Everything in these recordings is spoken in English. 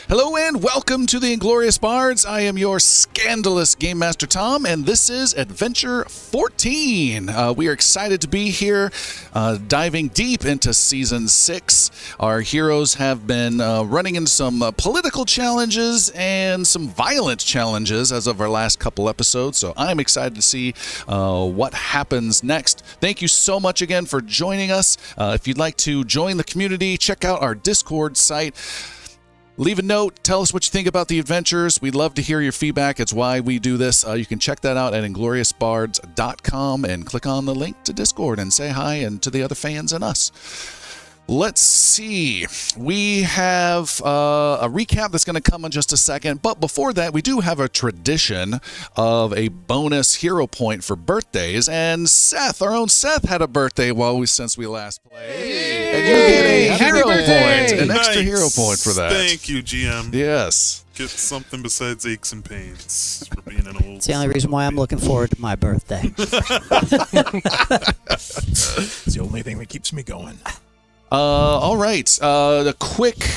Hello and welcome to the Inglorious Bards. I am your scandalous Game Master Tom, and this is Adventure 14. We are excited to be here, diving deep into Season 6. Our heroes have been running into some political challenges and some violent challenges as of our last couple episodes, so I'm excited to see what happens next. Thank you so much again for joining us. If you'd like to join the community, check out our Discord site. Leave a note. Tell us what you think about the adventures. We'd love to hear your feedback. It's why we do this. You can check that out at ingloriousbards.com and click on the link to Discord and say hi and to the other fans and us. Let's see. We have a recap that's going to come in just a second. But before that, we do have a tradition of a bonus hero point for birthdays. And Seth, our own Seth, had a birthday since we last played. Hey. And you get a hero point, an extra hero point for that. Thank you, GM. Yes. Get something besides aches and pains for being an old. It's the only reason why I'm looking forward to my birthday. It's the only thing that keeps me going. All right. A quick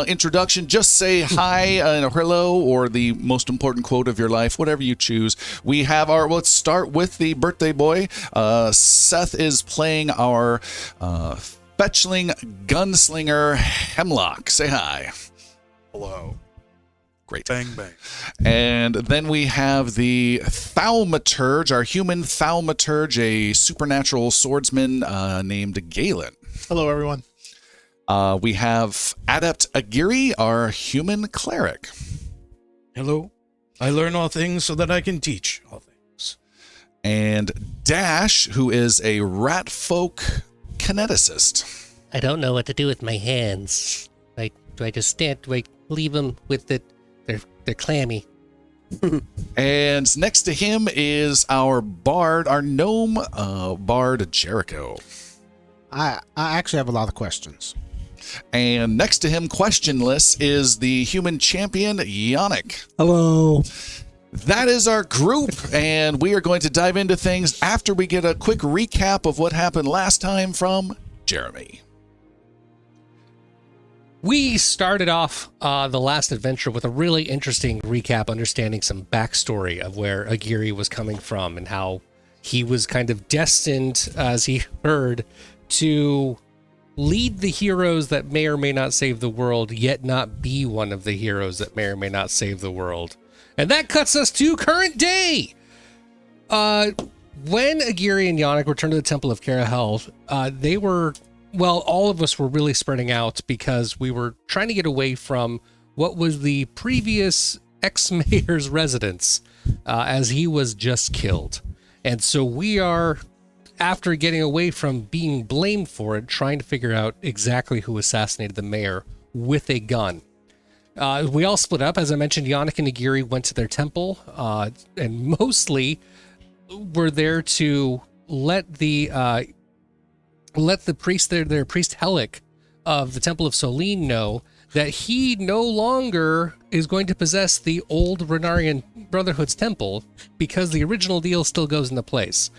introduction. Just say hi and a hello or the most important quote of your life, whatever you choose. We have let's start with the birthday boy. Seth is playing our fetchling gunslinger Hemlock. Say hi. Hello. Great. Bang, bang. And then we have the Thaumaturge, our human Thaumaturge, a supernatural swordsman named Galen. Hello, everyone. We have Adept Agiri, our human cleric. Hello. I learn all things so that I can teach all things. And Dash, who is a rat folk kineticist. I don't know what to do with my hands. Do I just stand? Do I leave them with they're clammy? And next to him is our bard, our gnome bard Jericho. I actually have a lot of questions. And next to him, questionless, is the human champion Yannick. Hello. That is our group, and we are going to dive into things after we get a quick recap of what happened last time from Jeremy. We started off the last adventure with a really interesting recap, understanding some backstory of where Agiri was coming from and how he was kind of destined, as he heard, to lead the heroes that may or may not save the world, yet not be one of the heroes that may or may not save the world. And that cuts us to current day. When Agiri and Yannick returned to the Temple of Karahel, all of us were really spreading out because we were trying to get away from what was the previous ex-mayor's residence, as he was just killed. And so we are, after getting away from being blamed for it, trying to figure out exactly who assassinated the mayor with a gun. We all split up. As I mentioned, Yannick and Agiri went to their temple, and mostly were there to let the priest, their priest Hemlock of the Temple of Solene, know that he no longer is going to possess the old Renarian Brotherhood's temple because the original deal still goes into place.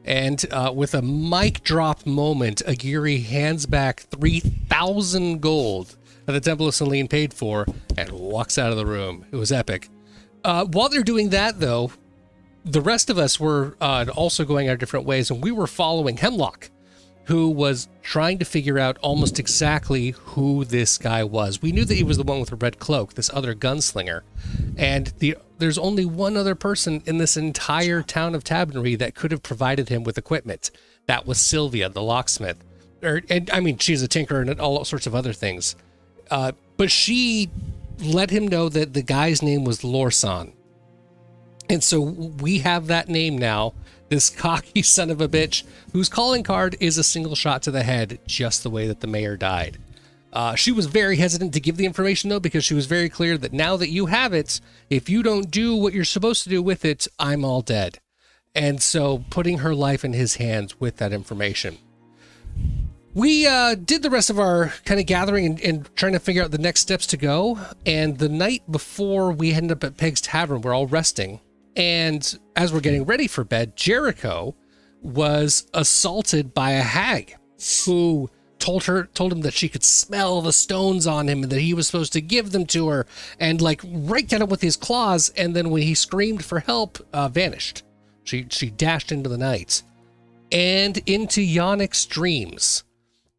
And with a mic drop moment, Agiri hands back 3,000 gold that the Temple of Solene paid for and walks out of the room. It was epic. While they're doing that, though, the rest of us were also going our different ways, and we were following Hemlock, who was trying to figure out almost exactly who this guy was. We knew that he was the one with the red cloak, this other gunslinger. And there's only one other person in this entire town of Tabonry that could have provided him with equipment. That was Sylvia, the locksmith. She's a tinker and all sorts of other things. But she let him know that the guy's name was Lorsan. And so we have that name now. This cocky son of a bitch, whose calling card is a single shot to the head, just the way that the mayor died. She was very hesitant to give the information, though, because she was very clear that now that you have it, if you don't do what you're supposed to do with it, I'm all dead. And so putting her life in his hands with that information. We did the rest of our kind of gathering and trying to figure out the next steps to go. And the night before we ended up at Peg's Tavern, we're all resting. And as we're getting ready for bed, Jericho was assaulted by a hag who told him that she could smell the stones on him and that he was supposed to give them to her, and like raked at him with his claws. And then when he screamed for help, vanished. She dashed into the night and into Yannick's dreams,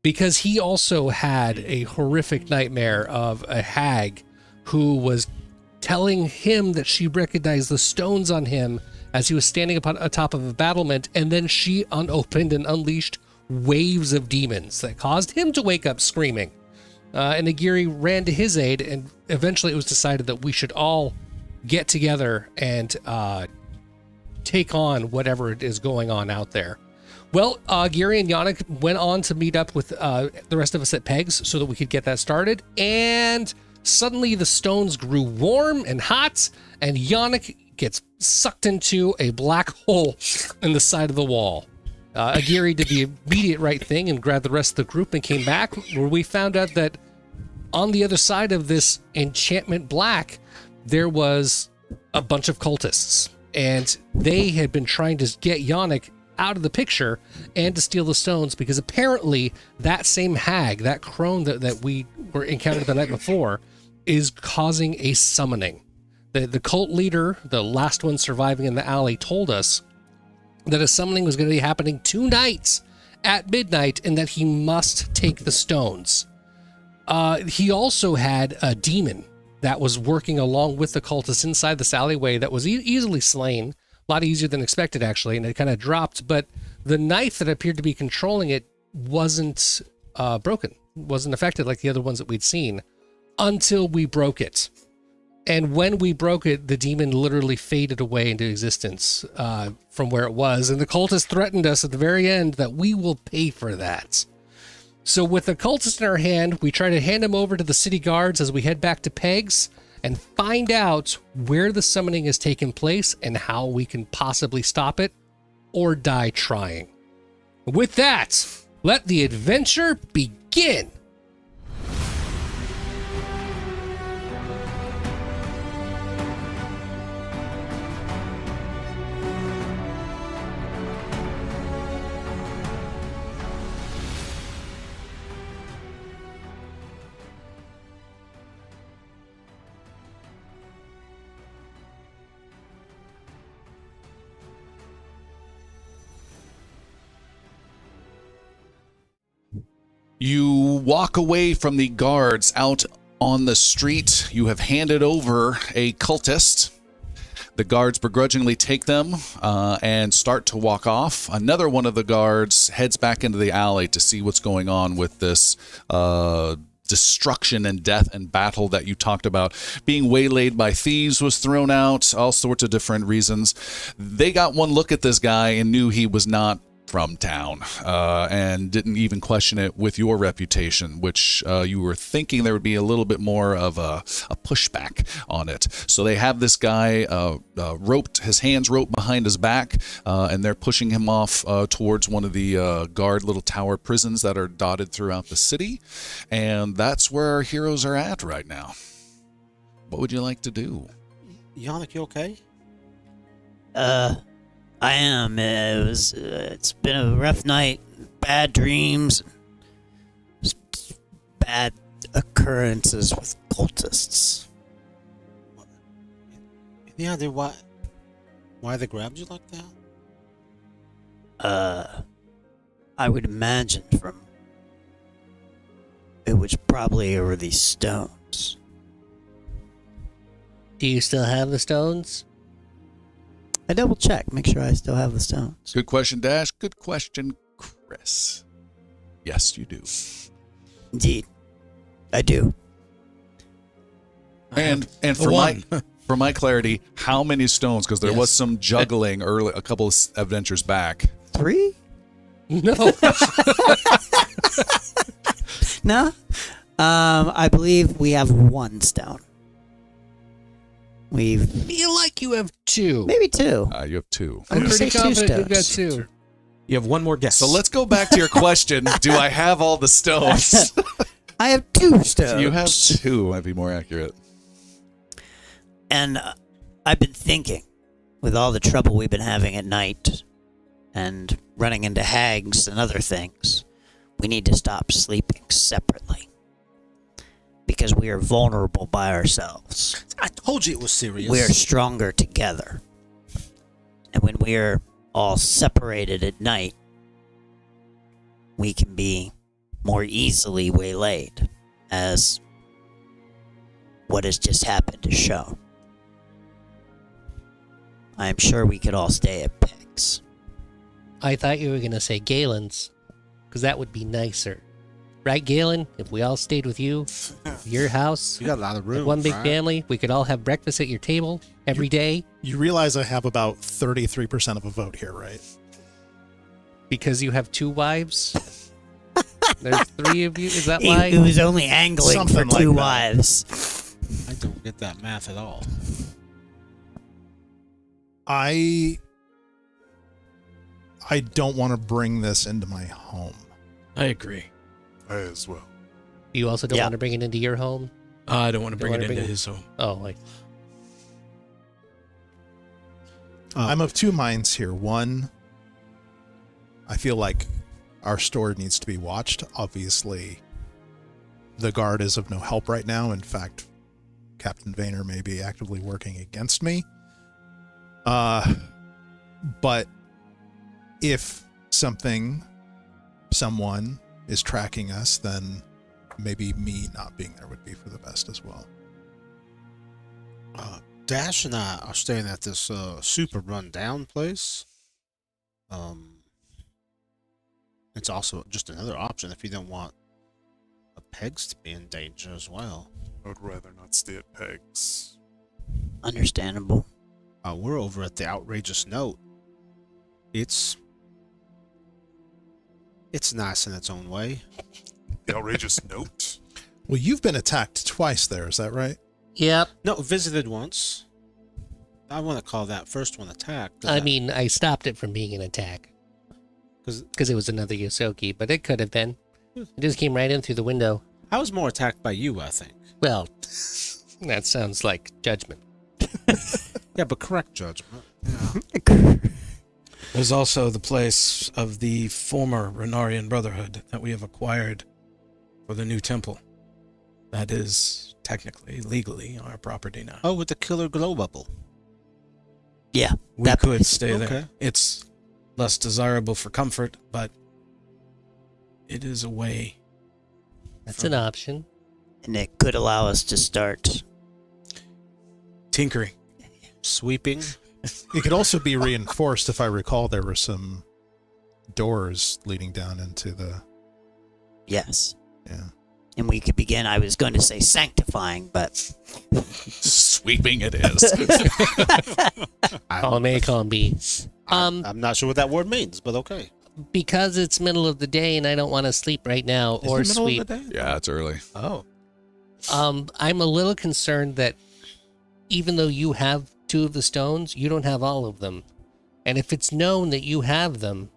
because he also had a horrific nightmare of a hag who was telling him that she recognized the stones on him as he was standing atop of a battlement, and then she unopened and unleashed waves of demons that caused him to wake up screaming. And Agiri ran to his aid, and eventually it was decided that we should all get together and take on whatever it is going on out there. Well, Agiri and Yannick went on to meet up with the rest of us at Pegs so that we could get that started, and suddenly the stones grew warm and hot, and Yannick gets sucked into a black hole in the side of the wall. Agiri did the immediate right thing and grabbed the rest of the group and came back, where we found out that on the other side of this enchantment black, there was a bunch of cultists, and they had been trying to get Yannick out of the picture and to steal the stones, because apparently that same hag, that crone that we were encountered the night before, is causing a summoning. The cult leader, the last one surviving in the alley, told us that a summoning was going to be happening 2 nights at midnight and that he must take the stones. He also had a demon that was working along with the cultists inside this alleyway that was easily slain, a lot easier than expected actually, and it kind of dropped, but the knife that appeared to be controlling it wasn't broken, wasn't affected like the other ones that we'd seen, until we broke it. And when we broke it, the demon literally faded away into existence from where it was. And the cultist threatened us at the very end that we will pay for that. So with the cultist in our hand, we try to hand him over to the city guards as we head back to Pegs and find out where the summoning has taken place and how we can possibly stop it or die trying. With that, let the adventure begin. You walk away from the guards out on the street. You have handed over a cultist. The guards begrudgingly take them and start to walk off. Another one of the guards heads back into the alley to see what's going on with this destruction and death and battle that you talked about. Being waylaid by thieves was thrown out, all sorts of different reasons. They got one look at this guy and knew he was not from town, and didn't even question it with your reputation, which you were thinking there would be a little bit more of a pushback on it. So they have this guy roped, his hands roped behind his back, and they're pushing him off towards one of the guard little tower prisons that are dotted throughout the city. And that's where our heroes are at right now. What would you like to do? Yannick, you okay? I am. It's been a rough night. Bad dreams. Bad occurrences with cultists. Yeah, why they grabbed you like that? I would imagine from it was probably over these stones. Do you still have the stones? I double check, make sure I still have the stones. Good question, Dash. Good question, Chris. Yes, you do. Indeed, I do. And for my clarity, how many stones? Because there was some juggling early, a couple of adventures back. 3? No. No? I believe we have 1 stone. I feel like you have 2. Maybe 2. You have 2. I'm pretty Say 2 confident you've got stones. 2. You have one more guess. So let's go back to your question. Do I have all the stones? I have 2 stones. You have 2, might be more accurate. And I've been thinking, with all the trouble we've been having at night and running into hags and other things, we need to stop sleeping separately. Because we are vulnerable by ourselves. I told you it was serious. We are stronger together. And when we are all separated at night, we can be more easily waylaid, as what has just happened to show. I am sure we could all stay at Peg's. I thought you were going to say Galen's, because that would be nicer. Right, Galen? If we all stayed with you, your house, You got a lot of room. one big right? family, we could all have breakfast at your table every day You realize I have about 33% of a vote here, right? because you have 2 wives. There's 3 of you. Is that He why? was only angling Something for 2 like that. wives. I don't get that math at all. I don't want to bring this into my home. I agree. I as well. You also don't Yeah. want to bring it into your home? I don't want to Don't bring wanna it into bring it- his home. Oh, like, I'm of 2 minds here. One, I feel like our store needs to be watched. Obviously, the guard is of no help right now. In fact, Captain Vayner may be actively working against me. But if someone is tracking us, then maybe me not being there would be for the best as well. Dash and I are staying at this super run-down place. It's also just another option if you don't want the Pegs to be in danger as well. I would rather not stay at Peg's. Understandable. We're over at the Outrageous Note. It's nice in its own way. The outrageous note. Well, you've been attacked twice there, is that right? yep. No, visited once. I want to call that first one attack. I mean, I stopped it from being an attack because it was another Yosoki, but it could have been. It just came right in through the window. I was more attacked by you, I think. Well, that sounds like judgment. Yeah, but correct judgment. Yeah. There's also the place of the former Renarian Brotherhood that we have acquired for the new temple. That is technically, legally, our property now. Oh, with the killer glow bubble. Yeah, We that could place. stay Okay. there. It's less desirable for comfort, but it is a way. That's an option. And it could allow us to start. Tinkering. Sweeping. It could also be reinforced. If I recall, there were some doors leading down into the... Yes. Yeah. And we could begin, I was going to say sanctifying, but Sweeping it is. Column A, column B. I'm not sure what that word means, but okay. Because it's middle of the day and I don't want to sleep right now Is or it middle sweep. of the day? Yeah, it's early. Oh. I'm a little concerned that even though you have 2 of the stones, you don't have all of them. And if it's known that you have them,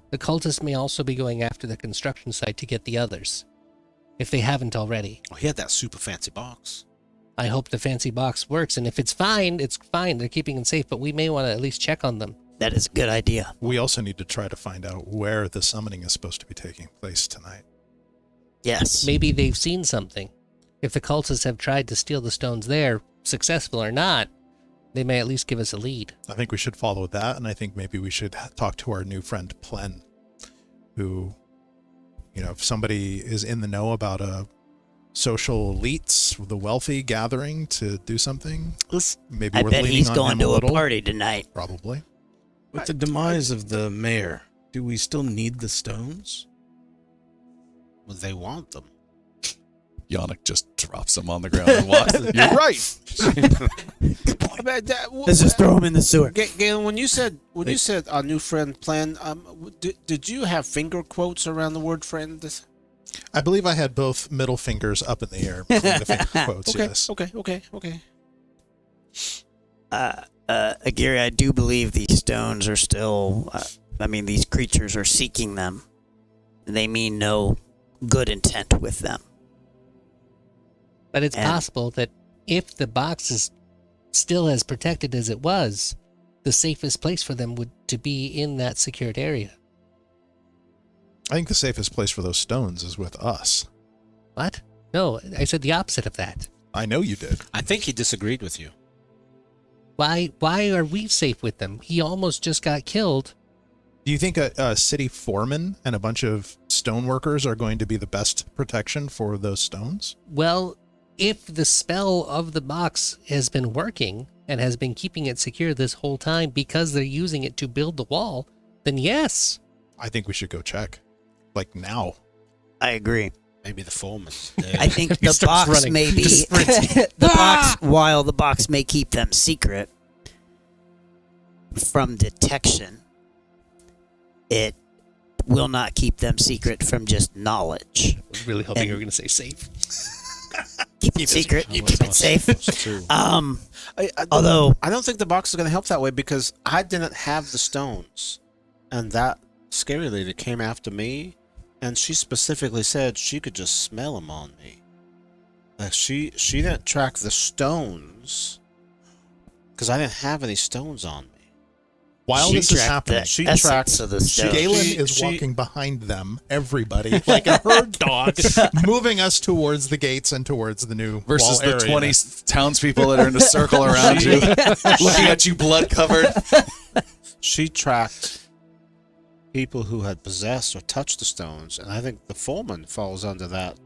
the cultists may also be going after the construction site to get the others, if they haven't already. Oh, he had that super fancy box. I hope the fancy box works, and if it's fine, it's fine. They're keeping it safe, but we may want to at least check on them. that is a good idea. We also need to try to find out where the summoning is supposed to be taking place tonight. Yes. Maybe they've seen something. If the cultists have tried to steal the stones there, successful or not, they may at least give us a lead. I think we should follow that, and I think maybe we should talk to our new friend Plen, who, if somebody is in the know about a social elites, the wealthy gathering to do something, maybe I we're bet leaning he's on going him to a a little. party tonight. Probably. With the demise of the mayor, do we still need the stones? Well, they want them. Yannick just drops them on the ground and walks. You're right. Let's just throw him in the sewer. Galen, when you said our new friend plan, did you have finger quotes around the word friend? I believe I had both middle fingers up in the air between the finger quotes, yes. Okay. Agiri, I do believe these stones are still, these creatures are seeking them. They mean no good intent with them. But it's And- possible that if the box is still as protected as it was, the safest place for them would to be in that secured area. I think the safest place for those stones is with us. What? No, I said the opposite of that. I know you did. I think he disagreed with you. Why are we safe with them? He almost just got killed. Do you think a city foreman and a bunch of stone workers are going to be the best protection for those stones? Well, if the spell of the box has been working and has been keeping it secure this whole time because they're using it to build the wall, then yes. I think we should go check. Like now. I agree. Maybe the foreman. I think He the starts box running. may He be just sprints. the box. While the box may keep them secret from detection, it will not keep them secret from just knowledge. I was really hoping you were going to say safe. Keep it secret. Keep it safe. Although I don't think the box is going to help that way because I didn't have the stones, and that scary lady came after me, and she specifically said she could just smell them on me. Like she didn't track the stones because I didn't have any stones on me. While She this is tracked happening, the she essence tracked- of the stone. Galen She- is she- walking behind them, everybody, like a herd dog, moving us towards the gates and towards the new Versus wall the area. 20 townspeople that are in a circle around you, looking at you blood covered. She tracked people who had possessed or touched the stones, and I think the foreman falls under that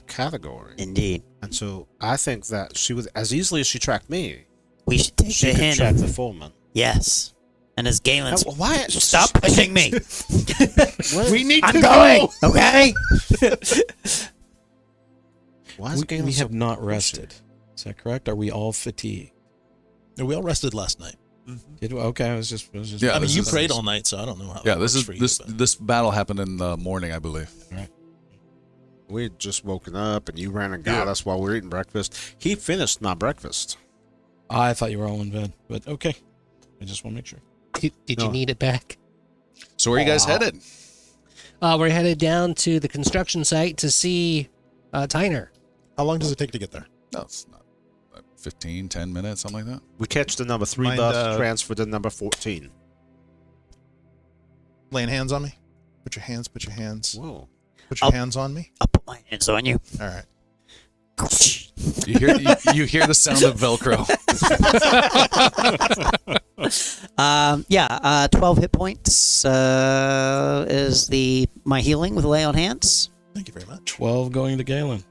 category. Indeed, And so I think that she would, as easily as she tracked me, we should take she the could hint. track the foreman. Yes, and as Galen's, Why? stop pushing me. We need I'm to going. go. Okay. Why is Galen We so have not pushy? rested. Is that correct? Are we all fatigued? No, we all rested last night. Did we? Okay, I was just Yeah, I mean, this you is- prayed all night, so I don't know how. Yeah, that this works is for you, this but- this battle happened in the morning, I believe. We had just woken up, and you ran and got us while we were eating breakfast. He finished my breakfast. I thought you were all in bed, but okay. I just want to make sure. Did you No. need it back? So where are you guys headed? We're headed down to the construction site to see Tyner. How long does it take to get there? No, it's not 15, 10 minutes, something like that. We catch the number 3 Mind, bus, transfer to number 14. Laying hands on me? Put your hands. Whoa. Put your hands on me. I'll put my hands on you. All right. You hear the sound of Velcro. 12 hit points is my healing with lay on hands. Thank you very much. 12 going to Galen.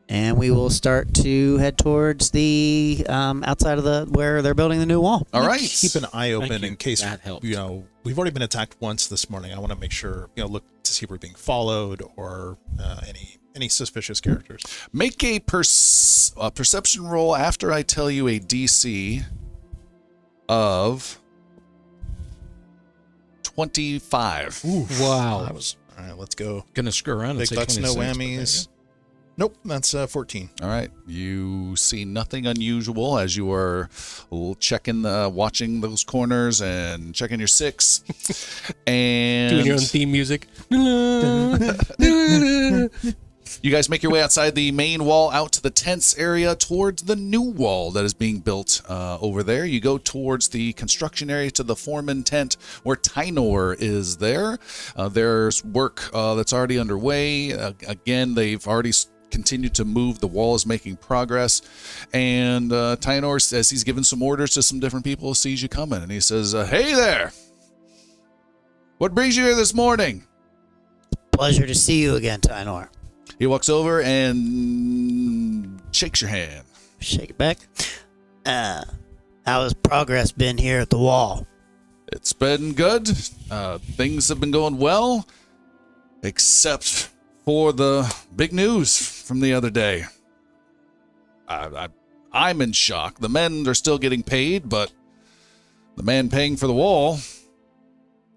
And we will start to head towards the outside of where they're building the new wall. All right. Keep an eye open you. in case That helped. we've already been attacked once this morning. I want to make sure look to see if we're being followed or any suspicious characters. Make a perception roll after I tell you a DC of 25. Wow. I was All right, let's go. gonna screw around and Big say bucks, 26. no but there whammies. Nope, that's 14. All right. You see nothing unusual as you are watching those corners and checking your 6. And Doing your own theme music. you guys make your way outside the main wall out to the tents area towards the new wall that is being built over there. You go towards the construction area to the foreman tent where Tynor is there. There's work that's already underway. Again, they've already continued to move. The wall is making progress. And Tynor, as he's given some orders to some different people, sees you coming. And he says, hey there! What brings you here this morning? Pleasure to see you again, Tynor. He walks over and shakes your hand. Shake it back. How has progress been here at the wall? It's been good. Things have been going well, except for the big news from the other day. I'm in shock. The men are still getting paid, but the man paying for the wall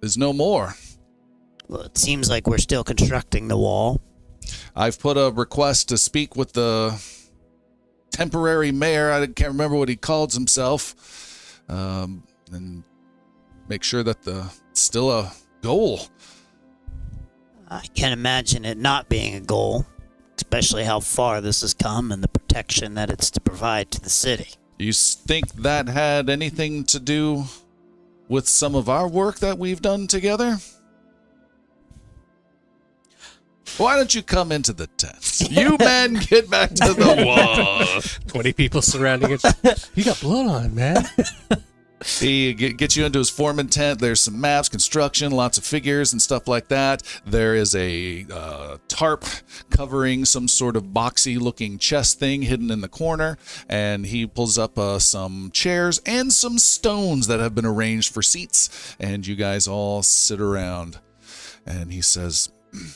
is no more. Well, it seems like we're still constructing the wall. I've put a request to speak with the temporary mayor. I can't remember what he calls himself. And make sure that it's still a goal. I can't imagine it not being a goal, especially how far this has come and the protection that it's to provide to the city. You think that had anything to do with some of our work that we've done together? Why don't you come into the tent? You men get back to the wall. 20 people surrounding it. You got blood on, man. He gets you into his foreman tent. There's some maps, construction, lots of figures and stuff like that. There is a tarp covering some sort of boxy-looking chest thing hidden in the corner. And he pulls up some chairs and some stones that have been arranged for seats. And you guys all sit around. And he says,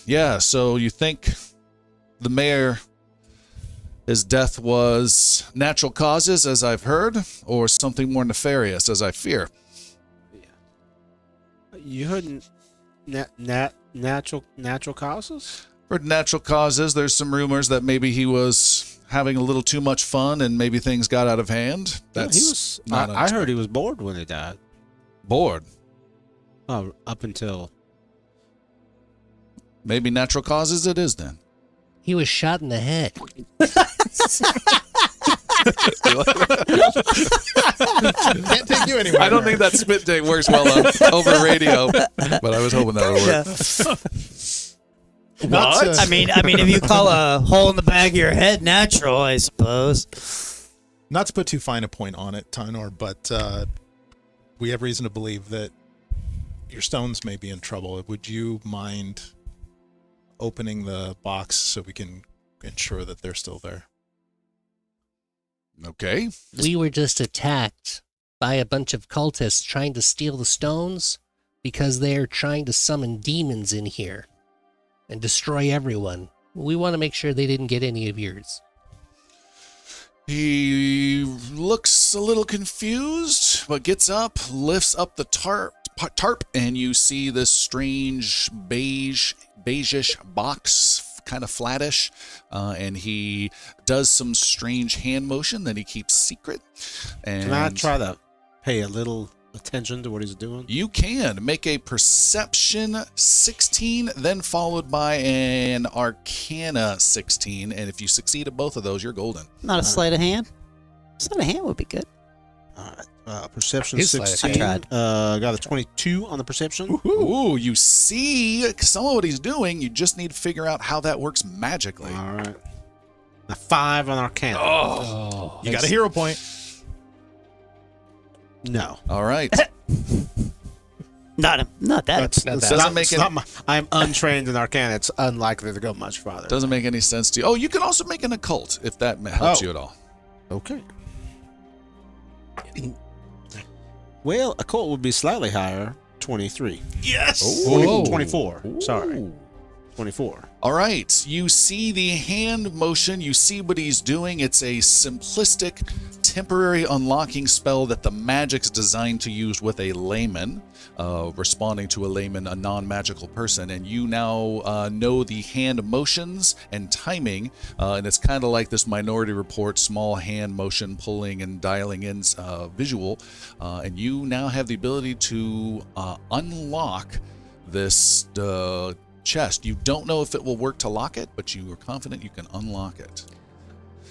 yeah, so you think the mayor... his death was natural causes, as I've heard, or something more nefarious, as I fear? You heard natural causes? For natural causes, there's some rumors that maybe he was having a little too much fun and maybe things got out of hand. That's I heard he was bored when he died. Bored. Oh, up until... Maybe natural causes it is then. He was shot in the head. Can't take you anywhere. I don't think that spit take works well over radio, but I was hoping that would work. What? I mean, if you call a hole in the back of your head natural, I suppose. Not to put too fine a point on it, Tanor, but we have reason to believe that your stones may be in trouble. Would you mind opening the box so we can ensure that they're still there? Okay. We were just attacked by a bunch of cultists trying to steal the stones because they're trying to summon demons in here and destroy everyone. We want to make sure they didn't get any of yours. He looks a little confused, but gets up, lifts up the tarp, and you see this strange beigeish box, kind of flattish, and he does some strange hand motion that he keeps secret. And Can I try to pay a little attention to what he's doing? you can make a perception 16, then followed by an arcana 16, and if you succeed at both of those, you're golden. Not a sleight of hand? Sleight of hand would be good. All right. Perception His sleight of 16. hand. Got a 22 on the perception. Ooh, you see some of what he's doing. You just need to figure out how that works magically. All right. A 5 on Arcana. Oh. You got a hero point. No. All right. Not that. That's, not it's that. not, Make it's it- not my, I'm untrained in Arcana. It's unlikely to go much farther. Doesn't make any sense to you. Oh, you can also make an occult if that helps you at all. Okay. Well, a cult would be slightly higher. 23. Yes. Whoa. 24. Sorry. Ooh. 24. All right. You see the hand motion. You see what he's doing. It's a simplistic, temporary unlocking spell that the magic's designed to use with a layman, responding to a layman, a non-magical person. And you now know the hand motions and timing. And it's kind of like this Minority Report, small hand motion pulling and dialing in visual. And you now have the ability to unlock this chest. You don't know if it will work to lock it, but you are confident you can unlock it.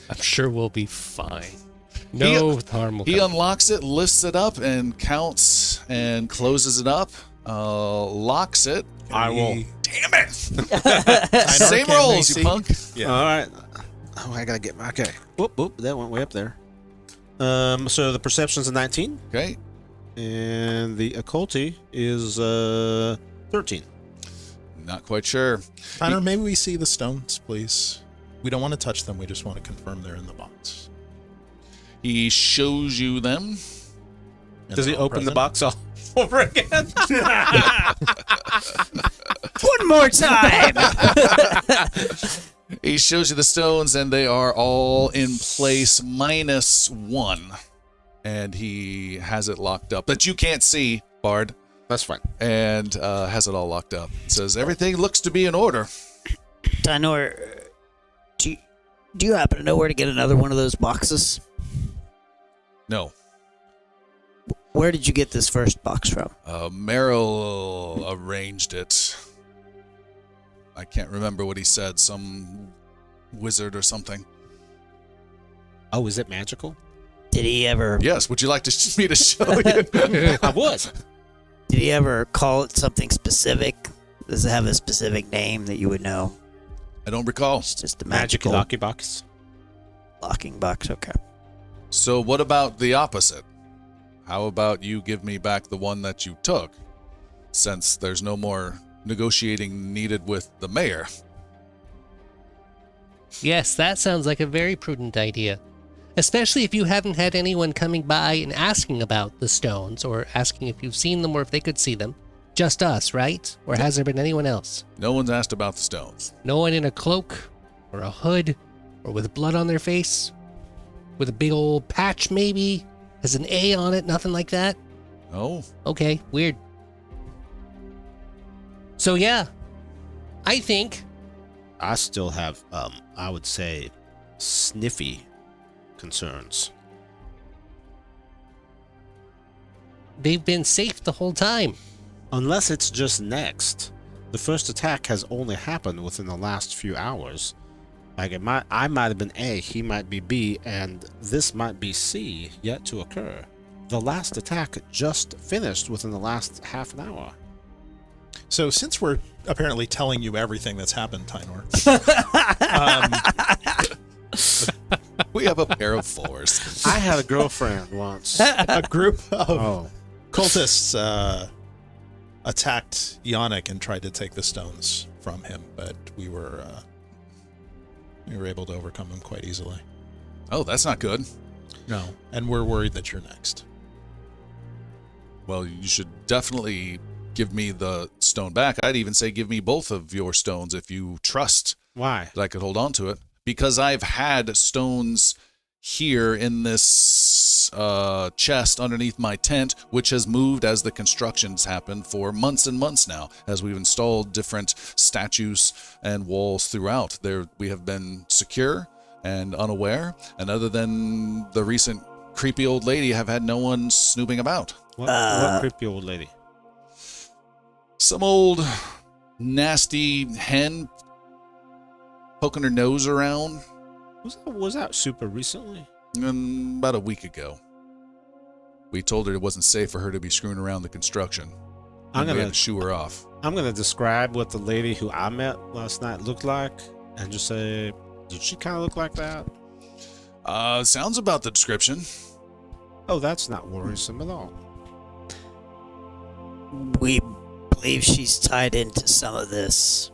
I'm sure we'll be fine. No harm will He come. unlocks it, lifts it up, and counts and closes it up. Locks it. I will. Damn it! Same Can rolls, they you see? punk. Yeah. All right. Oh, I gotta get my. Okay. Whoop, whoop. That went way up there. So the perception's a 19, Okay. and the occulty is 13. Not quite sure. Tanner, maybe we see the stones, please. We don't want to touch them. We just want to confirm they're in the box. He shows you them. And Does he they're all open the present. box all over again? One more time. He shows you the stones, and they are all in place -1. And he has it locked up that you can't see, Bard, That's fine. and has it all locked up. It says everything looks to be in order. Tanor, do you happen to know where to get another one of those boxes? No. Where did you get this first box from? Merrill arranged it. I can't remember what he said. Some wizard or something. Oh, is it magical? Did he ever? Yes. Would you like me to show you? I would. Did he ever call it something specific? Does it have a specific name that you would know? I don't recall. It's just a Magic magical Lucky Box. locking box. Okay. So what about the opposite? How about you give me back the one that you took, since there's no more negotiating needed with the mayor? Yes, that sounds like a very prudent idea. Especially if you haven't had anyone coming by and asking about the stones, or asking if you've seen them or if they could see them. Just us, right? Or has there been anyone else? No one's asked about the stones. No one in a cloak, or a hood, or with blood on their face? With a big old patch, maybe? Has an A on it, nothing like that? No? Okay, weird. So yeah, I think I still have, I would say, sniffy concerns. they've been safe the whole time. Unless it's just next. The first attack has only happened within the last few hours. Like I might have been A, he might be B, and this might be C yet to occur. The last attack just finished within the last half an hour. So since we're apparently telling you everything that's happened, Tynor, We have a pair of fours. I had a girlfriend once. a group of Oh, cultists attacked Yannick and tried to take the stones from him, but we were able to overcome them quite easily. Oh, that's not good. No, and we're worried that you're next. Well, you should definitely give me the stone back. I'd even say give me both of your stones if you trust why? that I could hold on to it. Because I've had stones here in this chest underneath my tent, which has moved as the construction's happened for months and months now, as we've installed different statues and walls throughout. There, we have been secure and unaware, and other than the recent creepy old lady, have had no one snooping about. What creepy old lady? Some old nasty hen poking her nose around Was that super recently? about a week ago. We told her it wasn't safe for her to be screwing around the construction. I'm We gonna had to shoo her off. I'm gonna describe what the lady who I met last night looked like, and just say, did she kind of look like that? Sounds about the description. Oh, that's not worrisome at all. We believe she's tied into some of this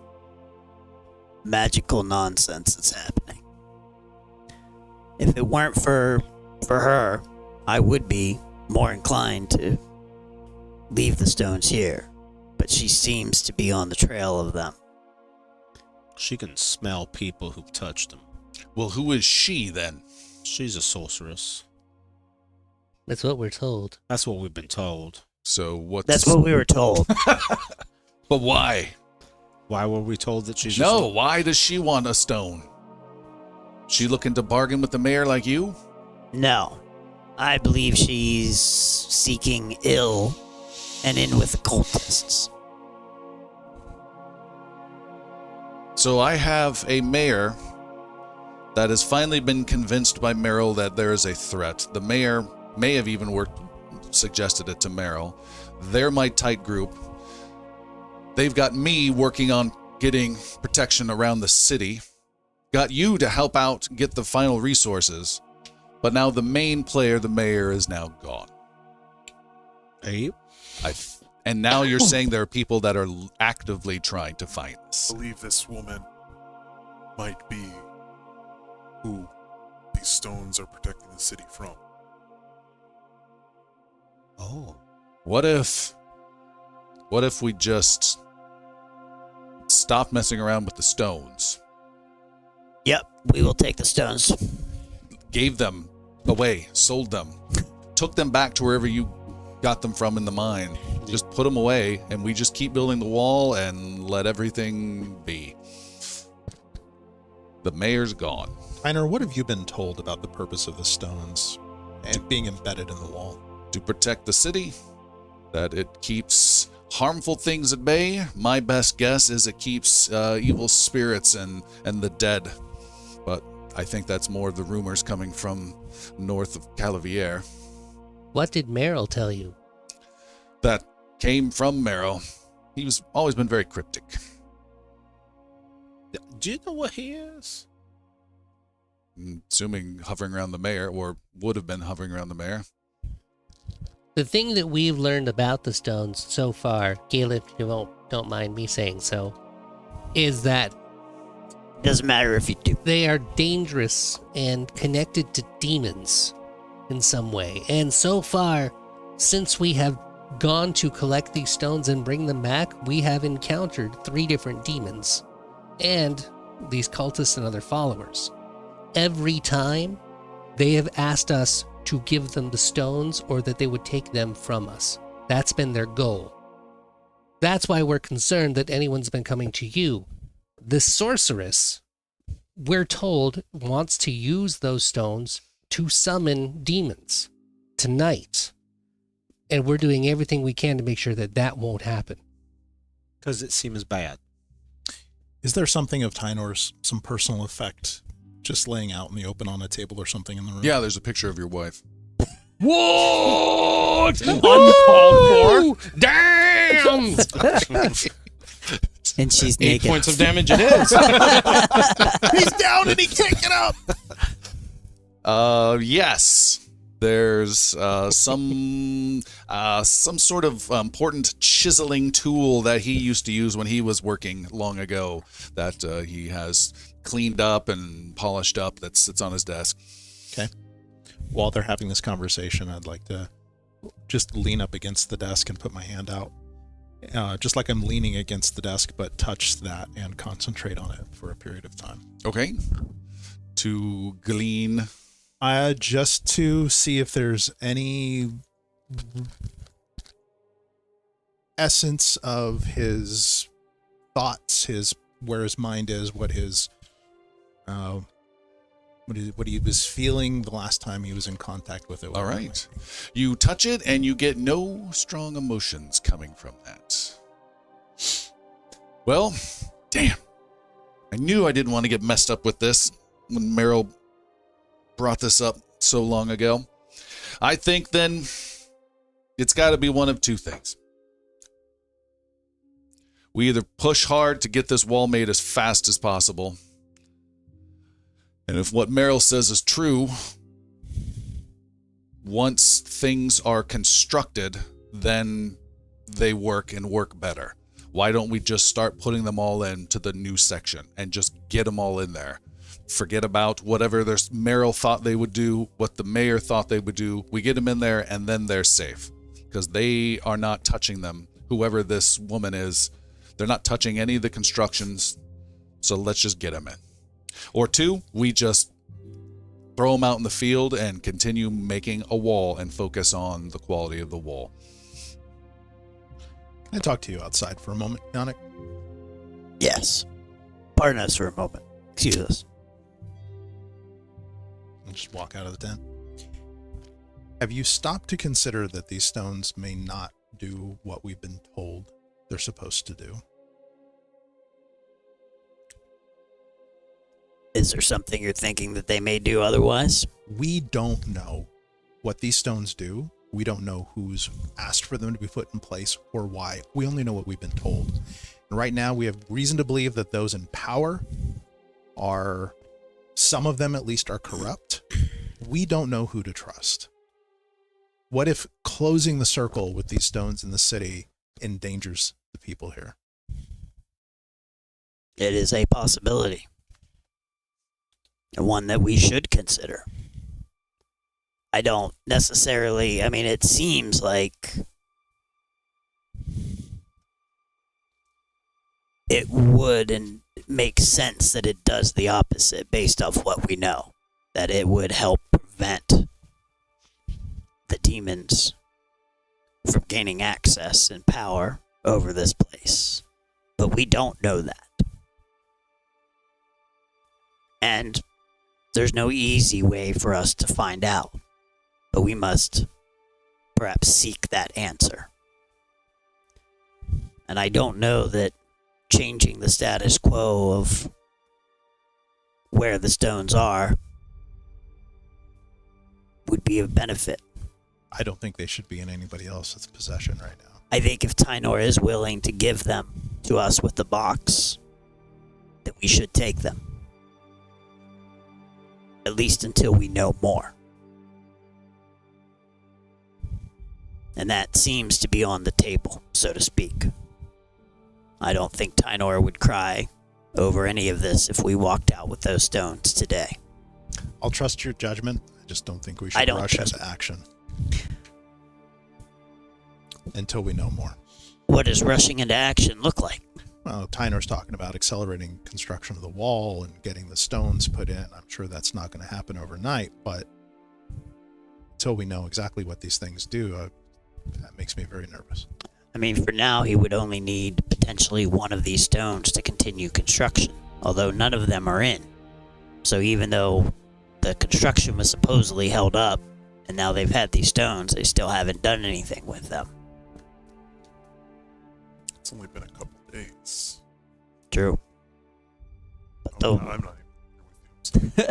magical nonsense that's happening. If it weren't for her, I would be more inclined to leave the stones here. But she seems to be on the trail of them. She can smell people who've touched them. Well, who is she then? She's a sorceress. That's what we're told. That's what we've been told. So what's... That's what we were told. But why? Why were we told that she's No, why does she want a stone? She looking to bargain with the mayor like you? No. I believe she's seeking ill and in with the cultists. So I have a mayor that has finally been convinced by Merrill that there is a threat. The mayor may have even suggested it to Merrill. They're my tight group. They've got me working on getting protection around the city. Got you to help out get the final resources. But now the main player, the mayor, is now gone. Abe? And now you're saying there are people that are actively trying to find us. I believe this woman might be who these stones are protecting the city from. Oh. What if we just stop messing around with the stones? Yep, we will take the stones. Gave them away, sold them, took them back to wherever you got them from in the mine. Just put them away, and we just keep building the wall and let everything be. The mayor's gone. Tyner, what have you been told about the purpose of the stones and being embedded in the wall? To protect the city, that it keeps harmful things at bay. My best guess is it keeps evil spirits and the dead. But I think that's more of the rumors coming from north of Calavier. What did Meryl tell you? That came from Merrill. He's always been very cryptic. Do you know what he is? Assuming hovering around the mayor, or would have been hovering around the mayor. The thing that we've learned about the stones so far, Gale, if you don't mind me saying so, is that Doesn't matter if you do. they are dangerous and connected to demons in some way. And so far, since we have gone to collect these stones and bring them back, we have encountered 3 different demons and these cultists and other followers. Every time, they have asked us to give them the stones or that they would take them from us. That's been their goal. That's why we're concerned that anyone's been coming to you. This sorceress, we're told, wants to use those stones to summon demons tonight. And we're doing everything we can to make sure that that won't happen. Because it seems bad. Is there something of Tynor's, some personal effect, just laying out in the open on a table or something in the room? Yeah, there's a picture of your wife. What? Uncalled for. Damn! And she's 8 naked. points of damage it is. He's down and he can't get up. Yes. There's some sort of important chiseling tool that he used to use when he was working long ago that he has cleaned up and polished up that sits on his desk. Okay. While they're having this conversation, I'd like to just lean up against the desk and put my hand out. Just like I'm leaning against the desk, but touch that and concentrate on it for a period of time. Okay. To glean. Just to see if there's any essence of his thoughts, where his mind is, what he was feeling the last time he was in contact with it. All right. You touch it and you get no strong emotions coming from that. Well, damn. I knew I didn't want to get messed up with this when Meryl brought this up so long ago. I think then it's got to be one of 2 things. We either push hard to get this wall made as fast as possible, and if what Meryl says is true, once things are constructed, then they work and work better. Why don't we just start putting them all into the new section and just get them all in there? Forget about whatever Meryl thought they would do, what the mayor thought they would do. We get them in there and then they're safe because they are not touching them. Whoever this woman is, they're not touching any of the constructions. So let's just get them in. Or 2, we just throw them out in the field and continue making a wall and focus on the quality of the wall. Can I talk to you outside for a moment, Yannick? Yes. Pardon us for a moment. Excuse us. I'll just walk out of the tent. Have you stopped to consider that these stones may not do what we've been told they're supposed to do? Is there something you're thinking that they may do otherwise? We don't know what these stones do. We don't know who's asked for them to be put in place or why. We only know what we've been told. And right now we have reason to believe that those in power are, some of them at least, are corrupt. We don't know who to trust. What if closing the circle with these stones in the city endangers the people here? It is a possibility. And one that we should consider. I don't necessarily, it seems like it would and make sense that it does the opposite based off what we know. That it would help prevent the demons from gaining access and power over this place. But we don't know that. And there's no easy way for us to find out. But we must perhaps seek that answer. And I don't know that changing the status quo of where the stones are would be of benefit. I don't think they should be in anybody else's possession right now. I think if Tynor is willing to give them to us with the box, that we should take them. At least until we know more. And that seems to be on the table, so to speak. I don't think Tynor would cry over any of this if we walked out with those stones today. I'll trust your judgment. I just don't think we I should don't rush trust into action until we know more. What does rushing into action look like? Well, Tynor's talking about accelerating construction of the wall and getting the stones put in. I'm sure that's not going to happen overnight, but until we know exactly what these things do, that makes me very nervous. I mean, for now, he would only need potentially one of these stones to continue construction, although none of them are in. So even though the construction was supposedly held up, and now they've had these stones, they still haven't done anything with them. It's only been a couple days. True. But Oh, though, no, I'm not even here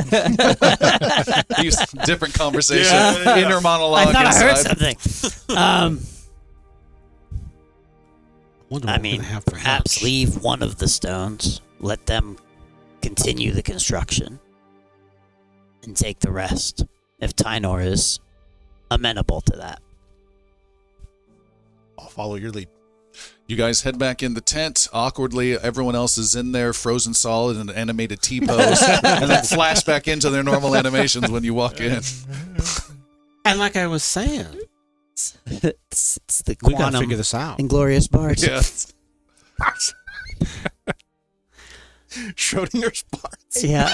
with you. Use different conversation, Yeah. inner monologue. I thought I heard inside. something. Wonder I what we're mean, gonna have for perhaps lunch. leave one of the stones, let them continue the construction, and take the rest, if Tynor is amenable to that. I'll follow your lead. You guys head back in the tent. Awkwardly, everyone else is in there, frozen solid in an animated T-pose, and then flash back into their normal animations when you walk in. And like I was saying, It's the we gotta quantum figure this out. inglorious bards. Yes. Schrodinger's parts. Yeah.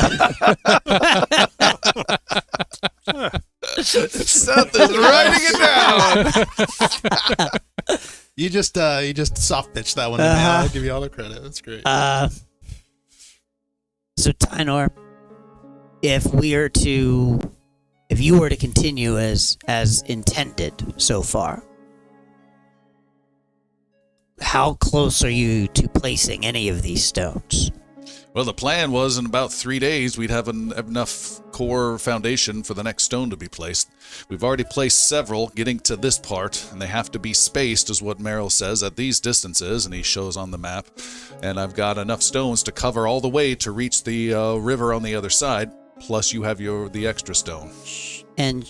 Seth is writing it down. You just soft pitched that one. To me. I'll give you all the credit. That's great. So Tynor, if you were to continue as intended so far, how close are you to placing any of these stones? Well, the plan was in about 3 days we'd have enough core foundation for the next stone to be placed. We've already placed several getting to this part, and they have to be spaced, is what Merrill says, at these distances, and he shows on the map. And I've got enough stones to cover all the way to reach the river on the other side, plus you have the extra stone. And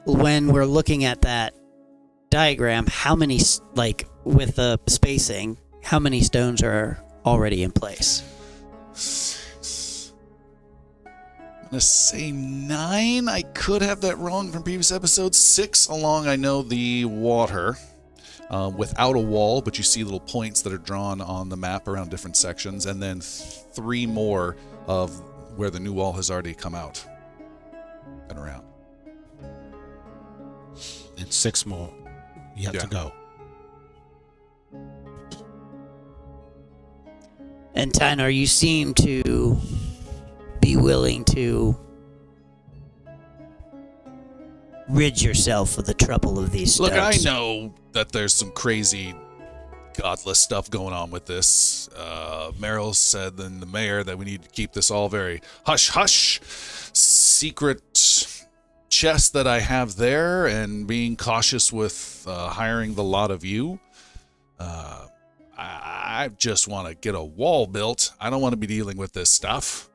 when we're looking at that diagram, how many, with the spacing, how many stones are already in place? I'm going to say 9. I could have that wrong from previous episodes. 6 along, I know, the water without a wall, but you see little points that are drawn on the map around different sections, and then 3 more of where the new wall has already come out and around. And 6 more yet Yeah. to go. And Tynor, you seem to be willing to rid yourself of the trouble of these stones. Look, I know that there's some crazy, godless stuff going on with this. Merrill said, and the mayor, that we need to keep this all very hush-hush, secret chest that I have there, and being cautious with hiring the lot of you. I just want to get a wall built. I don't want to be dealing with this stuff.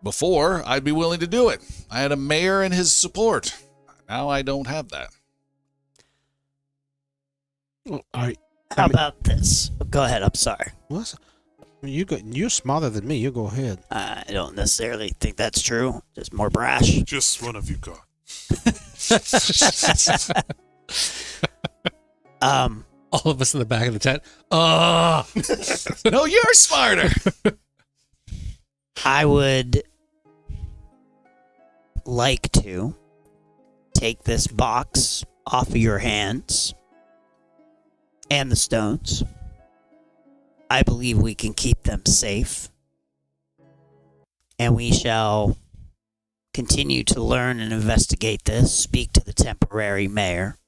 Before, I'd be willing to do it. I had a mayor and his support. Now I don't have that. How about this? Go ahead, I'm sorry. You're smarter than me. You go ahead. I don't necessarily think that's true. Just more brash. Just one of you got. All of us in the back of the tent. No, you're smarter. I would like to take this box off of your hands and the stones. I believe we can keep them safe. And we shall continue to learn and investigate this, speak to the temporary mayor,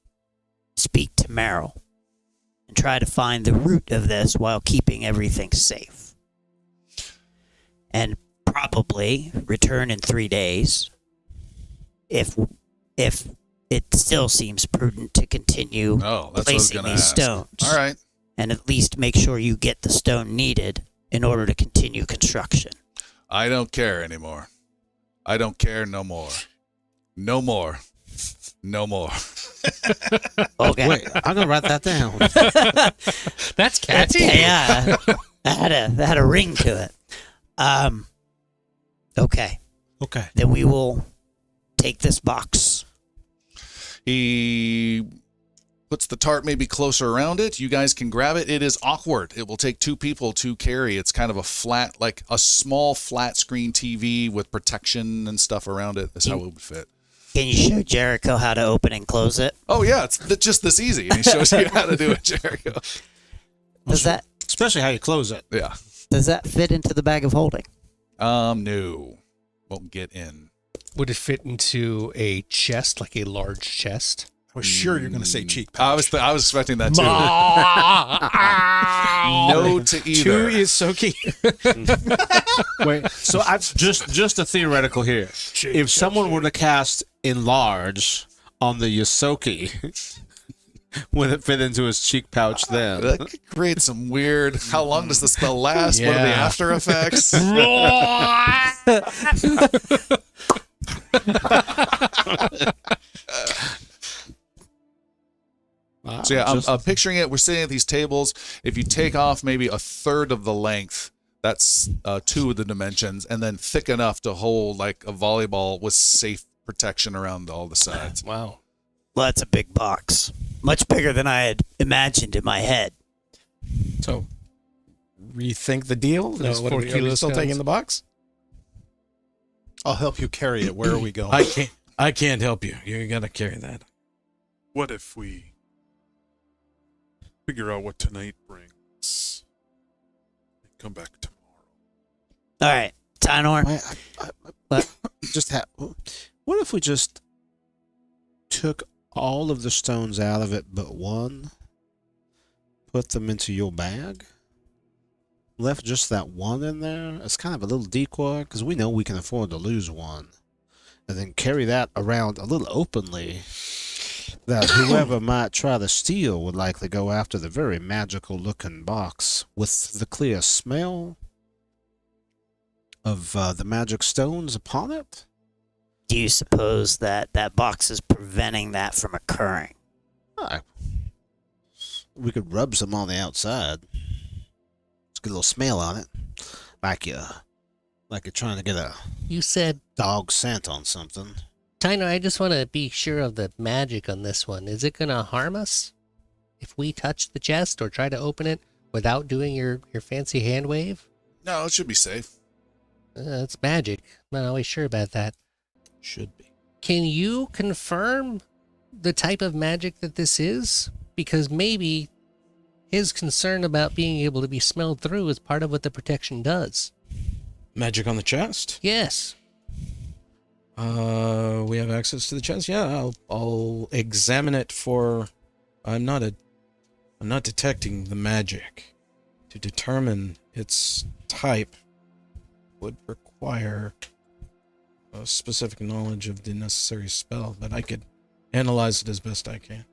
speak to Merrill, and try to find the root of this while keeping everything safe. And probably return in 3 days if it still seems prudent to continue Oh, that's what I was placing going to these ask. stones. All right. And at least make sure you get the stone needed in order to continue construction. I don't care anymore. I don't care no more. No more. No more. Okay. Wait, I'm gonna write that down. That's catchy. Yeah, that had a ring to it. Okay. Okay. Then we will take this box. He puts the tarp maybe closer around it. You guys can grab it. It is awkward. It will take 2 people to carry. It's kind of a flat, like a small flat screen TV with protection and stuff around it. That's how it would fit. Can you show Jericho how to open and close it? Oh, yeah. It's just this easy. And he shows you how to do it, Jericho. Especially how you close it. Yeah. Does that fit into the bag of holding? No. Won't get in. Would it fit into a chest, like a large chest? I was sure you're going to say cheek pouch. I was expecting that too. No to either. 2 is so key. Wait, so I just a theoretical here. If someone were to cast enlarge on the Yosoki, would it fit into his cheek pouch then? That could create some weird. How long does the spell last? What are the Yeah. after effects? So yeah, I'm picturing it. We're sitting at these tables. If you take off maybe a third of the length, that's 2 of the dimensions, and then thick enough to hold like a volleyball with safe protection around all the sides. Wow. Well, that's a big box. Much bigger than I had imagined in my head. So, rethink the deal? No, Those what 4 are we kilo still stones. taking the box? I'll help you carry it. Where are we going? I can't help you. You got to carry that. What if we figure out what tonight brings and come back tomorrow? All right, Tynor. What if we just took all of the stones out of it but one, put them into your bag, left just that one in there as kind of a little decoy, because we know we can afford to lose one, and then carry that around a little openly, that whoever might try to steal would likely go after the very magical looking box with the clear smell of the magic stones upon it? Do you suppose that that box is preventing that from occurring? We could rub some on the outside. Let's get a little smell on it. Like you're trying to get a You said, dog scent on something. Tyner, I just want to be sure of the magic on this one. Is it going to harm us if we touch the chest or try to open it without doing your fancy hand wave? No, it should be safe. It's magic. I'm not always sure about that. Should be. Can you confirm the type of magic that this is? Because maybe his concern about being able to be smelled through is part of what the protection does. Magic on the chest? Yes. We have access to the chest. Yeah, I'll examine it for. I'm not detecting the magic. To determine its type would require a specific knowledge of the necessary spell, but I could analyze it as best I can.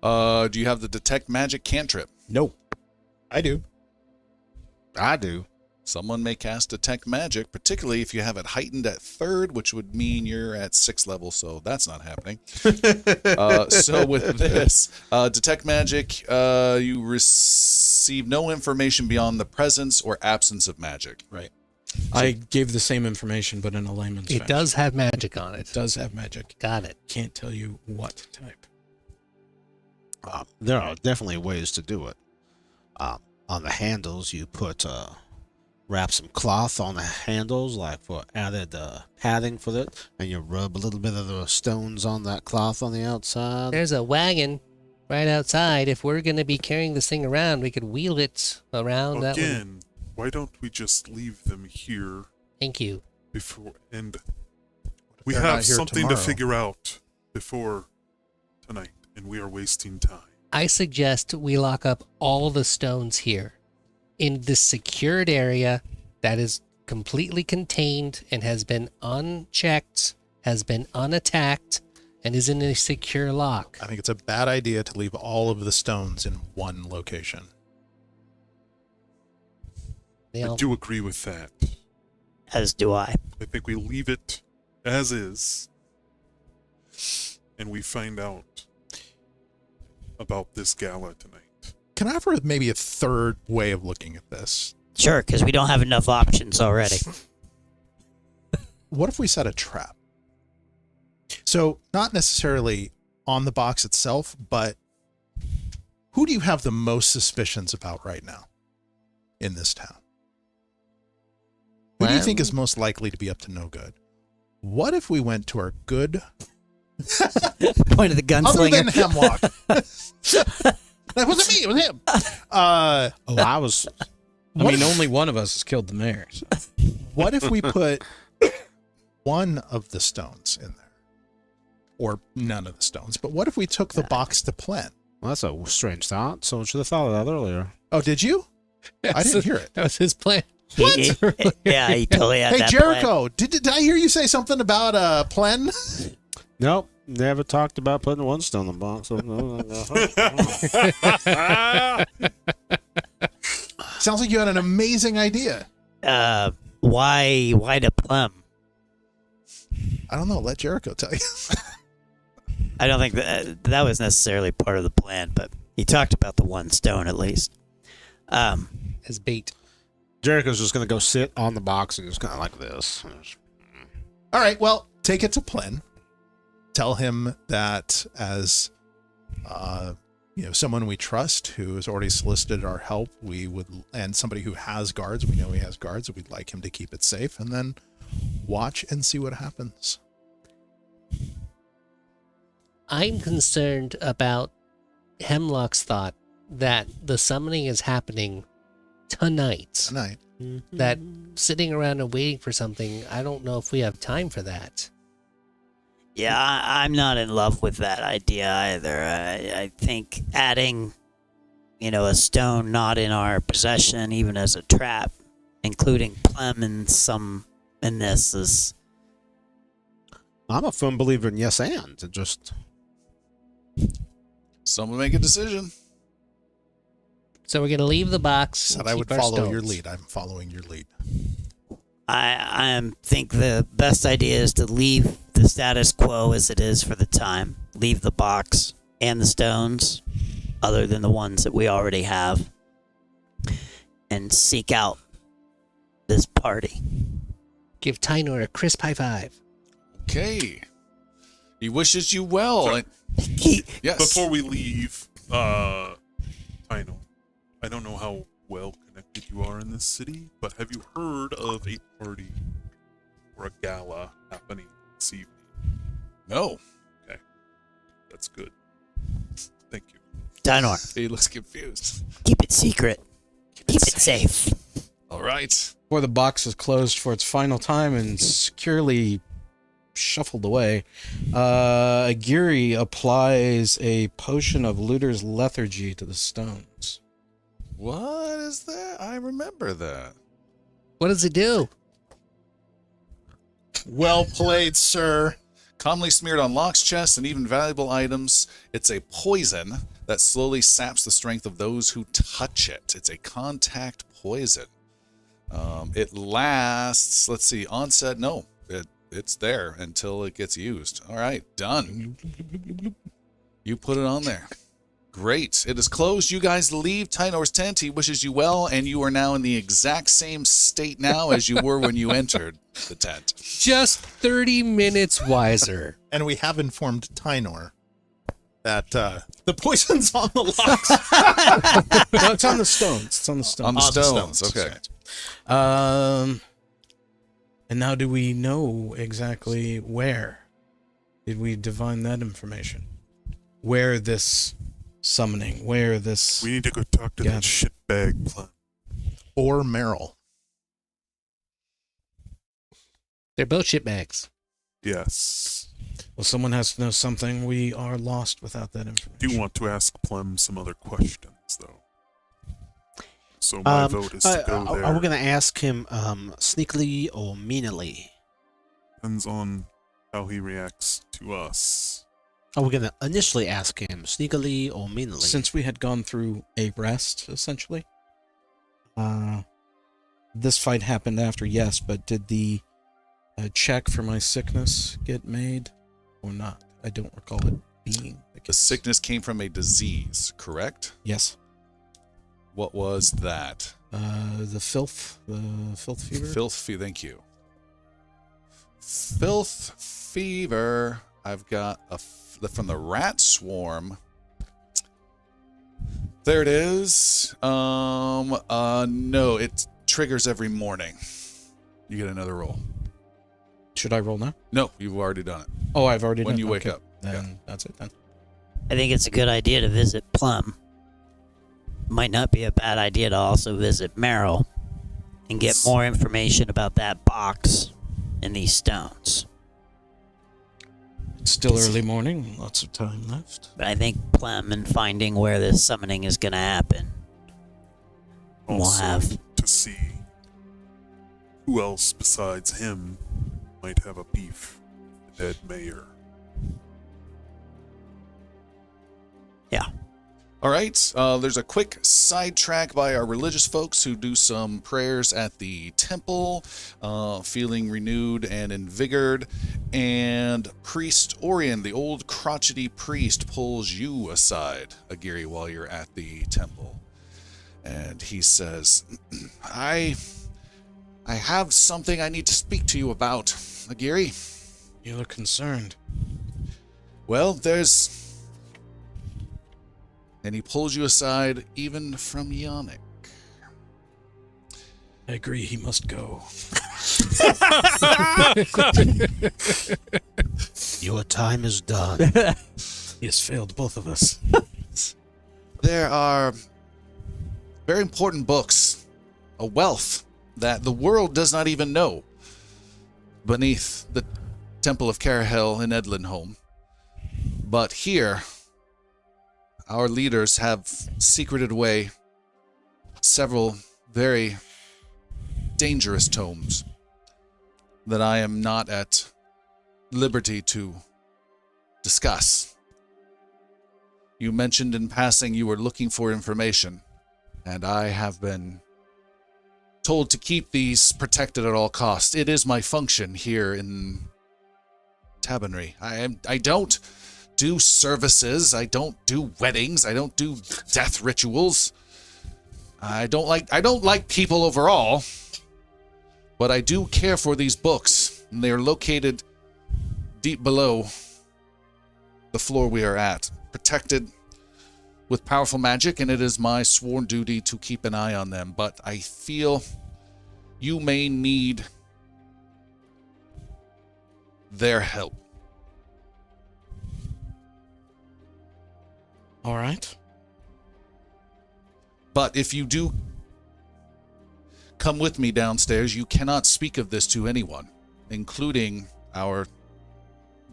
Do you have the detect magic cantrip? No. I do. I do. Someone may cast detect magic, particularly if you have it heightened at 3rd, which would mean you're at 6th level, so that's not happening. So with this, detect magic, you receive no information beyond the presence or absence of magic. Right. I gave the same information, but in a layman's It fashion. does have magic on it. It does have magic. Got it. Can't tell you what type. There are definitely ways to do it. On the handles, you put wrap some cloth on the handles, like for added padding for it, and you rub a little bit of the stones on that cloth on the outside. There's a wagon right outside. If we're going to be carrying this thing around, we could wheel it around that way. Again, why don't we just leave them here Thank you. before and we they're not have here something tomorrow? to figure out before tonight, and we are wasting time. I suggest we lock up all the stones here in this secured area that is completely contained and has been unchecked, has been unattacked, and is in a secure lock. I think it's a bad idea to leave all of the stones in one location. They I all- do agree with that. As do I. I think we leave it as is, and we find out about this gala tonight. Can I offer maybe a third way of looking at this? Sure, because we don't have enough options already. What if we set a trap? So, not necessarily on the box itself, but who do you have the most suspicions about right now in this town? Who do you think is most likely to be up to no good? What if we went to our good... Point of the Other than gunslinger. Hemlock. That wasn't me, it was him. I was. I mean, only one of us has killed the mayor. So. What if we put one of the stones in there? Or none of the stones. But what if we took the box to Plen? Well, that's a strange thought. Someone should have thought of that earlier. Oh, did you? I didn't hear it. That was his plan. Yeah, he totally had Hey, that plan. Jericho, did I hear you say something about Plen? Nope. Never talked about putting one stone in the box. Sounds like you had an amazing idea. Why the plum? I don't know. Let Jericho tell you. I don't think that was necessarily part of the plan, but he talked about the one stone at least. As bait. Jericho's just going to go sit on the box and just kind of like this. All right. Well, take it to Plen. Tell him that as someone we trust who has already solicited our help, and somebody who has guards, we know he has guards, we'd like him to keep it safe, and then watch and see what happens. I'm concerned about Hemlock's thought that the summoning is happening tonight. Tonight. That sitting around and waiting for something, I don't know if we have time for that. Yeah, I'm not in love with that idea either. I think adding, a stone not in our possession, even as a trap, including Plem in this is. I'm a firm believer in yes and. It just. Someone make a decision. So we're going to leave the box. Said and I keep would our follow your stones. lead. I'm following your lead. I think the best idea is to leave the status quo as it is for the time. Leave the box and the stones, other than the ones that we already have, and seek out this party. Give Tyner a crisp high five. Okay. He wishes you well. Yes. Before we leave, Tino, I don't know how well connected you are in this city, but have you heard of a party or a gala happening this evening? No. Okay. That's good. Thank you. Tyner, He looks confused. keep it secret. Keep it safe. All right. Before the box is closed for its final time and securely shuffled away, Agiri applies a potion of Looter's lethargy to the stones. What is that? I remember that. What does it do? Well played, sir. Commonly smeared on locks, chests, and even valuable items, it's a poison that slowly saps the strength of those who touch it. It's a contact poison. It lasts, let's see, onset, no, it's there until it gets used. All right, done. You put it on there. Great. It is closed. You guys leave Tynor's tent. He wishes you well, and you are now in the exact same state now as you were when you entered the tent. Just 30 minutes wiser. And we have informed Tynor that the poison's on the locks. No, it's on the stones. It's on the stones. On the stones. Okay. And now do we know exactly where? Did we divine that information? Where this summoning, where this... We need to go talk to Yeah. that shitbag Clem. Or Merrill. They're both shitbags. Yes. Well, someone has to know something. We are lost without that I information. do want to ask Clem some other questions, though. So my vote is to go there. Are we going to ask him sneakily or meanly? Depends on how he reacts to us. Are we gonna initially ask him sneakily or meanly? Since we had gone through a rest, essentially, this fight happened after, yes, but did the check for my sickness get made or not? I don't recall it being the The case. sickness came from a disease, correct? Yes. What was that? The filth fever. Filth fever. Thank you. Filth fever. I've got from the rat swarm. There it is. No, it triggers every morning. You get another roll. Should I roll now? No, you've already done it. Oh, I've already When done you wake okay. up. Then that's it then. I think it's a good idea to visit Plum. Might not be a bad idea to also visit Merrill and get more information about that box and these stones. It's still early morning. Lots of time left. But I think Plum and finding where this summoning is going to happen. We'll Also, have. to see who else besides him might have a beef with the dead mayor. Yeah. All right. There's a quick sidetrack by our religious folks who do some prayers at the temple, feeling renewed and invigorated. And Priest Orion, the old crotchety priest, pulls you aside, Agiri, while you're at the temple. And he says, I have something I need to speak to you about, Agiri. You look concerned. Well, there's... And he pulls you aside, even from Yannick. I agree, he must go. Your time is done. He has failed both of us. There are very important books, a wealth that the world does not even know, beneath the Temple of Carahel in Edlinholm. But here, our leaders have secreted away several very dangerous tomes that I am not at liberty to discuss. You mentioned in passing you were looking for information, and I have been told to keep these protected at all costs. It is my function here in Tabonry. I don't do services. I don't do weddings. I don't do death rituals. I don't like people overall, but I do care for these books, and they are located deep below the floor we are at, protected with powerful magic, and it is my sworn duty to keep an eye on them. But I feel you may need their help. All right. But if you do come with me downstairs, you cannot speak of this to anyone, including our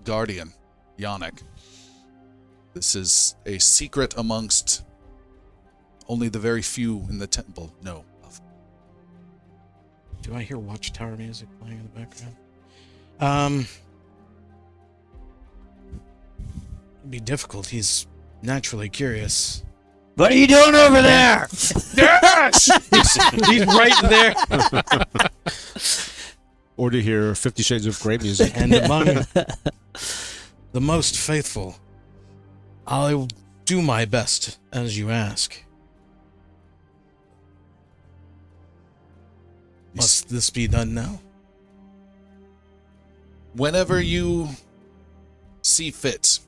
guardian, Yannick. This is a secret amongst only the very few in the temple know of. Do I hear Watchtower music playing in the background? It'd be difficult. He's naturally curious. What are you doing over there? He's right there. Or to hear 50 Shades of Grey music. And among the most faithful, I'll do my best as you ask. Must this be done now? Whenever you see fit,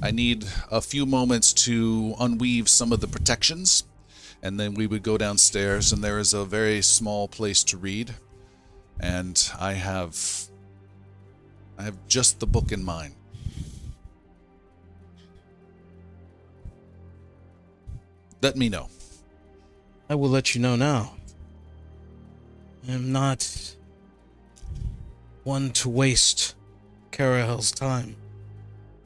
I need a few moments to unweave some of the protections, and then we would go downstairs, and there is a very small place to read, and I have just the book in mind. Let me know. I will let you know now. I am not one to waste Carahel's time.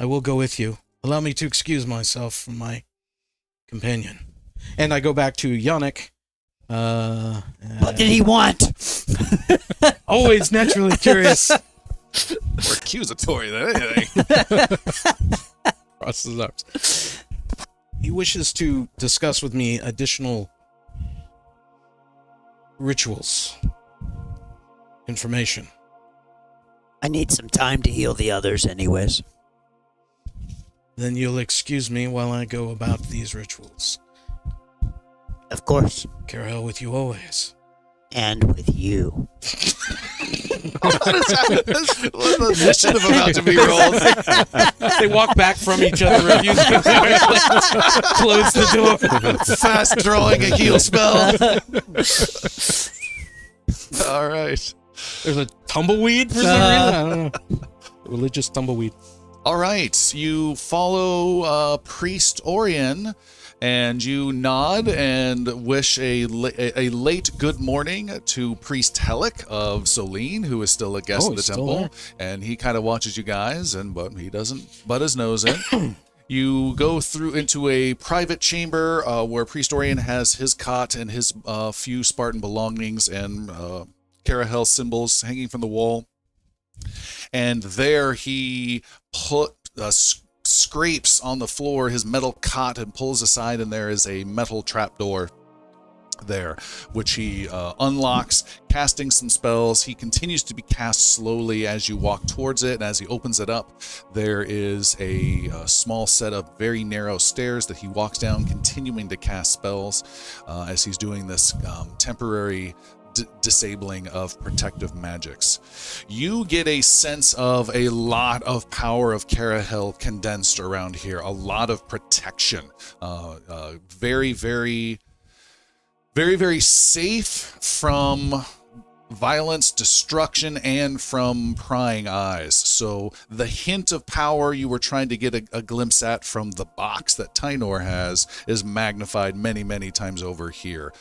I will go with you. Allow me to excuse myself from my companion. And I go back to Yannick. What did he want? Always naturally curious. More accusatory than anything. crosses his arms. He wishes to discuss with me additional rituals, information. I need some time to heal the others, anyways. Then you'll excuse me while I go about these rituals. Of course. Carol with you always. And with you. What is that? What an initiative about to be rolled. They walk back from each other, refuse to close the door. Fast drawing a heal spell. All right. There's a tumbleweed for some reason. I don't know. Religious tumbleweed. All right. You follow Priest Orion, and you nod and wish a late good morning to Priest Hemlock of Solene, who is still a guest of the he's still temple. there. And he kind of watches you guys, but he doesn't butt his nose in. You go through into a private chamber where Priest Orion has his cot and his few Spartan belongings and Carahel symbols hanging from the wall. And there he scrapes on the floor his metal cot and pulls aside, and there is a metal trapdoor there, which he unlocks, casting some spells. He continues to be cast slowly as you walk towards it, and as he opens it up, there is a small set of very narrow stairs that he walks down, continuing to cast spells as he's doing this temporary disabling of protective magics. You get a sense of a lot of power of Carahel condensed around here, a lot of protection, very, very, very, very safe from violence, destruction, and from prying eyes. So the hint of power you were trying to get a glimpse at from the box that Tynor has is magnified many, many times over here.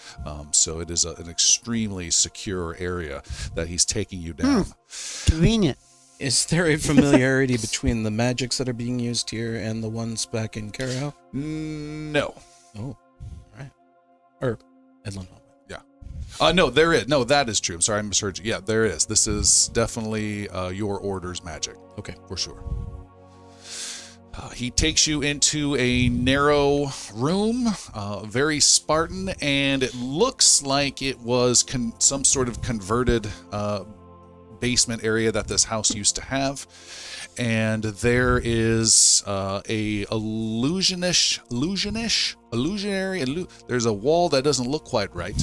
So it is an extremely secure area that he's taking you down. Convenient. Is there a familiarity between the magics that are being used here and the ones back in Carahel? No. Oh, all right. Or Edlin. No, there is. No, that is true. I'm sorry, I misheard you. Yeah, there is. This is definitely your order's magic. Okay. For sure. He takes you into a narrow room, very Spartan, and it looks like it was some sort of converted basement area that this house used to have. And there is there's a wall that doesn't look quite right.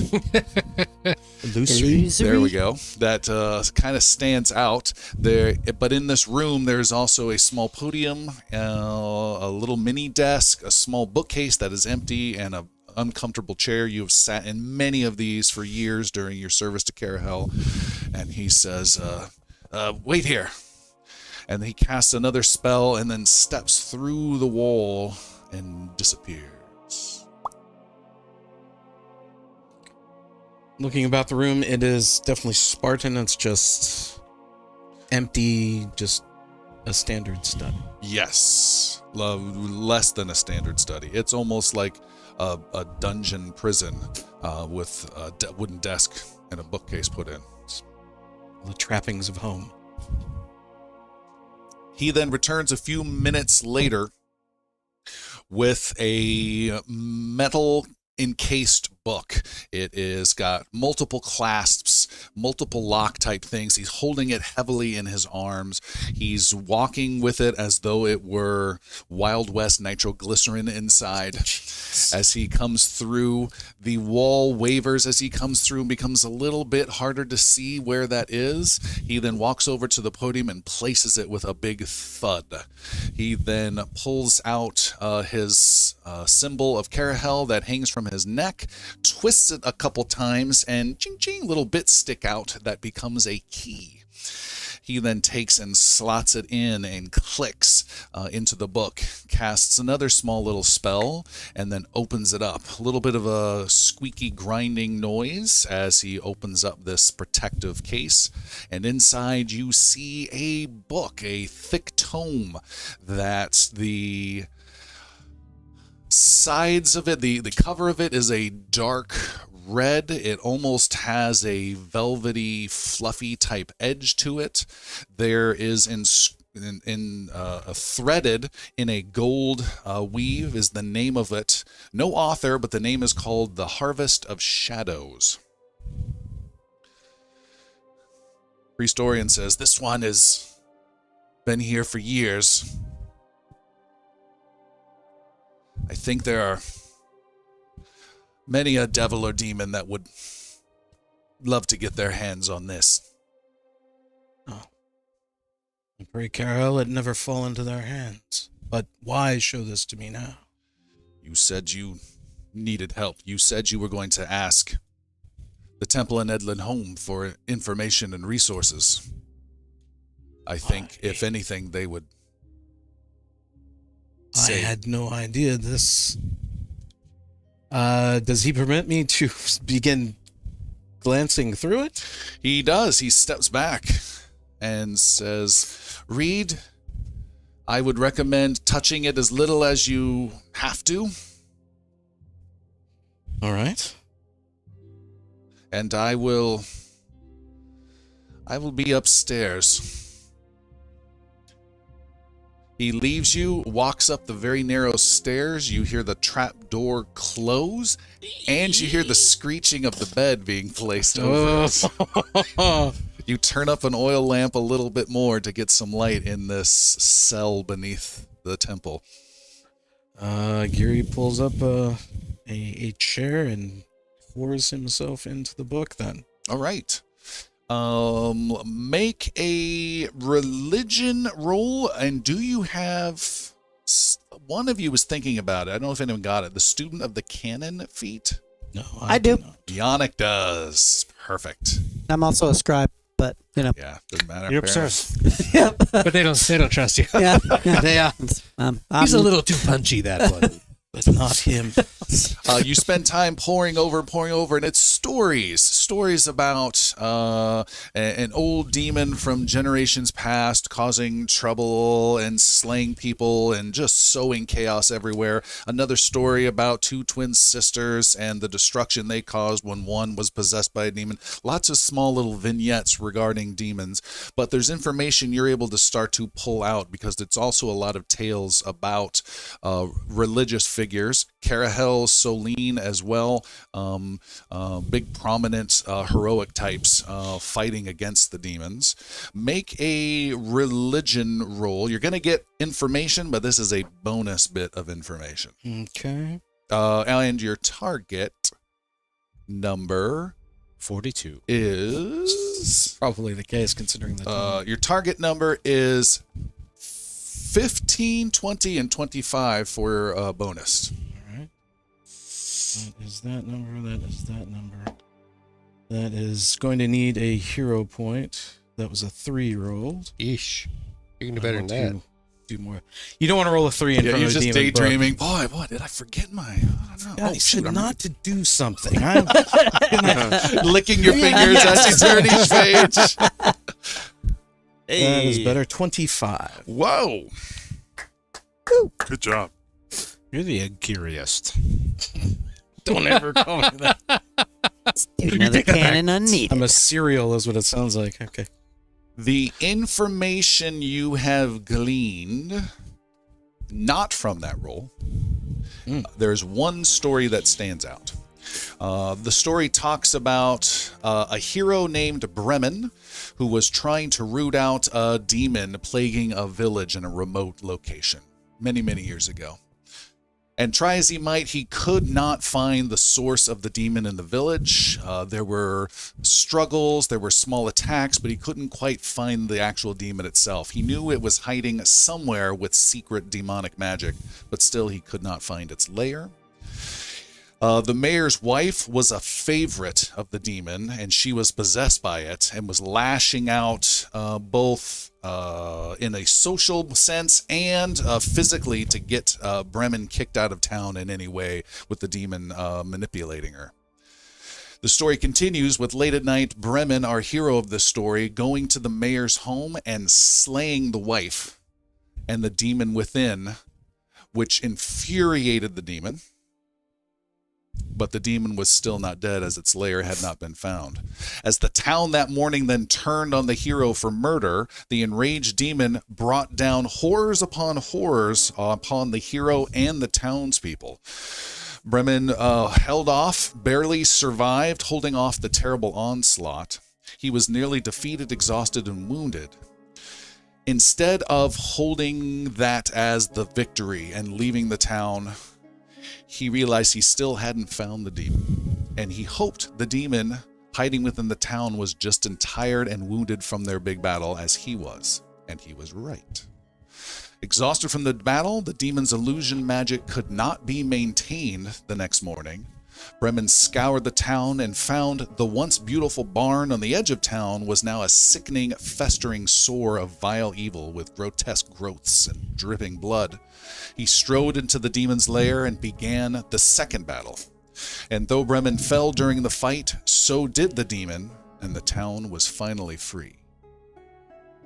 Illusory? There we go. That kind of stands out there. But in this room, there's also a small podium, a little mini desk, a small bookcase that is empty, and an uncomfortable chair. You have sat in many of these for years during your service to Carahel. And he says, wait here. And he casts another spell and then steps through the wall and disappears. Looking about the room, it is definitely Spartan. It's just empty, just a standard study. Yes. Less than a standard study. It's almost like a dungeon prison with a wooden desk and a bookcase put in. The trappings of home. He then returns a few minutes later with a metal encased book. It is got multiple clasps, multiple lock type things. He's holding it heavily in his arms. He's walking with it as though it were Wild West nitroglycerin inside. As he comes through, the wall wavers as he comes through and becomes a little bit harder to see where that is. He then walks over to the podium and places it with a big thud. He then pulls out his symbol of Carahel that hangs from his neck, twists it a couple times, and ching ching, little bits stick out that becomes a key. He then takes and slots it in and clicks into the book, casts another small little spell, and then opens it up. A little bit of a squeaky grinding noise as he opens up this protective case. And inside you see a book, a thick tome that the sides of it, the cover of it is a dark red. It almost has a velvety, fluffy type edge to it. There is threaded in a gold weave is the name of it. No author, but the name is called The Harvest of Shadows. Priestorian says, this one has been here for years. I think there are many a devil or demon that would love to get their hands on this. Oh. I pray, Carol, it never fall into their hands. But why show this to me now? You said you needed help. You said you were going to ask the temple in Edlin Home for information and resources. I think, if anything, they would say... I had no idea this... does he permit me to begin glancing through it? He does. He steps back and says, Reed, I would recommend touching it as little as you have to. All right. And I will be upstairs. He leaves you, walks up the very narrow stairs. You hear the trap door close, and you hear the screeching of the bed being placed over it. You turn up an oil lamp a little bit more to get some light in this cell beneath the temple. Agiri pulls up a chair and pours himself into the book then. All right. Make a religion roll, and do you have... One of you was thinking about it. I don't know if anyone got it. The student of the canon feat? No, I do. not. Yannick does. Perfect. I'm also a scribe, but Yeah, doesn't matter. You're apparently. upstairs. yep. But they don't trust you. Yeah. Yeah. He's a little too punchy, that one. But not him. You spend time poring over, and it's stories about an old demon from generations past causing trouble and slaying people and just sowing chaos everywhere. Another story about two twin sisters and the destruction they caused when one was possessed by a demon. Lots of small little vignettes regarding demons, but there's information you're able to start to pull out because it's also a lot of tales about religious figures, Carahel, Solene as well, big prominent heroic types fighting against the demons. Make a religion roll. You're going to get information, but this is a bonus bit of information. Okay. And your target number 42. is... Probably the case considering the time. your target number is 15, 20, and 25 for bonus. All right. That is that number. That is that number. That is going to need a hero point. That was a 3 rolled. Yeesh. You can do better than that. Do more. You don't want to roll a 3 in Yeah, front you're of the just demon book. daydreaming. Boy, did I forget my... I don't know. Yeah, I said not to do something. I'm Licking your fingers as you turn each page. That is better. 25. Whoa. Good job. You're the agiriest. Don't ever call me that. Student of the canon unneeded. I'm a cereal is what it sounds like. Okay. The information you have gleaned, not from that roll, there's one story that stands out. The story talks about a hero named Bremen who was trying to root out a demon plaguing a village in a remote location many, many years ago. And try as he might, he could not find the source of the demon in the village. There were struggles, there were small attacks, but he couldn't quite find the actual demon itself. He knew it was hiding somewhere with secret demonic magic, but still he could not find its lair. The mayor's wife was a favorite of the demon, and she was possessed by it and was lashing out both in a social sense and physically to get Bremen kicked out of town in any way with the demon manipulating her. The story continues with late at night, Bremen, our hero of this story, going to the mayor's home and slaying the wife and the demon within, which infuriated the demon. but the demon was still not dead, as its lair had not been found. As the town that morning then turned on the hero for murder, the enraged demon brought down horrors upon horrors upon the hero and the townspeople. Bremen held off, barely survived, holding off the terrible onslaught. He was nearly defeated, exhausted, and wounded. Instead of holding that as the victory and leaving the town, he realized he still hadn't found the demon, and he hoped the demon hiding within the town was just as tired and wounded from their big battle as he was, and he was right. Exhausted from the battle, the demon's illusion magic could not be maintained the next morning. Bremen scoured the town and found the once beautiful barn on the edge of town was now a sickening, festering sore of vile evil with grotesque growths and dripping blood. He strode into the demon's lair and began the second battle. And though Bremen fell during the fight, so did the demon, and the town was finally free.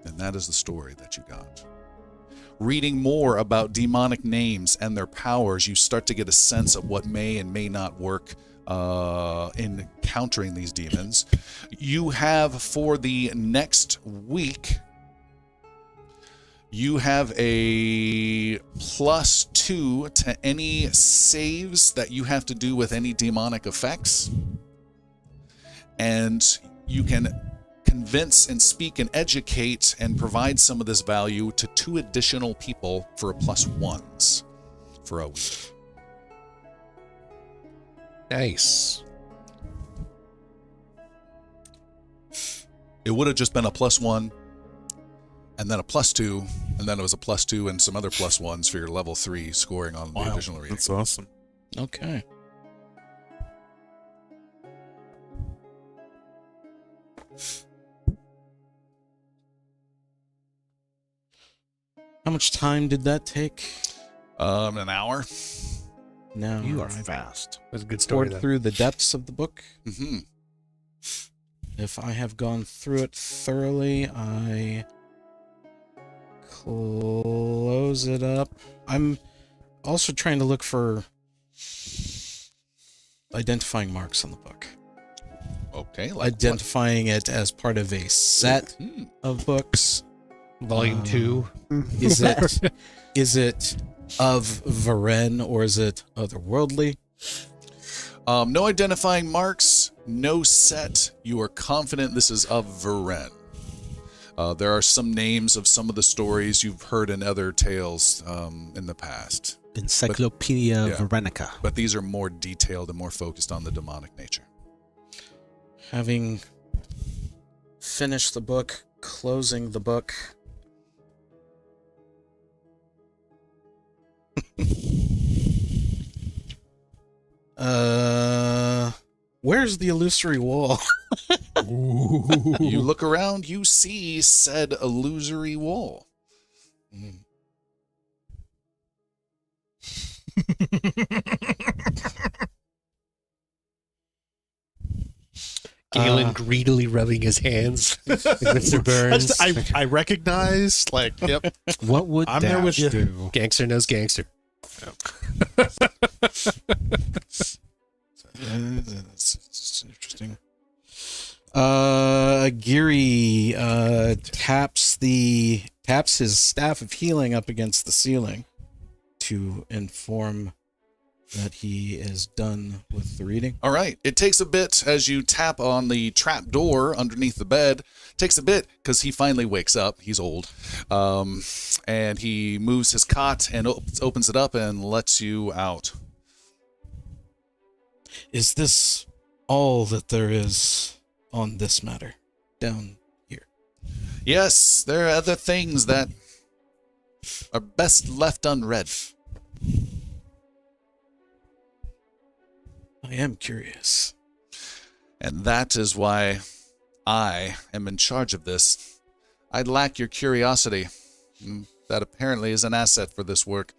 And that is the story that you got. Reading more about demonic names and their powers, you start to get a sense of what may and may not work in countering these demons. You have, for the next week, you have a +2 to any saves that you have to do with any demonic effects. And you can convince and speak and educate and provide some of this value to 2 additional people for a +1s for a week. Nice. It would have just been a +1 and then a +2, and then it was a +2 and some other +1s for your level 3 scoring on the additional reading. That's awesome. Okay. How much time did that take? An hour. No. You are fast. That's a good story. Poured Then. through the depths of the book. Mm-hmm. If I have gone through it thoroughly, I close it up. I'm also trying to look for identifying marks on the book. Okay. Like Identifying it as part of a set of books. Volume 2. Is it of Varen or is it otherworldly? No identifying marks, no set. You are confident this is of Varen. There are some names of some of the stories you've heard in other tales in the past. Encyclopedia Yeah. Varenica. But these are more detailed and more focused on the demonic nature. Having finished the book, closing the book. Where's the illusory wall? You look around, you see said illusory wall. Galen greedily rubbing his hands like Mr. Burns. I recognize, like, yep. What would I'm there with you. do? Gangster knows gangster. That's interesting. Agiri taps his staff of healing up against the ceiling to inform that he is done with the reading. All right. It takes a bit as you tap on the trap door underneath the bed. Takes a bit because he finally wakes up. He's old. And he moves his cot and opens it up and lets you out. Is this all that there is on this matter down here? Yes, there are other things that are best left unread. I am curious. And that is why I am in charge of this. I lack your curiosity. That apparently is an asset for this work.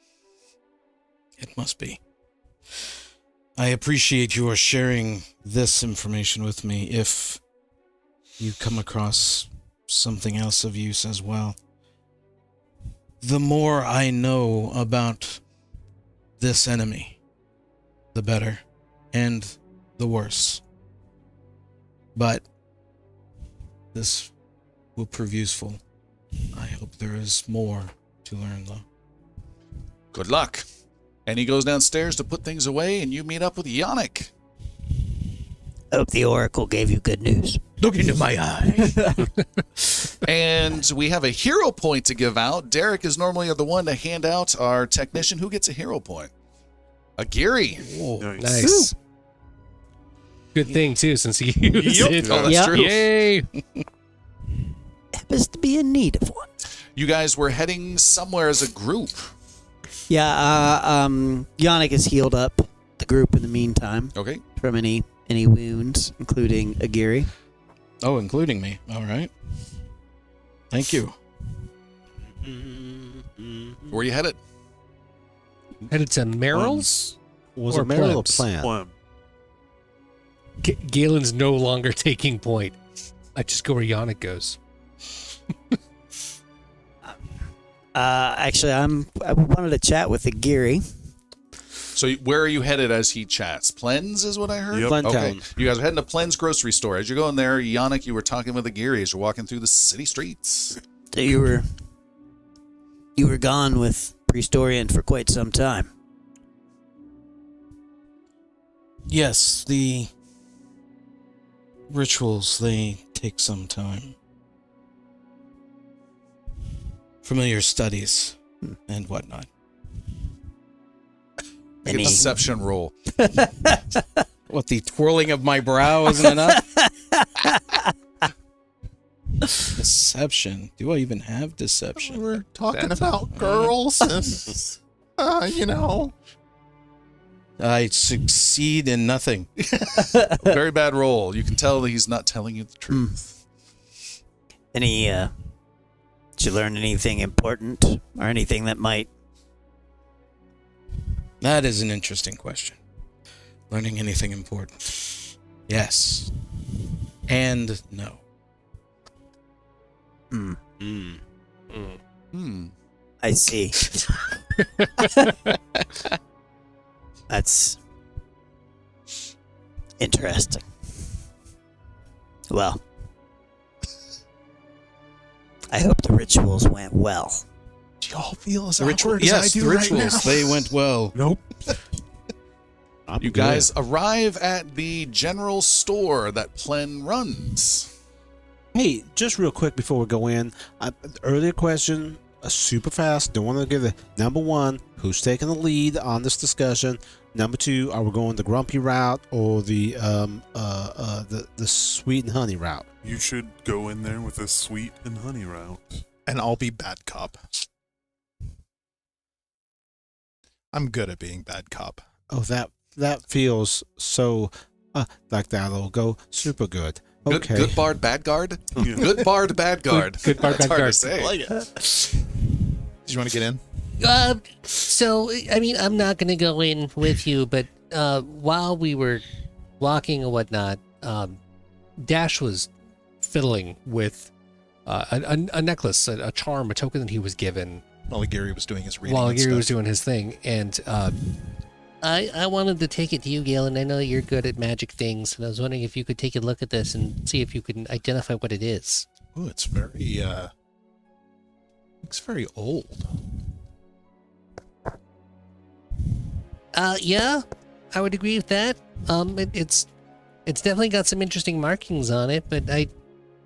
It must be. I appreciate your sharing this information with me. If you come across something else of use as well, the more I know about this enemy, the better. and the worse. But this will prove useful. I hope there is more to learn, though. Good luck. And he goes downstairs to put things away, and you meet up with Yannick. I hope the Oracle gave you good news. Look into my eye. And we have a hero point to give out. Derek is normally the one to hand out our technician. Who gets a hero point? Agiri. Nice. Good thing, too, since he used it. Oh, that's true. Yay! Happens to be in need of one. You guys were heading somewhere as a group. Yeah, Yannick has healed up the group in the meantime Okay. from any wounds, including Agiri. Oh, including me. All right. Thank you. Where are you headed? Headed to Merrill's? Was Or a Merrill Plebs? plan? Plum. Galen's no longer taking point. I just go where Yannick goes. Actually, I wanted to chat with Agiri. So where are you headed as he chats? Plens is what I heard? Yep. Glen Okay. Town. You guys are heading to Plens grocery store. As you're going there, Yannick, you were talking with Agiri as you're walking through the city streets. So you were gone with Priestorian for quite some time. Yes, the rituals, they take some time. Familiar studies and whatnot. Make a deception roll. What, the twirling of my brow isn't enough? Deception. Do I even have deception? We're talking about girls. And, you know. I succeed in nothing. Very bad roll. You can tell that he's not telling you the truth. Did you learn anything important or anything that might? That is an interesting question. Learning anything important? Yes. And no. I see. That's interesting. Well, I hope the rituals went well. Do y'all feel as The awkward as I yes, do the right rituals, now? they went well. Nope. You guys arrive at the general store that Plen runs. Hey, just real quick before we go in, earlier question, super fast. Don't want to give the number one. Who's taking the lead on this discussion? Number two, are we going the grumpy route or the sweet and honey route? You should go in there with a sweet and honey route. And I'll be bad cop. I'm good at being bad cop. Oh, that feels so like that'll go super good. Okay. Good bard, bad guard? Good bard, bad guard. Good bard, That's bad hard to guard. say. Did you want to get in? So, I mean, I'm not going to go in with you, but while we were walking and whatnot, Dash was fiddling with a necklace, a charm, a token that he was given While Agiri was doing his reading. while and Agiri was stuff. doing his thing. And I wanted to take it to you, Galen. I know that you're good at magic things, and I was wondering if you could take a look at this and see if you could identify what it is. Oh, it's very, looks very old. Yeah, I would agree with that. It's definitely got some interesting markings on it, but I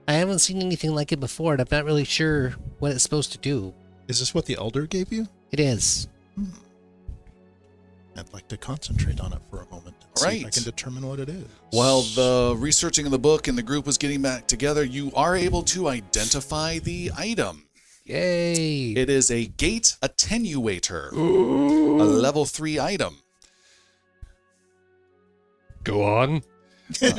haven't seen anything like it before, and I'm not really sure what it's supposed to do. Is this what the Elder gave you? It is. I'd like to concentrate on it for a moment and see if I Right. can determine what it is. While the researching of the book and the group was getting back together, you are able to identify the item. yay! It is a gate attenuator, a level 3 item. Go on. Gate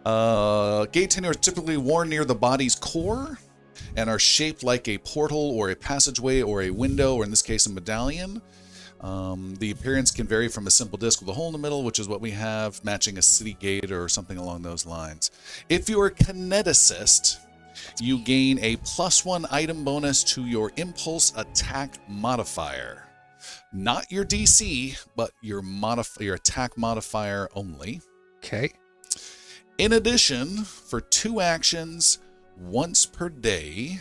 attenuators are typically worn near the body's core and are shaped like a portal or a passageway or a window, or in this case, a medallion. The appearance can vary from a simple disc with a hole in the middle, which is what we have, matching a city gate or something along those lines. If you're a kineticist, you gain a +1 item bonus to your impulse attack modifier. Not your DC, but your attack modifier only. Okay. In addition, for 2 actions, once per day,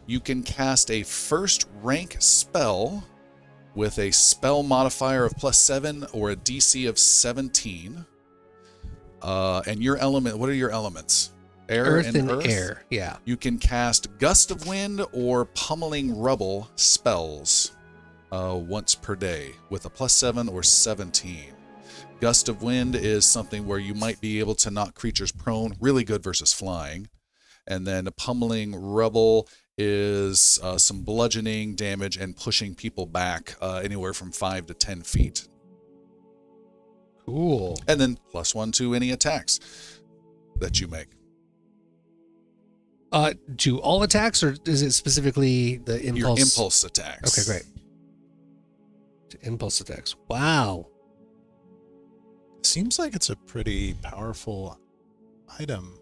you can cast a first rank spell with a spell modifier of +7 or a DC of 17. And your element, what are your elements? Earth and air. Yeah. You can cast Gust of Wind or Pummeling Rubble spells once per day with a +7 or 17. Gust of Wind is something where you might be able to knock creatures prone, really good versus flying. And then a Pummeling Rubble is some bludgeoning damage and pushing people back anywhere from 5 to 10 feet. Cool. And then +1 to any attacks that you make. To all attacks, or is it specifically the impulse? Your impulse attacks. Okay, great. To impulse attacks. Wow. Seems like it's a pretty powerful item,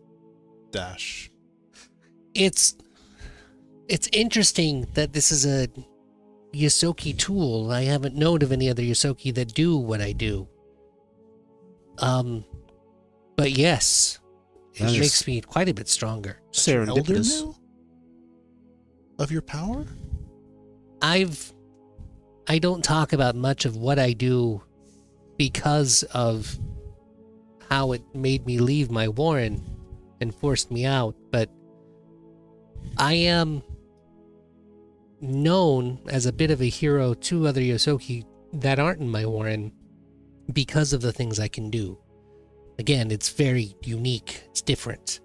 Dash. It's interesting that this is a Yosoki tool. I haven't known of any other Yosoki that do what I do. But yes, it Nice. makes me quite a bit stronger. Elder Serendipitous. knew of your power? I don't talk about much of what I do because of how it made me leave my warren and forced me out, but I am known as a bit of a hero to other Yosoki that aren't in my warren because of the things I can do. Again, it's very unique. It's different.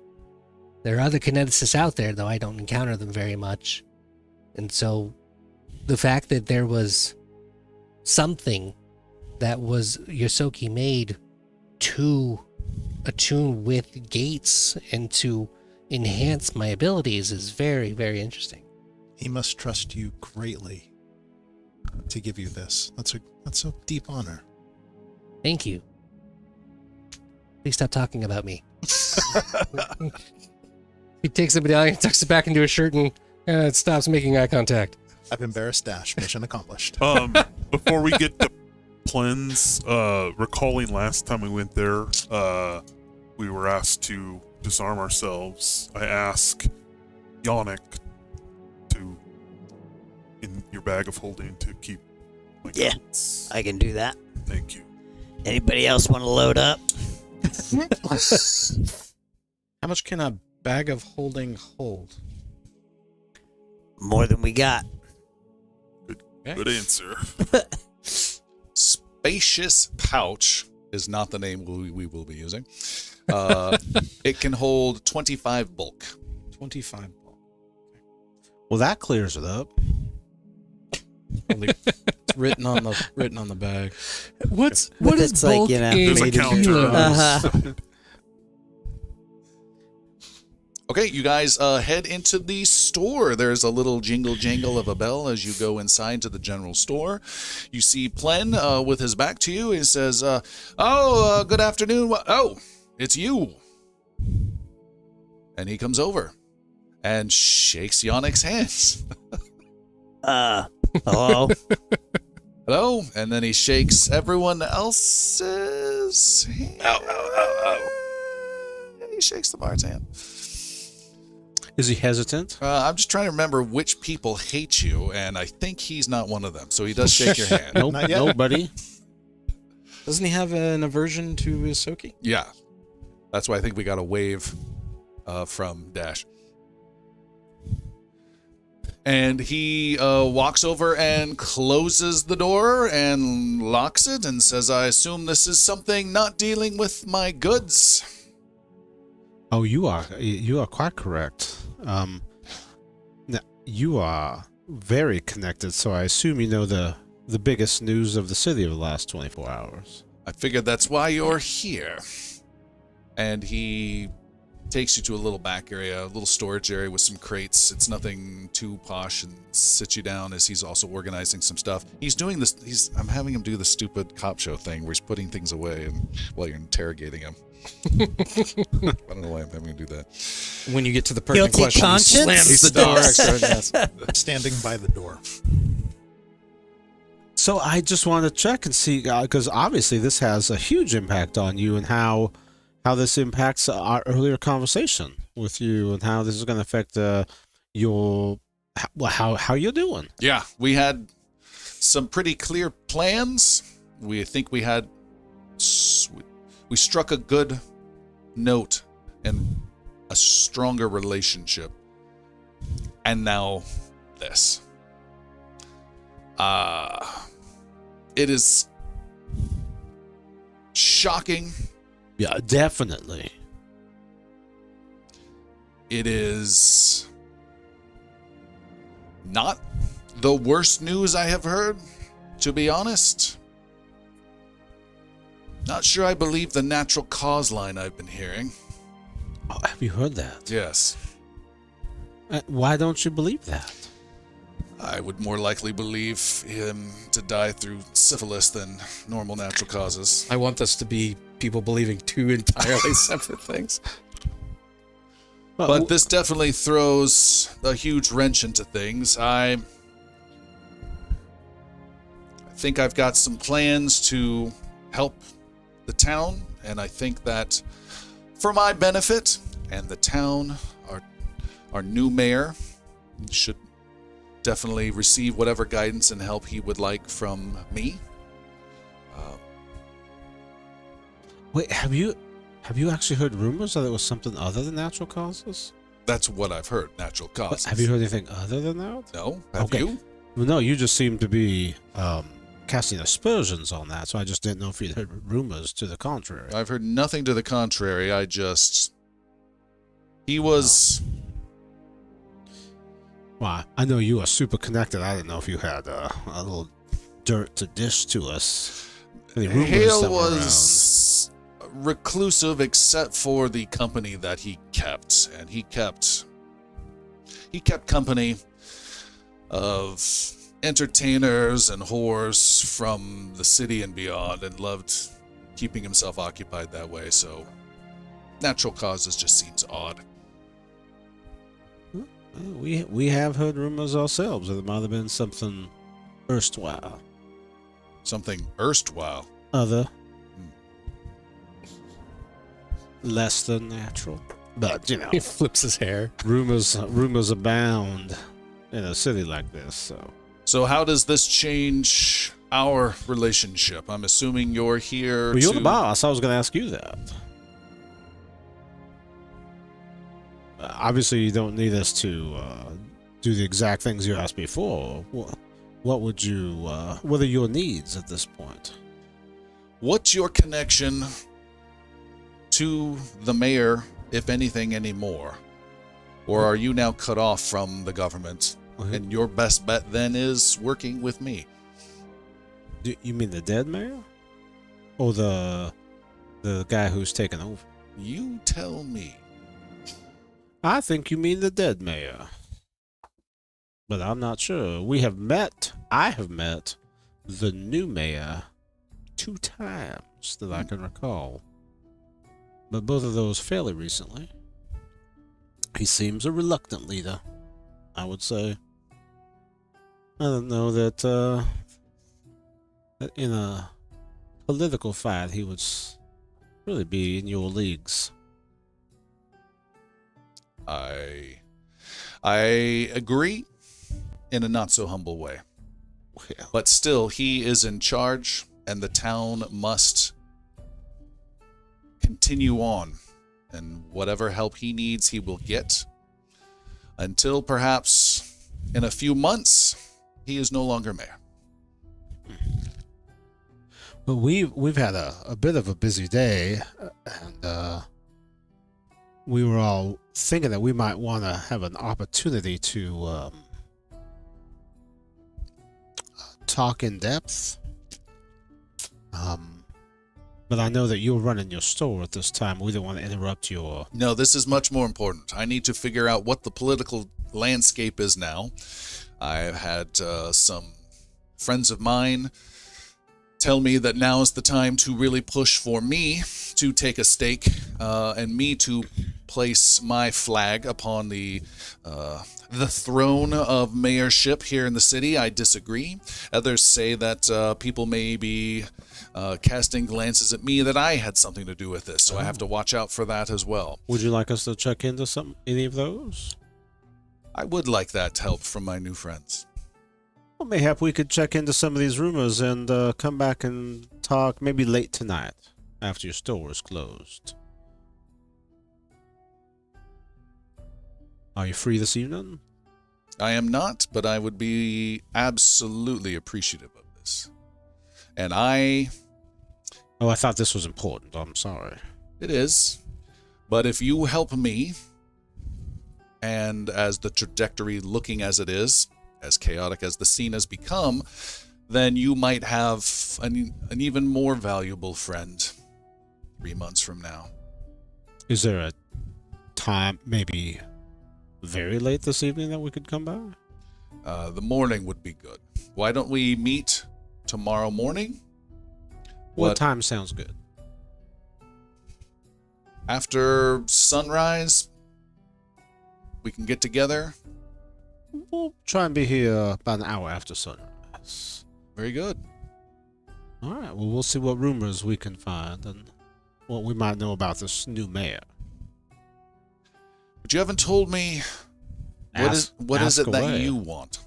There are other kineticists out there, though I don't encounter them very much. And so the fact that there was something that was Yosoki made to attune with gates and to enhance my abilities is very, very interesting. He must trust you greatly to give you this. That's a deep honor. Thank you. Please stop talking about me. He takes the medallion, tucks it back into his shirt, and stops making eye contact. I've embarrassed Dash. Mission accomplished. Before we get to Plens, recalling last time we went there, we were asked to disarm ourselves. I ask Yannick to, in your bag of holding, to keep my Yeah. guns. I can do that. Thank you. Anybody else want to load up? How much can a bag of holding hold? More than we got. Good answer. Spacious pouch is not the name we will be using. It can hold 25 bulk. 25 bulk. Well, that clears it up. Only it's written on the bag. What is It's like, bulk you know, in There's a counter. kilos? Uh-huh. Okay, you guys head into the store. There's a little jingle of a bell as you go inside to the general store. You see Plen with his back to you. He says, good afternoon. Oh, it's you. And he comes over and shakes Yannick's hands. Hello? Hello. And then he shakes everyone else's hand. He shakes the bard's hand. Is he hesitant? I'm just trying to remember which people hate you, and I think he's not one of them. So he does shake your hand. Nope, Not yet. nobody. Doesn't he have an aversion to Yosoki? Yeah. That's why I think we got a wave from Dash. And he walks over and closes the door and locks it and says, I assume this is something not dealing with my goods. Oh, you are quite correct. You are very connected, so I assume you know the biggest news of the city of the last 24 hours. I figured that's why you're here. And he takes you to a little back area, a little storage area with some crates. It's nothing too posh, and sits you down as he's also organizing some stuff. He's doing this. I'm having him do the stupid cop show thing where he's putting things away and while you're interrogating him. I don't know why I'm having to do that. When you get to the pertinent Guilty question, he conscience? slams the door extra. Yes. Standing by the door. So I just want to check and see, because obviously this has a huge impact on you and how this impacts our earlier conversation with you and how this is going to affect your how you're doing. Yeah, we had some pretty clear plans. We think we struck a good note and a stronger relationship. And now this. It is shocking. Yeah, definitely. It is not the worst news I have heard, to be honest. Not sure I believe the natural cause line I've been hearing. Oh, have you heard that? Yes. Why don't you believe that? I would more likely believe him to die through syphilis than normal natural causes. I want this to be people believing two entirely separate things. But this definitely throws a huge wrench into things. I think I've got some plans to help the town, and I think that for my benefit and the town, our new mayor should definitely receive whatever guidance and help he would like from me. Wait, have you actually heard rumors that it was something other than natural causes? That's what I've heard, natural causes. Have you heard anything other than that? No? Have you? Well, no, you just seem to be casting aspersions on that, so I just didn't know if you'd heard rumors to the contrary. I've heard nothing to the contrary. He was... Well, I know you are super connected. I didn't know if you had a little dirt to dish to us. Any rumors Hale that were was reclusive except for the company that he kept, and he kept company of entertainers and whores from the city and beyond, and loved keeping himself occupied that way. So natural causes just seems odd. We have heard rumors ourselves that it might have been something erstwhile. Something erstwhile. Other. Less than natural. But, you know, He flips his hair. rumors abound in a city like this, So how does this change our relationship? I'm assuming you're here Well, you're the boss. I was going to ask you that. Obviously, you don't need us to do the exact things you asked before. What would you? What are your needs at this point? What's your connection to the mayor, if anything, anymore? Or are you now cut off from the government, and your best bet then is working with me? Do you mean the dead mayor, or the guy who's taken over? You tell me. I think you mean the dead mayor, but I'm not sure. I have met the new mayor 2 times that I can recall, but both of those fairly recently. He seems a reluctant leader, I would say. I don't know that in a political fight he would really be in your leagues. I agree in a not so humble way. But still, he is in charge, and the town must continue on. And whatever help he needs, he will get. Until perhaps in a few months, he is no longer mayor. Well, we've had a bit of a busy day, and we were all thinking that we might want to have an opportunity to talk in depth. But I know that you're running your store at this time. We don't want to interrupt your... No, this is much more important. I need to figure out what the political landscape is now. I've had some friends of mine tell me that now is the time to really push for me to take a stake and me to place my flag upon the throne of mayorship here in the city. I disagree. Others say that people may be casting glances at me that I had something to do with this, so I have to watch out for that as well. Would you like us to check into any of those? I would like that help from my new friends. Well, mayhap we could check into some of these rumors and come back and talk maybe late tonight after your store is closed. Are you free this evening? I am not, but I would be absolutely appreciative of this. And Oh, I thought this was important. I'm sorry. It is. But if you help me, and as the trajectory looking as it is, as chaotic as the scene has become, then you might have an even more valuable friend 3 months from now. Is there a time, maybe very late this evening, that we could come by? The morning would be good. Why don't we meet tomorrow morning? What time sounds good? After sunrise, we can get together. We'll try and be here about an hour after sunrise. Very good. All right, well, we'll see what rumors we can find and what we might know about this new mayor. But you haven't told me what is it that you want?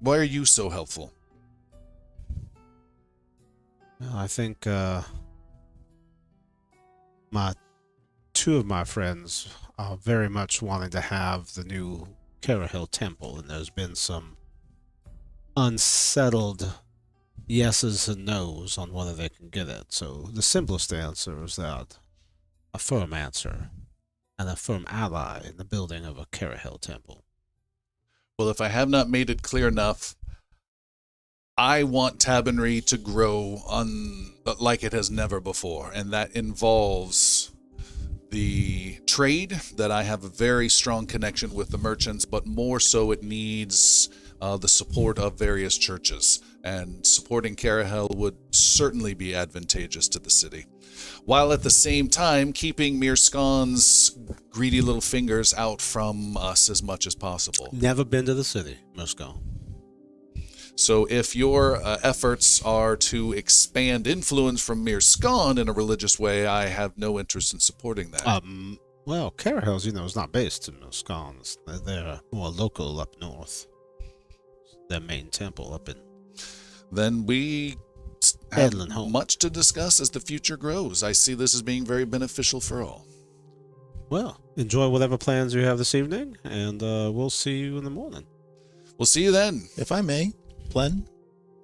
Why are you so helpful? Well, I think two of my friends are very much wanting to have the new Carahel Temple, and there's been some unsettled yeses and nos on whether they can get it. So the simplest answer is that a firm answer and a firm ally in the building of a Carahel Temple. Well, if I have not made it clear enough, I want Tabonry to grow like it has never before, and that involves the trade, that I have a very strong connection with the merchants, but more so it needs the support of various churches, and supporting Carahel would certainly be advantageous to the city, while at the same time keeping Mirskan's greedy little fingers out from us as much as possible. Never been to the city, Mirskan. So if your efforts are to expand influence from Mirskan in a religious way, I have no interest in supporting that. Well, Carahel's, is not based in Mirskan. They're more local up north. Their main temple up in... Then we have Home. much to discuss as the future grows. I see this as being very beneficial for all. Well, enjoy whatever plans you have this evening, and we'll see you in the morning. We'll see you then. If I may, Glenn,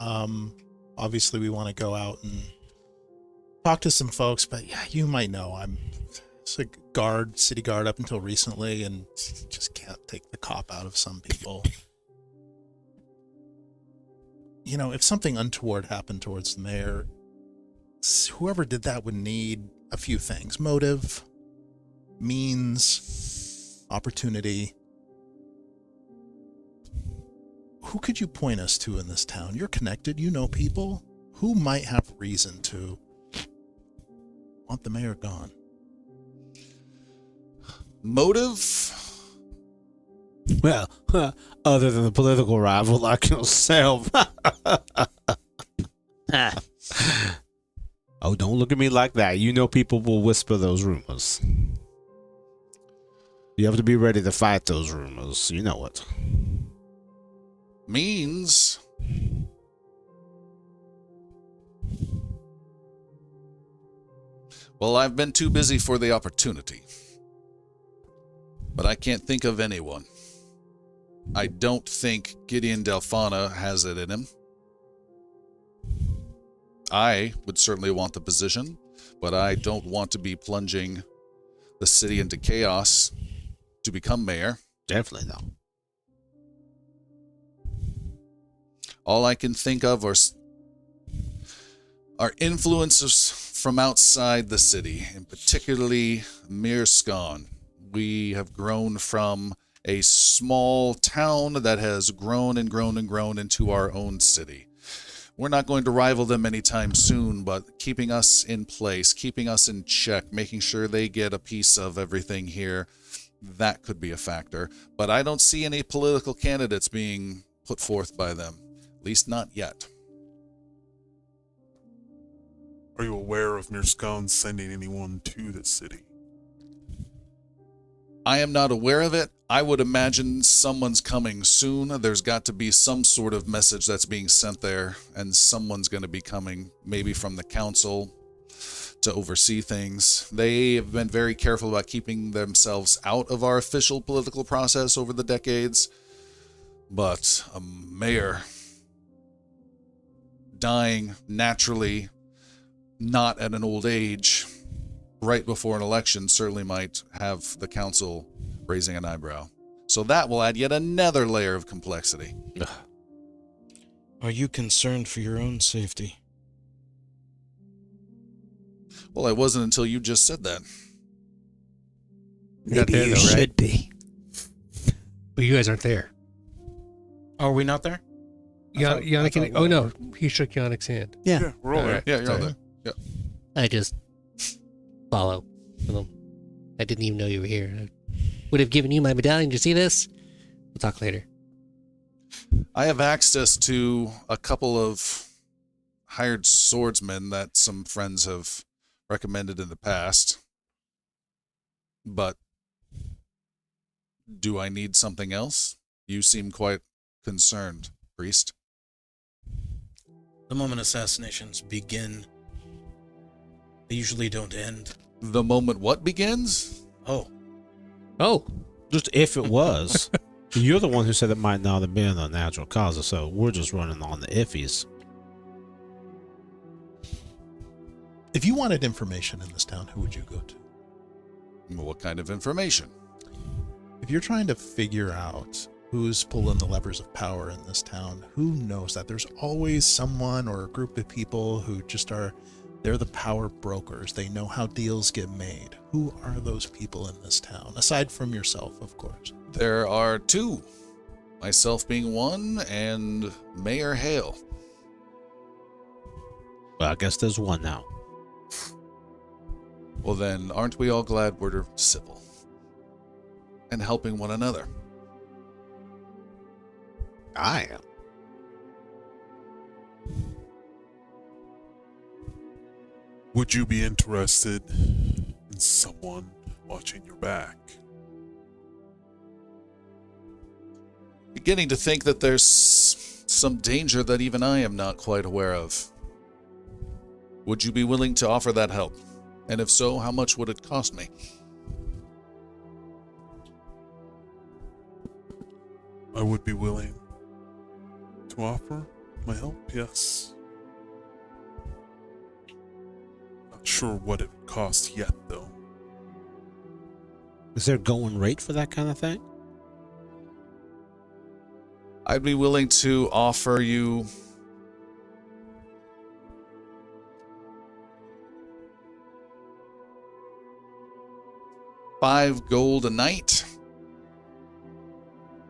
obviously we want to go out and talk to some folks, but yeah, you might know I'm a city guard up until recently, and just can't take the cop out of some people. If something untoward happened towards the mayor, whoever did that would need a few things: motive, means, opportunity. Who could you point us to in this town? You're connected, you know people. Who might have reason to want the mayor gone? Motive? Well, other than the political rival like yourself. Oh, don't look at me like that. People will whisper those rumors. You have to be ready to fight those rumors. You know it. Means? Well, I've been too busy for the opportunity. But I can't think of anyone. I don't think Gideon Delphana has it in him. I would certainly want the position, but I don't want to be plunging the city into chaos to become mayor. Definitely not. All I can think of are influences from outside the city, and particularly Mirskan. We have grown from a small town that has grown and grown and grown into our own city. we're not going to rival them anytime soon, but keeping us in place, keeping us in check, making sure they get a piece of everything here, that could be a factor. But I don't see any political candidates being put forth by them, at least not yet. Are you aware of Mirskon sending anyone to the city? I am not aware of it. I would imagine someone's coming soon. There's got to be some sort of message that's being sent there, and someone's going to be coming, maybe from the council, to oversee things. They have been very careful about keeping themselves out of our official political process over the decades. But a mayor dying naturally, not at an old age, right before an election certainly might have the council raising an eyebrow. So that will add yet another layer of complexity. Are you concerned for your own safety? Well, I wasn't until you just said that. Maybe you should be. But you guys aren't there. Are we not there? Yeah, Yannick. Oh no, he shook Yannick's hand. Yeah, we're all right. Yeah, you're all there. Yeah. I just follow. I didn't even know you were here. I would have given you my medallion. Did you see this? We'll talk later. I have access to a couple of hired swordsmen that some friends have recommended in the past. But do I need something else? You seem quite concerned, priest. The moment assassinations begin, they usually don't end. The moment what begins? Oh, Just if it was. You're the one who said it might not have been a natural cause, so we're just running on the iffies. If you wanted information in this town, who would you go to? What kind of information? If you're trying to figure out who's pulling the levers of power in this town, who knows that there's always someone or a group of people who just they're the power brokers. They know how deals get made. Who are those people in this town? Aside from yourself, of course. There are two. Myself being one, and Mayor Hale. Well, I guess there's one now. Well then, aren't we all glad we're civil? And helping one another? I am. Would you be interested in someone watching your back? Beginning to think that there's some danger that even I am not quite aware of. Would you be willing to offer that help? And if so, how much would it cost me? I would be willing to offer my help, yes. Not sure what it would cost yet, though. Is there a going rate for that kind of thing? I'd be willing to offer you $5 a night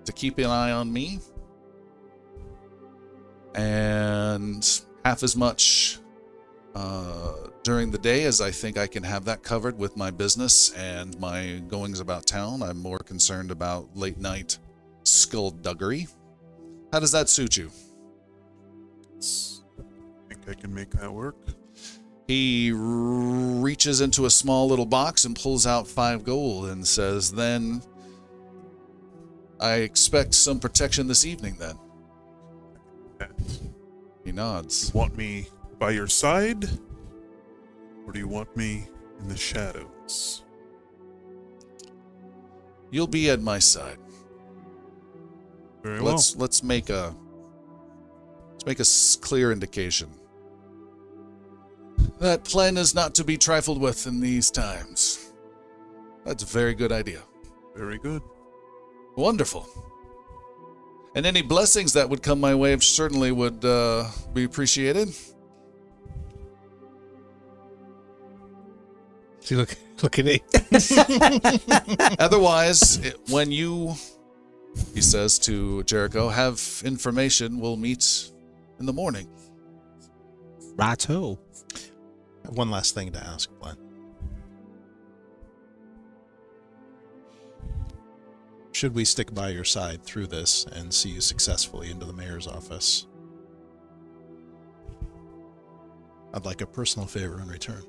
to keep an eye on me, and half as much during the day, as I think I can have that covered with my business and my goings about town. I'm more concerned about late night skullduggery. How does that suit you? I think I can make that work. He reaches into a small little box and pulls out $5 and says, then I expect some protection this evening then. He nods. You want me by your side? Or do you want me in the shadows? You'll be at my side. Very well. Let's make a clear indication. That plan is not to be trifled with in these times. That's a very good idea. Very good. Wonderful. And any blessings that would come my way certainly would be appreciated. See, look at me. Otherwise, when you, he says to Jericho, have information, we'll meet in the morning. Righto. One last thing to ask, Glenn. Should we stick by your side through this and see you successfully into the mayor's office, I'd like a personal favor in return.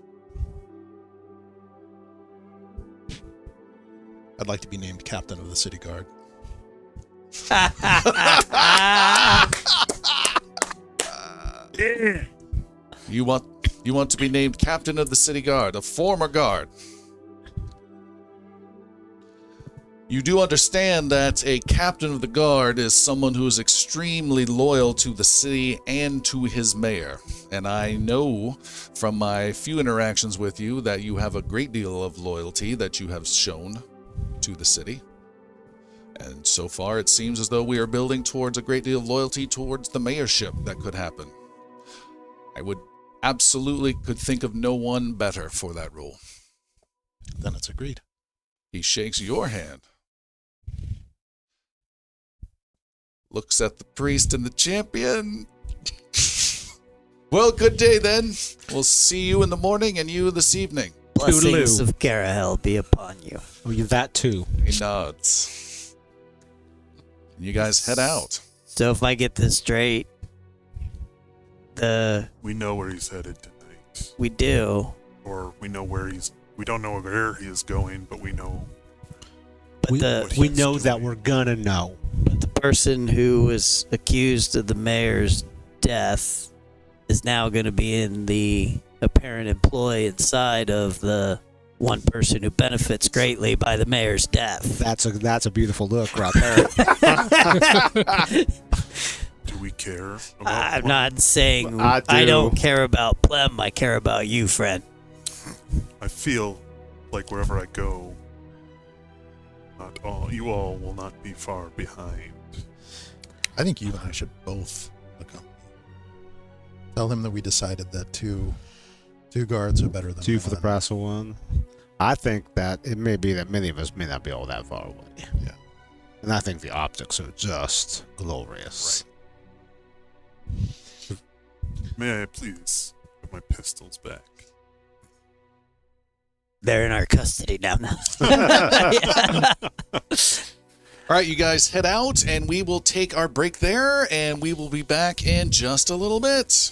I'd like to be named captain of the city guard. You want to be named captain of the city guard, a former guard. You do understand that a captain of the guard is someone who is extremely loyal to the city and to his mayor. And I know from my few interactions with you that you have a great deal of loyalty that you have shown to the city. And so far it seems as though we are building towards a great deal of loyalty towards the mayorship that could happen. I would absolutely could think of no one better for that role. Then it's agreed. He shakes your hand. Looks at the priest and the champion. Well, good day then. We'll see you in the morning and you this evening. Blessings of Garahel be upon you. Oh, you that too. He nods. You guys head out. So if I get this straight, We know where he's headed tonight. we do, Or we know where he's... We don't know where he is going, but we know... but We the know that we're gonna know. person who was accused of the mayor's death is now going to be in the apparent employ inside of the one person who benefits greatly by the mayor's death. That's a beautiful look right there. Do we care about I'm not saying I do. I don't care about Plem. I care about you, friend. I feel like wherever I go, you all will not be far behind. I think you and I should both accompany. Tell him that we decided that two guards are better than Two for the one. price of one. I think that it may be that many of us may not be all that far away. Yeah. And I think the optics are just glorious. May I please have my pistols back? They're in our custody now. All right, you guys head out, and we will take our break there, and we will be back in just a little bit.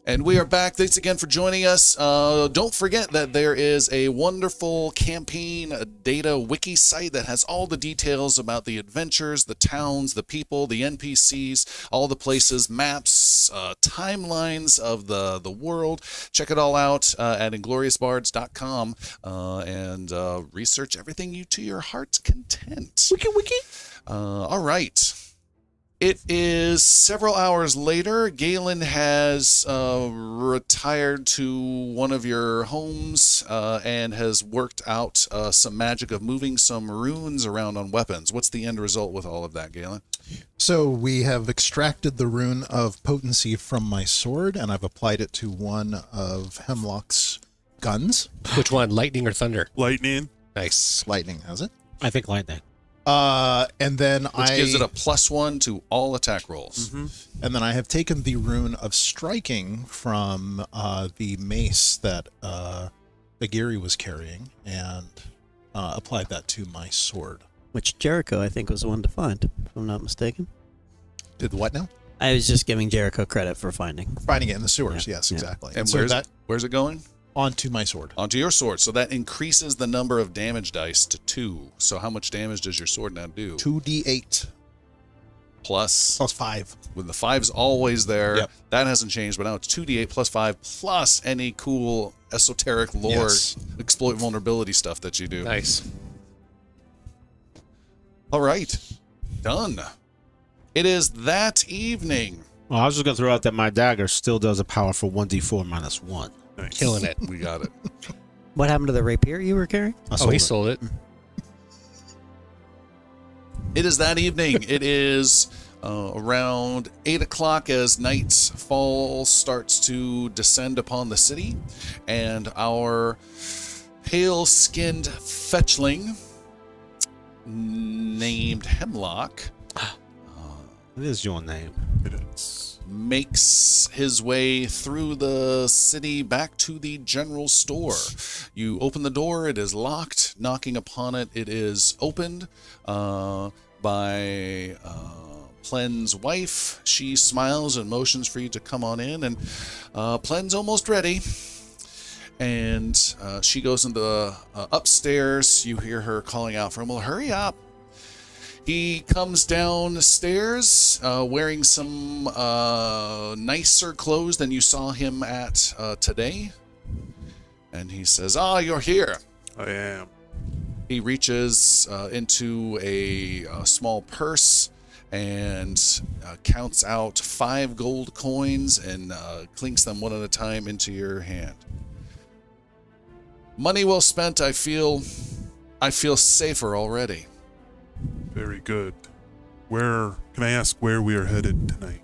And we are back. Thanks again for joining us. Don't forget that there is a wonderful campaign data wiki site that has all the details about the adventures, the towns, the people, the NPCs, all the places, maps, timelines of the world. Check it all out at ingloriousbards.com and research everything to your heart's content. Wiki. All right. It is several hours later. Galen has retired to one of your homes and has worked out some magic of moving some runes around on weapons. What's the end result with all of that, Galen? So we have extracted the rune of potency from my sword, and I've applied it to one of Hemlock's guns. Which one, lightning or thunder? Lightning. Nice. Lightning has it. I think lightning. And then Which gives it a +1 to all attack rolls. And then I have taken the rune of striking from the mace that Agiri was carrying and applied that to my sword. Which Jericho, I think, was the one to find, if I'm not mistaken. Did what now? I was just giving Jericho credit for finding. Finding it in the sewers, Yeah. yes, Yeah. exactly. And so where's it going? onto my sword. Onto your sword. So that increases the number of damage dice to 2. So how much damage does your sword now do? 2d8 Plus, plus 5. with the 5's always there. Yep. That hasn't changed, but now it's 2d8 plus 5 plus any cool esoteric lore Yes. exploit vulnerability stuff that you do. Nice. All right. Done. It is that evening. Well, I was just gonna throw out that my dagger still does a powerful 1d4 minus 1. Nice. Killing it. We got it. What happened to the rapier you were carrying? Oh, he sold it. It is that evening. It is around 8 o'clock as nightfall starts to descend upon the city, and our pale-skinned fetchling named Hemlock It is your name. It is. makes his way through the city back to the general store. You open the door, it is locked. Knocking upon it, it is opened by Plen's wife. She smiles and motions for you to come on in, and Plen's almost ready. And she goes into the upstairs. You hear her calling out for him, well, hurry up. He comes downstairs wearing some nicer clothes than you saw him at today. And he says, you're here. I am. He reaches into a small purse and counts out 5 gold coins and clinks them one at a time into your hand. Money well spent. I feel safer already. Very good. Where can I ask where we are headed tonight?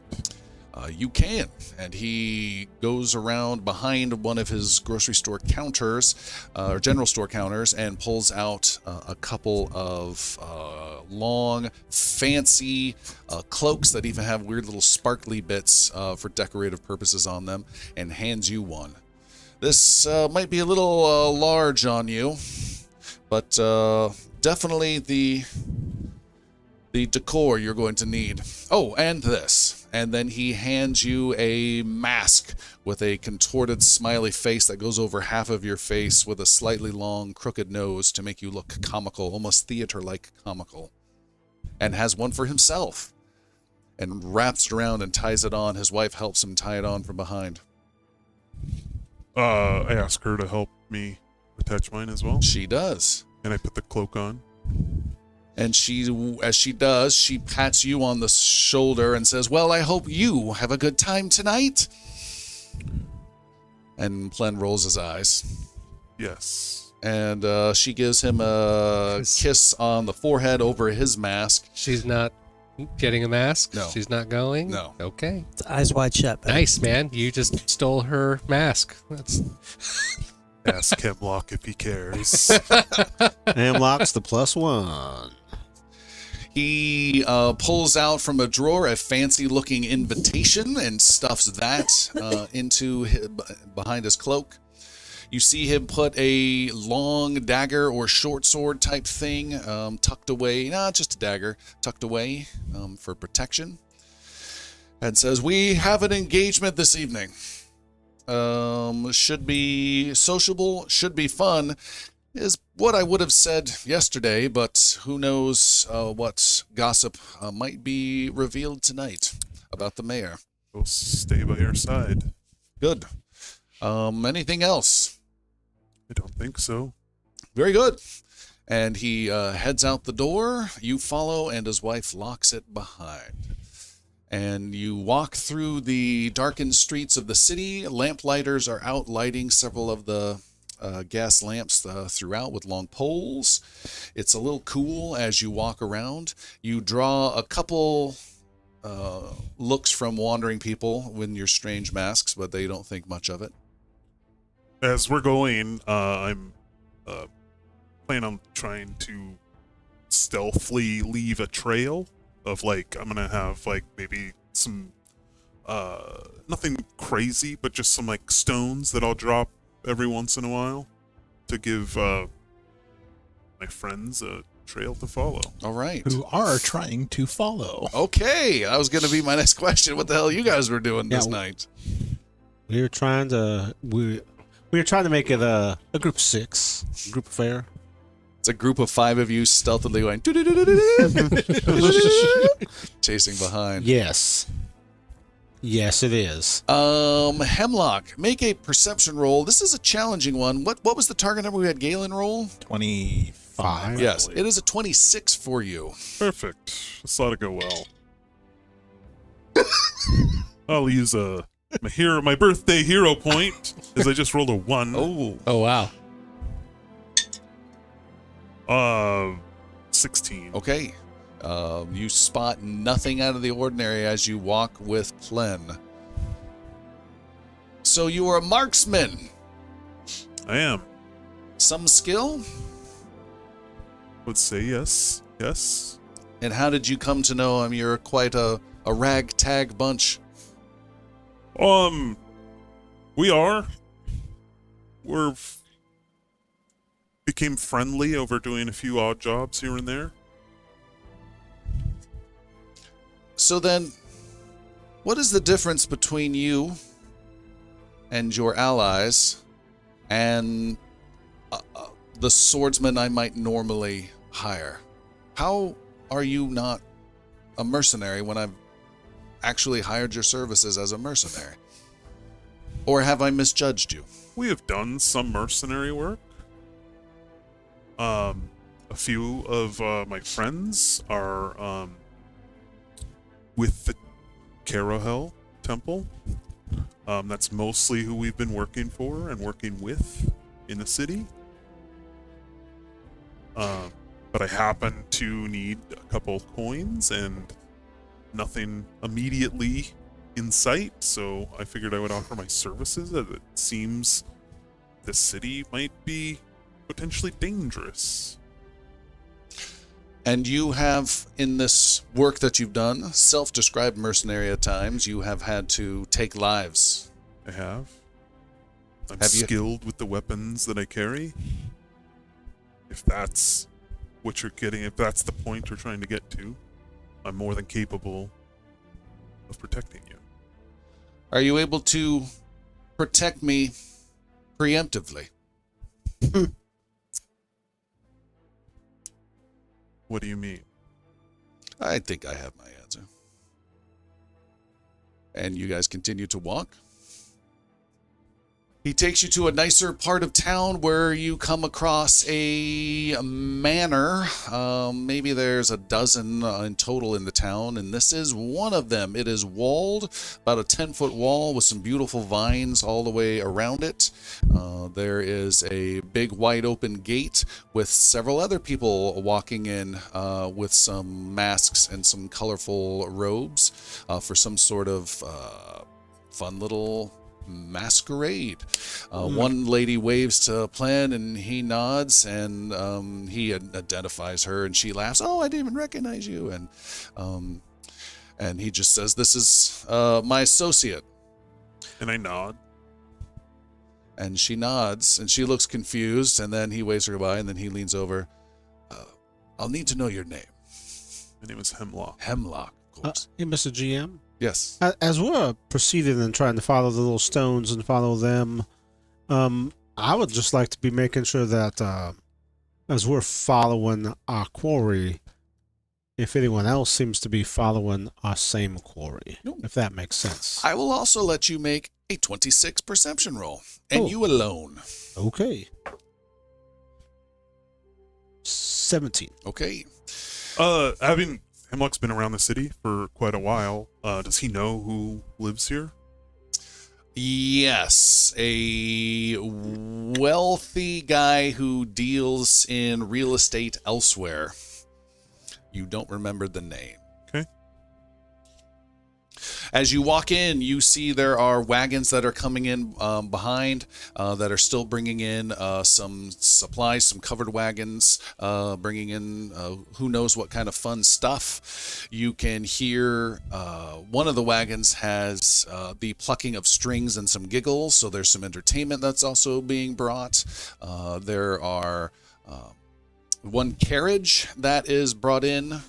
You can. And he goes around behind one of his grocery store counters, or general store counters, and pulls out a couple of long, fancy cloaks that even have weird little sparkly bits for decorative purposes on them, and hands you one. This might be a little large on you, but definitely the decor you're going to need. Oh, and this. And then he hands you a mask with a contorted smiley face that goes over half of your face with a slightly long, crooked nose to make you look comical, almost theater-like comical. And has one for himself. And wraps it around and ties it on. His wife helps him tie it on from behind. I ask her to help me attach mine as well. She does. And I put the cloak on. And as she does, she pats you on the shoulder and says, well, I hope you have a good time tonight. And Plen rolls his eyes. Yes. And she gives him a kiss on the forehead over his mask. She's not getting a mask? No. She's not going? No. Okay. It's eyes wide shut. babe. Nice, man. You just stole her mask. That's Ask Hemlock if he cares. Hemlock's the +1. He pulls out from a drawer a fancy-looking invitation and stuffs that behind his cloak. You see him put a long dagger or short sword type thing tucked away, just a dagger, tucked away for protection. And says, we have an engagement this evening. should be sociable, should be fun, is what I would have said yesterday, but who knows what gossip might be revealed tonight about the mayor. We'll stay by your side. Good. Anything else? I don't think so. Very good. And he heads out the door. You follow, and his wife locks it behind. And you walk through the darkened streets of the city. Lamplighters are out lighting several of the gas lamps throughout with long poles. It's a little cool as you walk around. You draw a couple looks from wandering people with your strange masks, but they don't think much of it. As we're going, I'm planning on trying to stealthily leave a trail of, like, I'm gonna have, like, maybe some, nothing crazy, but just some, like, stones that I'll drop every once in a while to give my friends a trail to follow. All right. Who are trying to follow. Okay, that was going to be my next question. What the hell you guys were doing this night? We were trying to make it a group of 6, group affair. It's a group of 5 of you stealthily going chasing behind. Yes. Yes, it is. Hemlock, make a perception roll. This is a challenging one. What was the target number we had Galen roll? 25. Yes, it is a 26 for you. Perfect. This ought to go well. I'll use my birthday hero point, as I just rolled a 1. Oh, wow. 16. Okay. You spot nothing out of the ordinary as you walk with Plen. So you are a marksman. I am. Some skill? Would say yes. Yes. And how did you come to know him? You're quite a ragtag bunch. We're became friendly over doing a few odd jobs here and there. So then, what is the difference between you and your allies and the swordsman I might normally hire? How are you not a mercenary when I've actually hired your services as a mercenary? Or have I misjudged you? We have done some mercenary work. A few of my friends are with the Carohel Temple. That's mostly who we've been working for and working with in the city. But I happen to need a couple of coins and nothing immediately in sight, so I figured I would offer my services, as it seems the city might be potentially dangerous. And you have, in this work that you've done, self-described mercenary at times, you have had to take lives. I have. I'm Have you- skilled with the weapons that I carry. If that's what you're getting, if that's the point you're trying to get to, I'm more than capable of protecting you. Are you able to protect me preemptively? What do you mean? I think I have my answer. And you guys continue to walk. He takes you to a nicer part of town where you come across a manor. Maybe there's a dozen in total in the town, and this is one of them. It is walled, about a 10-foot wall with some beautiful vines all the way around it. There is a big wide open gate with several other people walking in with some masks and some colorful robes for some sort of fun little masquerade. One lady waves to Plen and he nods, and he identifies her and she laughs. Oh, I didn't even recognize you. And he just says, this is my associate. And I nod. And she nods and she looks confused, and then he waves her goodbye, and then he leans over. I'll need to know your name. My name is Hemlock. Hemlock, of course. Hey, Mr. GM, Yes. As we're proceeding and trying to follow the little stones and follow them, I would just like to be making sure that as we're following our quarry, if anyone else seems to be following our same quarry, if that makes sense. I will also let you make a 26 perception roll, and you alone. Okay. 17. Okay. Having Hemlock's been around the city for quite a while. Does he know who lives here? Yes, a wealthy guy who deals in real estate elsewhere. You don't remember the name. Okay. As you walk in, you see there are wagons that are coming in behind that are still bringing in some supplies, some covered wagons, bringing in who knows what kind of fun stuff. You can hear one of the wagons has the plucking of strings and some giggles, so there's some entertainment that's also being brought. There are one carriage that is brought in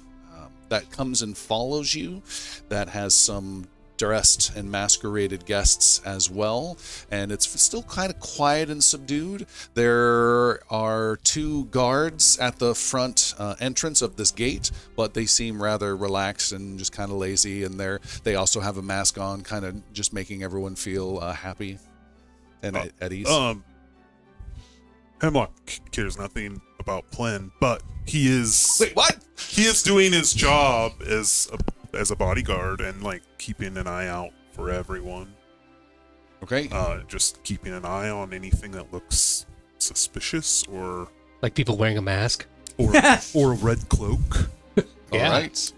that comes and follows you, that has some dressed and masqueraded guests as well, and it's still kind of quiet and subdued. There are 2 guards at the front entrance of this gate, but they seem rather relaxed and just kind of lazy, and they also have a mask on, kind of just making everyone feel happy and at ease. Hemlock cares nothing about Plen, but he is. Wait, what? He is doing his job as a bodyguard and like keeping an eye out for everyone. Okay. Just keeping an eye on anything that looks suspicious or Like people wearing a mask. or a red cloak. Yeah. All right.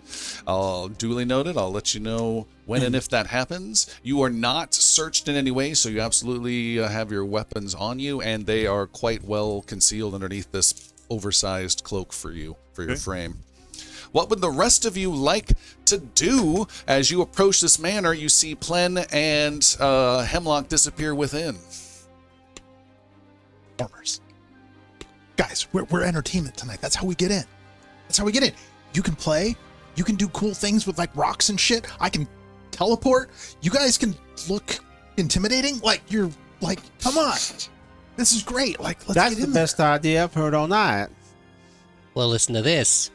I'll duly noted. I'll let you know when and if that happens. You are not searched in any way, so you absolutely have your weapons on you, and they are quite well concealed underneath this oversized cloak for you, for your frame. What would the rest of you like to do? As you approach this manor, you see Plen and Hemlock disappear within. Farmers. Guys, we're entertainment tonight. That's how we get in. That's how we get in. You can play. You can do cool things with like rocks and shit. I can teleport. You guys can look intimidating. Like you're like, come on. This is great. Like, let's That's get the in best idea I've heard all night. Well, listen to this.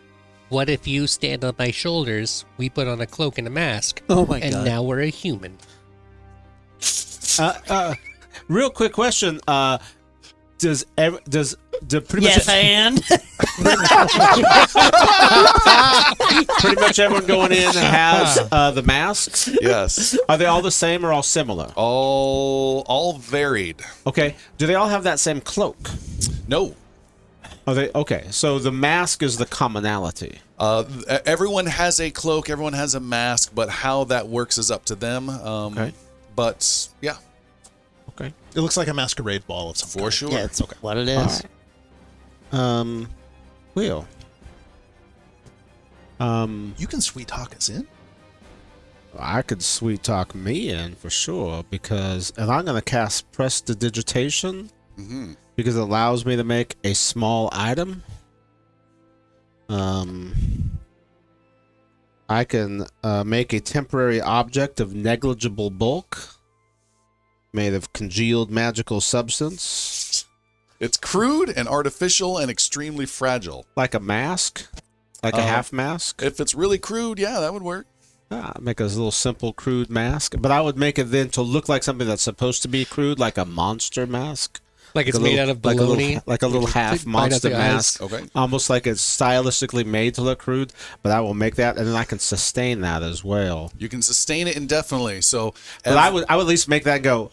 What if you stand on my shoulders, we put on a cloak and a mask, Oh my and god. now we're a human? Real quick question. Does pretty Yes, much and pretty much everyone going in has the masks? Yes. Are they all the same or all similar? All varied. Okay. Do they all have that same cloak? No. Are they okay? So the mask is the commonality. Everyone has a cloak, everyone has a mask, but how that works is up to them. Okay. But yeah, Okay. It looks like a masquerade ball of some for kind. sure. yeah, it's what it is. Will. You can sweet talk us in. I could sweet talk me in for sure because, and I'm gonna cast Prestidigitation Mm-hmm. because it allows me to make a small item. I can make a temporary object of negligible bulk, made of congealed magical substance, It's crude and artificial and extremely fragile. like a mask, like a half mask. If it's really crude, yeah, that would work. Make a little simple crude mask, but I would make it then to look like something that's supposed to be crude, like a monster mask. Like it's a made little- out of like a little- bologna. like a little half Bite out monster the eyes. mask. Okay. Almost like it's stylistically made to look crude, but I will make that, and then I can sustain that as well. You can sustain it indefinitely. So, But I would at least make that and go,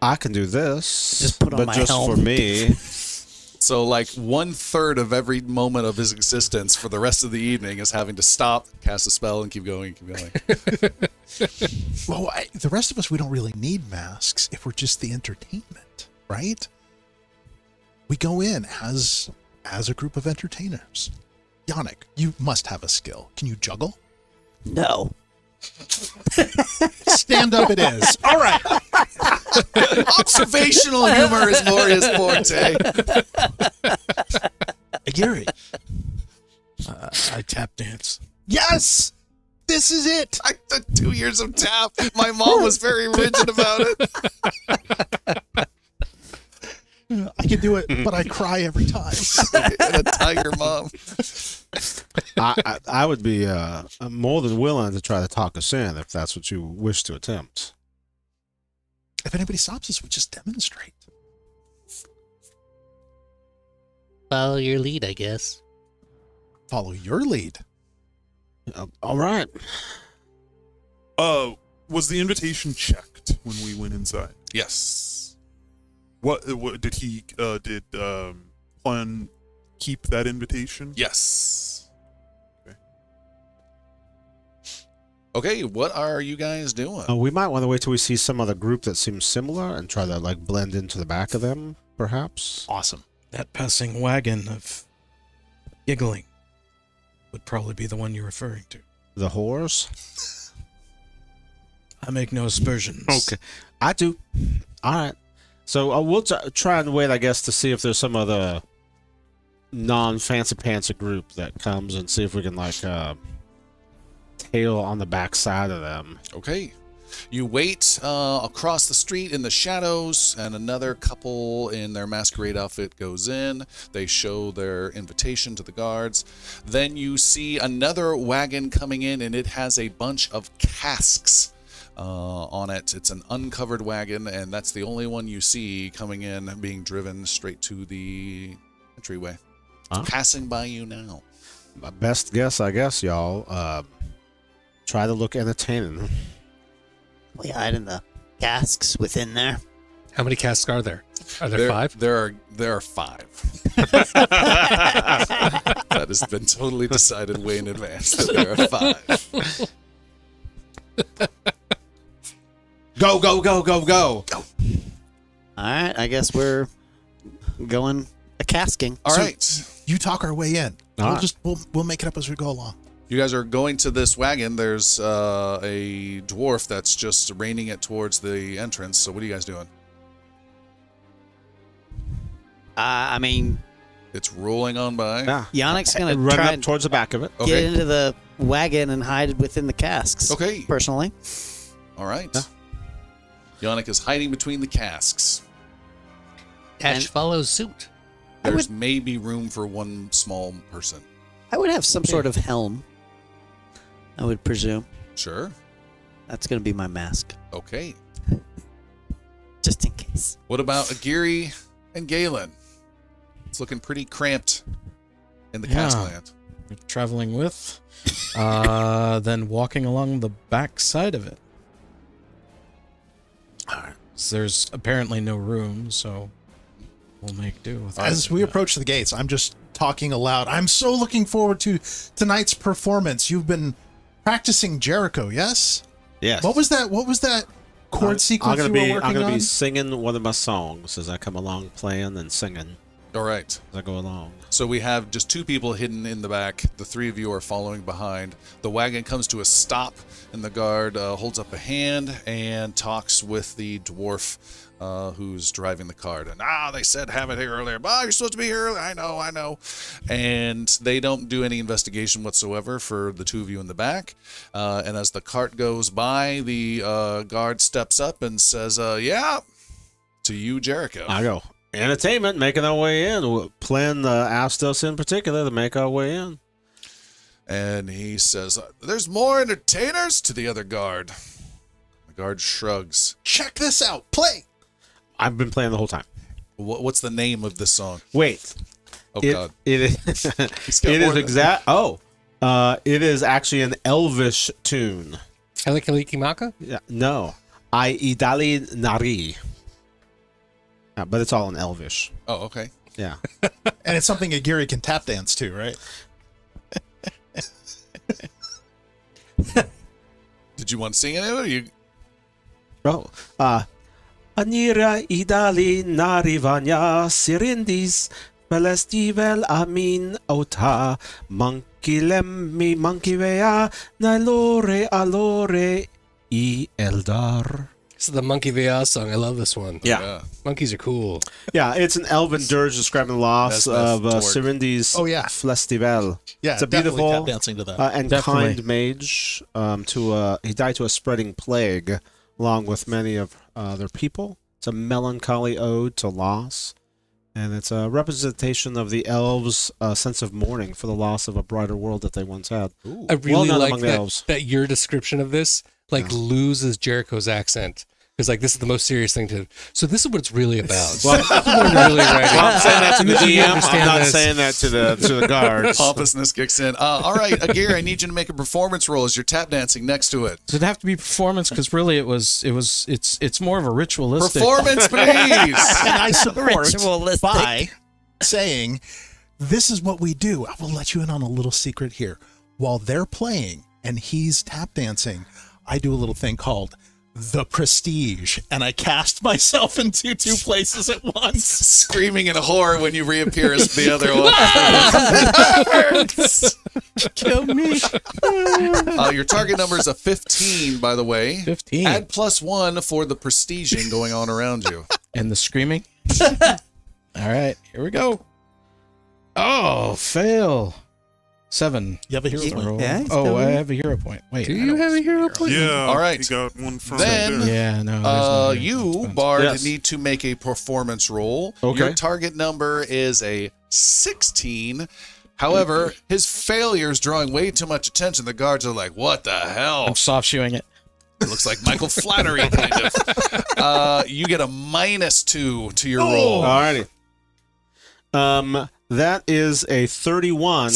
I can do this. Just put on but my just helm. for me. so like 1/3 of every moment of his existence for the rest of the evening is having to stop, cast a spell, and keep going, keep going. Well, the rest of us, we don't really need masks if we're just the entertainment, right? We go in as a group of entertainers. Yannick, you must have a skill. Can you juggle? No. Stand up it is. All right. Observational humor is Loria's forte. Agiri. I tap dance. Yes. This is it. I took 2 years of tap. My mom was very rigid about it. I can do it, but I cry every time. And a tiger mom. I would be more than willing to try to talk us in if that's what you wish to attempt. If anybody stops us, we just demonstrate. Follow your lead, I guess. Follow your lead. All right. Was the invitation checked when we went inside? Yes. What did he Plan keep that invitation? Yes. Okay. Okay, what are you guys doing? We might want to wait till we see some other group that seems similar and try to like blend into the back of them, perhaps. Awesome. That passing wagon of giggling would probably be the one you're referring to. The whores? I make no aspersions. Okay. I do. All right. So we'll try and wait, I guess, to see if there's some other non-fancy pantsy group that comes and see if we can, like, tail on the backside of them. Okay. You wait across the street in the shadows, and another couple in their masquerade outfit goes in. They show their invitation to the guards. Then you see another wagon coming in, and it has a bunch of casks on it. It's an uncovered wagon, and that's the only one you see coming in, being driven straight to the entryway. It's passing by you now. My best guess, I guess, y'all. Try to look entertaining. We hide in the casks within there. How many casks are there? Are there 5? There are 5. That has been totally decided way in advance that there are 5. Go, go, go, go, go. All right, I guess we're going a casking. All right. You talk our way in. All We'll right. we'll make it up as we go along. You guys are going to this wagon. There's a dwarf that's just reining it towards the entrance. So what are you guys doing? I mean, It's rolling on by. Yeah. Yannick's going to Run try up and towards the back of it. get Okay. into the wagon and hide within the casks. Okay. Personally. All right. Yeah. Yannick is hiding between the casks. Ash And- follows suit. There's maybe room for one small person. I would have some sort of helm, I would presume. Sure. That's going to be my mask, Okay. just in case. What about Agiri and Galen? It's looking pretty cramped in the Yeah. caskland. Traveling with, then walking along the back side of it. So there's apparently no room, so we'll make do with As it. we approach the gates, I'm just talking aloud. I'm so looking forward to tonight's performance. You've been practicing Jericho, yes? Yes. What was that chord sequence I'm you gonna were working I'm gonna on? be singing one of my songs as I come along, playing and singing All right. as I go along. So we have just 2 people hidden in the back. The 3 of you are following behind. The wagon comes to a stop, and the guard holds up a hand and talks with the dwarf who's driving the cart. And they said have it here earlier. But you're supposed to be here earlier. I know. And they don't do any investigation whatsoever for the 2 of you in the back. And as the cart goes by, the guard steps up and says, "Yeah, to you, Jericho." I go. Entertainment, making our way in. Plan asked us in particular to make our way in. And he says, "There's more entertainers?" to the other guard. The guard shrugs. Check this out. Play. I've been playing the whole time. What's the name of this song? Wait. Oh, It- God. It is. He's got It more is than- exact. Oh. It is actually an Elvish tune. Helikilikimaka? Yeah, no. I idali nari. But it's all in Elvish. Oh, okay. Yeah. And it's something Agiri can tap dance to, right? Did you want to sing it? Or you? Oh. Anira idali narivanya sirindis Pelestivel amin ota mankilemi mankivea nalore alore I eldar. That's the Monkey Via song. I love this one. Yeah. Monkeys are cool. Yeah, it's an elven dirge describing the loss That's of toward- Sirindi's Oh, yeah. Festival. Yeah, It's a definitely beautiful tap dancing to that. and Definitely. kind mage. He died to a spreading plague, along with many of their people. It's a melancholy ode to loss, and it's a representation of the elves' sense of mourning for the loss of a brighter world that they once had. I really known like among the elves. that your description of this loses Jericho's accent. Because like this is the most serious thing to. So this is what it's really about. Well, This is what I'm really writing. I'm saying that to the You DM. understand I'm not this. saying that to the guards. Pompousness kicks in. All right, Agiri, I need you to make a performance roll as you're tap dancing next to it. Does it have to be performance? Because really, it's more of a ritualistic. Performance, please. And I support Ritualistic. by saying, this is what we do. I will let you in on a little secret here. While they're playing and he's tap dancing, I do a little thing called the prestige, and I cast myself into two places at once. Screaming in horror when you reappear as the other one. Kill me. Your target number is a 15, by the way. 15. Add +1 for the prestiging going on around you. And the screaming. All right, here we go. Oh, fail. 7. You have a hero point. Yeah, he's Oh, I coming. have a hero point. Wait. Do I you don't have a see hero point? Yeah. All right. He got one from Then- there. Yeah, no. there's no hero You, points. Bard, Yes. need to make a performance roll. Okay. Your target number is a 16. However, his failure is drawing way too much attention. The guards are like, what the hell? I'm soft shoeing it. It looks like Michael Flannery, kind of. You get a -2 to your roll. Alrighty. That is a 31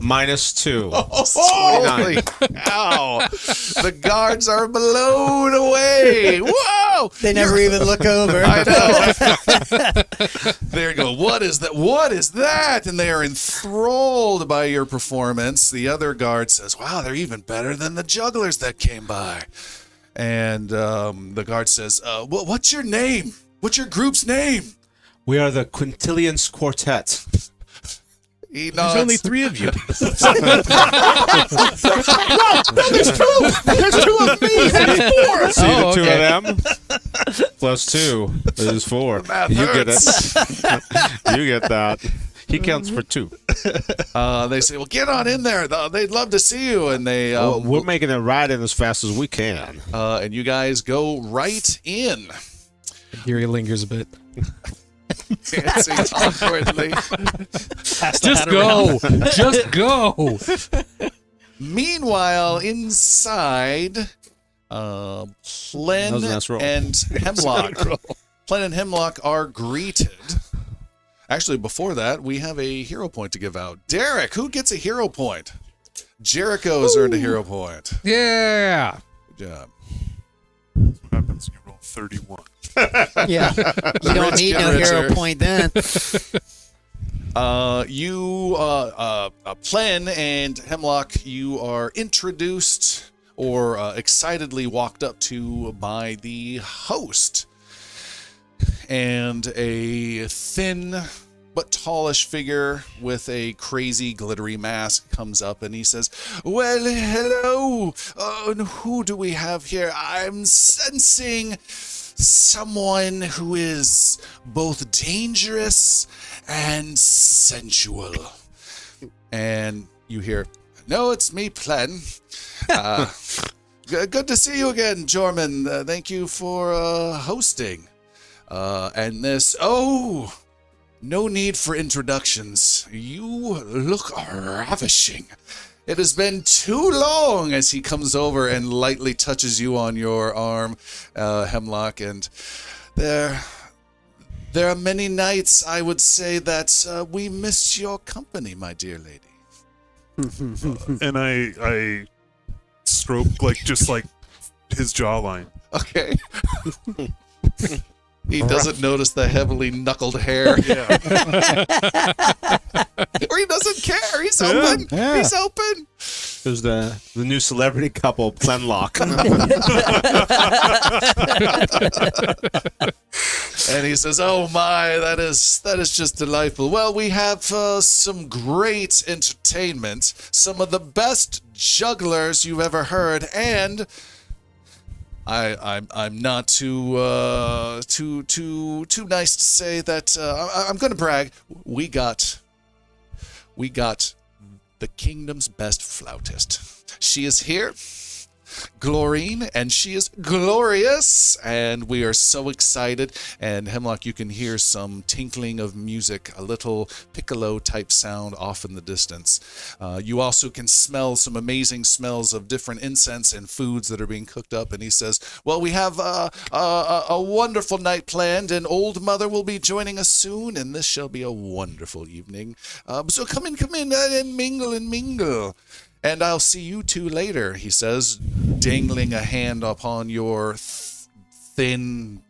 minus 2. Holy cow. The guards are blown away. Whoa! They never even look over. I know. There you go. What is that? What is that? And they are enthralled by your performance. The other guard says, wow, they're even better than the jugglers that came by. And the guard says, what's your name? What's your group's name? We are the Quintillions Quartet. He There's nods. only 3 of you. There's two of me. That's four. See the Oh, two okay. of them? Plus 2 is 4. math You get hurts. it. You get that. He counts for 2. They say, well, get on in there. They'd love to see you. And they, We're making it right in as fast as we can. and you guys go right in. Gary lingers a bit. Dancing awkwardly. Just go. Just go. Meanwhile, inside, That was a Plen nice roll. and Hemlock. Plen and Hemlock are greeted. Actually, before that, we have a hero point to give out. Derek, who gets a hero point? Jericho has earned a hero point. Yeah. Good job. What happens? You roll 31. Yeah. You don't Rich need get no hero richer. point then. Plen and Hemlock, you are introduced or excitedly walked up to by the host. And a thin but tallish figure with a crazy glittery mask comes up and he says, well, hello. And who do we have here? I'm sensing someone who is both dangerous and sensual. And you hear, no, it's me, Plen. Good to see you again, Jorman. Thank you for hosting. And this, no need for introductions. You look ravishing. It has been too long, as he comes over and lightly touches you on your arm, Hemlock. And there are many nights, I would say, that we miss your company, my dear lady. And I stroke just like his jawline. Okay. He doesn't notice the heavily knuckled hair. Yeah. Or he doesn't care. He's open. Yeah. He's open. There's the new celebrity couple, Plenlock. And he says, oh my, that is just delightful. Well, we have some great entertainment, some of the best jugglers you've ever heard, and I'm not too nice to say that. I'm going to brag. We got the kingdom's best flautist. She is here, Glorine, and she is glorious, and we are so excited. And Hemlock, you can hear some tinkling of music, a little piccolo type sound off in the distance. You also can smell some amazing smells of different incense and foods that are being cooked up. And he says, well, we have a wonderful night planned, and Old Mother will be joining us soon, and this shall be a wonderful evening. So come in, and mingle. And I'll see you two later, he says, dangling a hand upon your thin,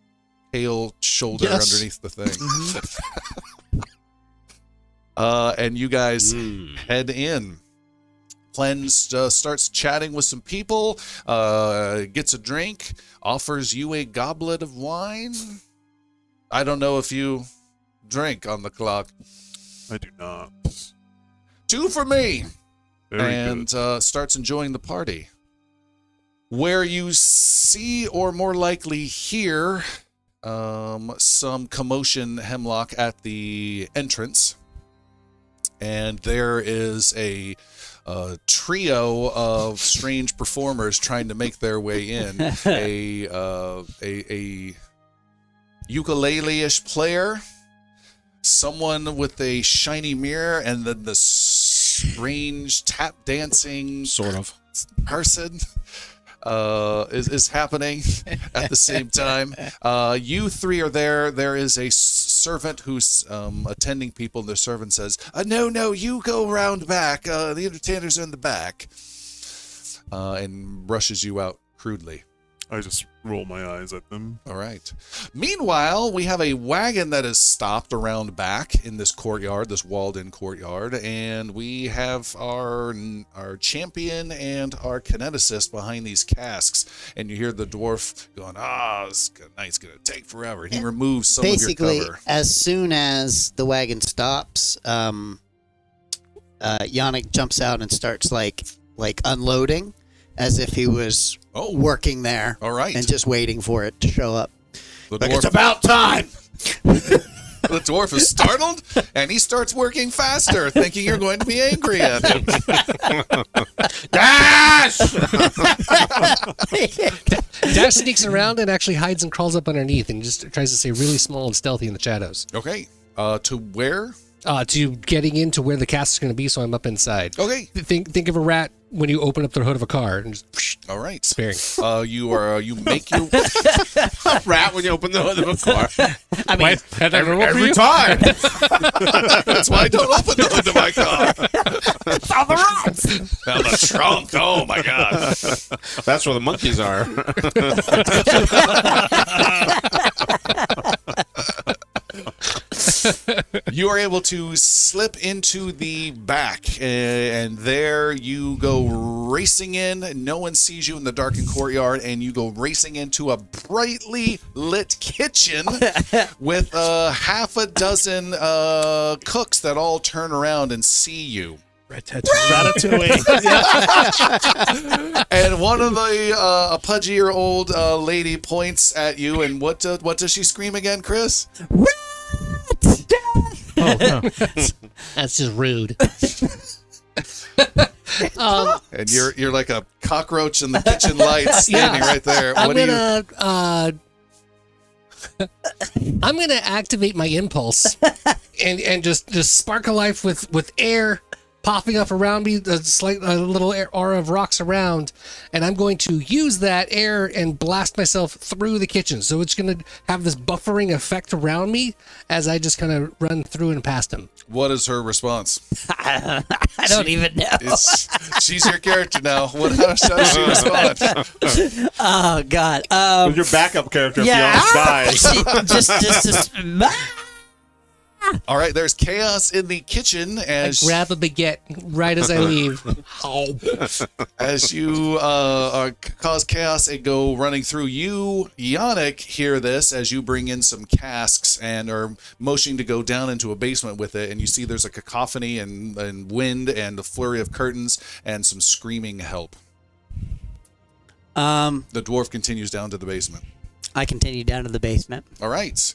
pale shoulder underneath the thing. And you guys head in. Plen starts chatting with some people, gets a drink, offers you a goblet of wine. I don't know if you drink on the clock. I do not. 2 for me. Very good. Starts enjoying the party. Where you see, or more likely hear, some commotion, Hemlock, at the entrance. And there is a trio of strange performers trying to make their way in. A ukulele-ish player, someone with a shiny mirror, and then the strange tap dancing Sort of. person is happening at the same time. You 3 are there. There is a servant who's attending people. The servant says, no, you go round back. The entertainers are in the back. And rushes you out crudely. I just roll my eyes at them. All right. Meanwhile, we have a wagon that is stopped around back in this courtyard, this walled-in courtyard, and we have our champion and our kineticist behind these casks. And you hear the dwarf going, this night's going to take forever. And he removes some Basically, of your cover. as soon as the wagon stops, Yannick jumps out and starts like unloading, as if he was working there. All right. And just waiting for it to show up. The Like, dwarf, it's about time! the dwarf is startled, and he starts working faster, thinking you're going to be angry at him. Dash! Dash sneaks around and actually hides and crawls up underneath and just tries to stay really small and stealthy in the shadows. Okay. To where? To getting into where the cast is going to be, so I'm up inside. Okay. Think of a rat when you open up the hood of a car and just All right. disappearing. You make your Rat when you open the hood of a car. I mean, Every time. That's why I don't open the hood of my car. it's all the rats! Now the trunk. Oh my god. That's where the monkeys are. You are able to slip into the back, and there you go racing in. No one sees you in the darkened courtyard, and you go racing into a brightly lit kitchen with half a dozen cooks that all turn around and see you. Ratatouille. And one of the a pudgier old lady points at you, and what does she scream again, Chris? Oh, no. That's just rude. And you're like a cockroach in the kitchen lights standing right there. I'm gonna activate my impulse and just spark a life with air popping up around me, a little aura of rocks around, and I'm going to use that air and blast myself through the kitchen. So it's going to have this buffering effect around me as I just kind of run through and past him. What is her response? I don't even know. She's your character now. How does she respond? Oh, God. Your backup character if Yeah. yours dies. just All right, there's chaos in the kitchen I as grab a baguette right as I leave. as you cause chaos and go running through. You, Yannick, hear this as you bring in some casks and are motioning to go down into a basement with it, and you see there's a cacophony and wind and a flurry of curtains and some screaming help. The dwarf continues down to the basement. I continue down to the basement. All right.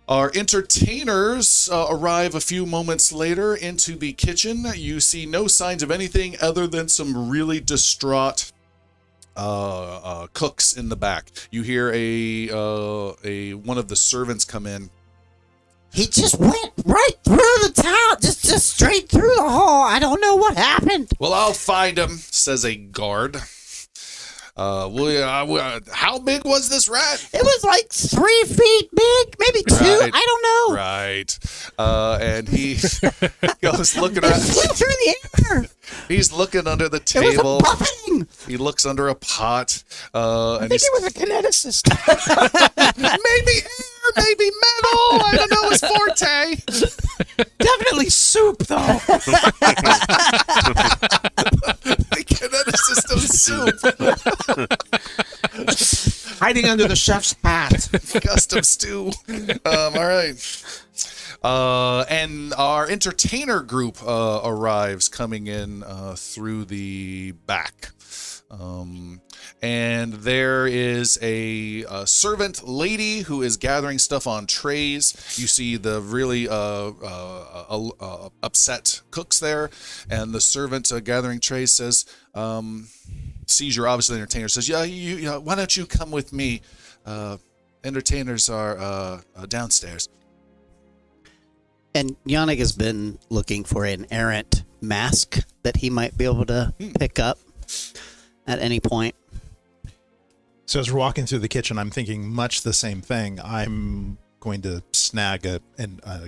Our entertainers arrive a few moments later into the kitchen. You see no signs of anything other than some really distraught cooks in the back. You hear a one of the servants come in. He just went right through the town, just straight through the hall. I don't know what happened. Well, I'll find him, says a guard. How big was this rat? It was like 3 feet big, maybe 2. Right. I don't know. Right. And he goes looking It at. flew through the air. He's looking under the It was table. a buffeting. He looks under a pot. I And think he's it was a kineticist. maybe air, maybe metal. I don't know his forte. Definitely soup, though. The kineticist of soup. Hiding under the chef's hat. Custom stew. All right. And our entertainer group arrives coming in through the back. And there is a servant lady who is gathering stuff on trays. You see the really upset cooks there, and the servant gathering trays says, sees you're obviously an entertainer, says, yeah, why don't you come with me? Entertainers are downstairs. And Yannick has been looking for an errant mask that he might be able to pick up at any point. So as we're walking through the kitchen, I'm thinking much the same thing. I'm going to snag a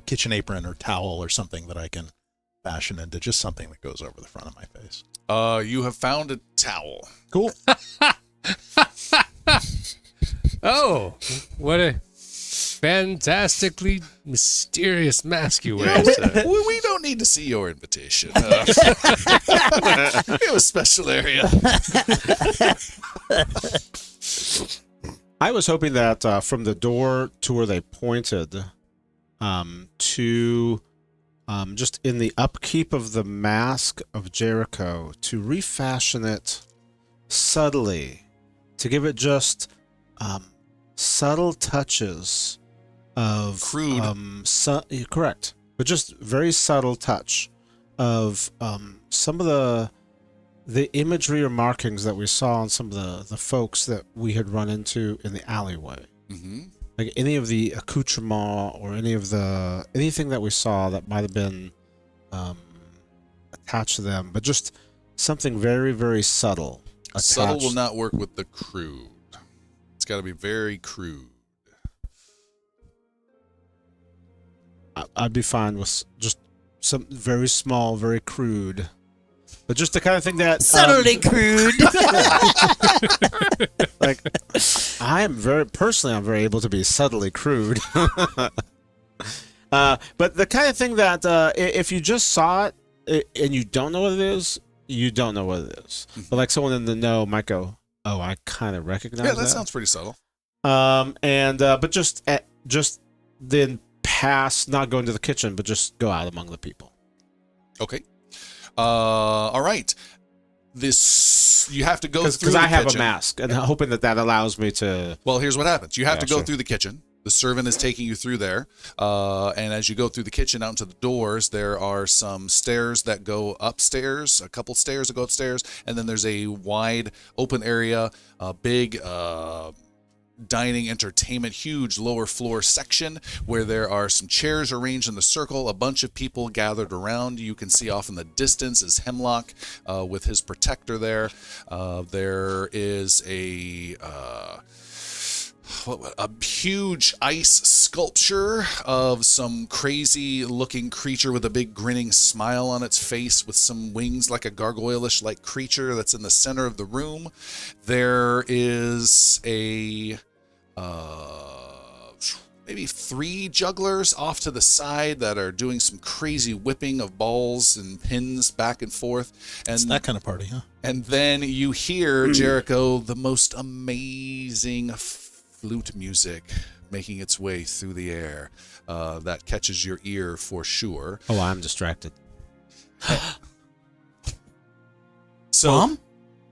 kitchen apron or towel or something that I can fashion into just something that goes over the front of my face. You have found a towel. Cool. Oh, what a fantastically mysterious mask you wear, sir. We don't need to see your invitation. We have a special area. I was hoping that from the door to where they pointed, to just in the upkeep of the mask of Jericho, to refashion it subtly, to give it just subtle touches of Crude. Correct, but just very subtle touch of some of the imagery or markings that we saw on some of the folks that we had run into in the alleyway. Mm-hmm. Like any of the accoutrement or anything that we saw that might have been attached to them, but just something very, very subtle. Subtle attached. will not work with the crude. It's got to be very crude. I'd be fine with just some very small, very crude, but just the kind of thing that Subtly crude. like I'm very able to be subtly crude. But the kind of thing that if you just saw it and you don't know what it is, you don't know what it is. But like someone in the know might go, "Oh, I kind of recognize that." Yeah, that sounds pretty subtle. But just then pass, not go into the kitchen, but just go out among the people. Okay. All right. This you have to go through Because the I have kitchen. a mask, and hoping that allows me to. Well, here's what happens. You have Yeah, to go sure. through the kitchen. The servant is taking you through there. And as you go through the kitchen out into the doors, there are some stairs that go upstairs, a couple stairs that go upstairs. And then there's a wide open area, a big dining entertainment, huge lower floor section where there are some chairs arranged in the circle, a bunch of people gathered around. You can see off in the distance is Hemlock with his protector there. There is a huge ice sculpture of some crazy looking creature with a big grinning smile on its face with some wings like a gargoyle-ish like creature that's in the center of the room. There is a maybe 3 jugglers off to the side that are doing some crazy whipping of balls and pins back and forth. And It's that kind of party, huh? and then you hear, Jericho, the most amazing flute music making its way through the air. That catches your ear for sure. Oh, I'm distracted. So, Mom?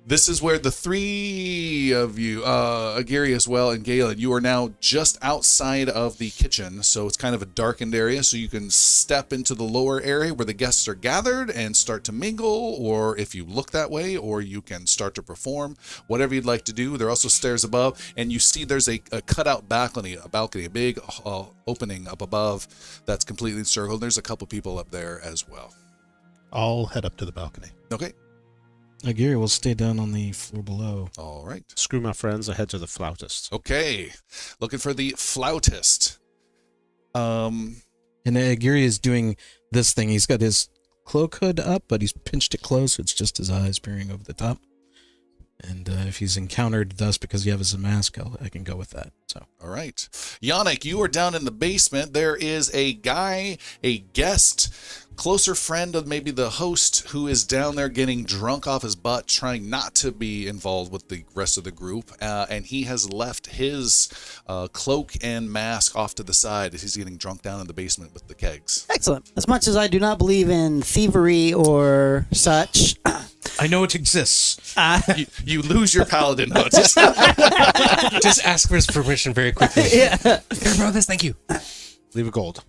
This is where the three of you, Agiri as well and Galen, you are now just outside of the kitchen. So it's kind of a darkened area. So you can step into the lower area where the guests are gathered and start to mingle. Or if you look that way, or you can start to perform, whatever you'd like to do. There are also stairs above. And you see there's a cutout balcony, a big opening up above that's completely encircled. There's a couple people up there as well. I'll head up to the balcony. Okay. Agiri will stay down on the floor below. All right. Screw my friends, I head to the flautist. Okay. Looking for the flautist. And Agiri is doing this thing. He's got his cloak hood up, but he's pinched it close, so it's just his eyes peering over the top. And if he's encountered thus because you have his mask, I can go with that. So, all right. Yannick, you are down in the basement. There is a guy, a guest, closer friend of maybe the host, who is down there getting drunk off his butt, trying not to be involved with the rest of the group. And he has left his cloak and mask off to the side as he's getting drunk down in the basement with the kegs. Excellent. As much as I do not believe in thievery or such, I know it exists. You lose your paladin hood. Just ask for his permission very quickly. Yeah. Here, bro, this. Thank you. Leave a gold.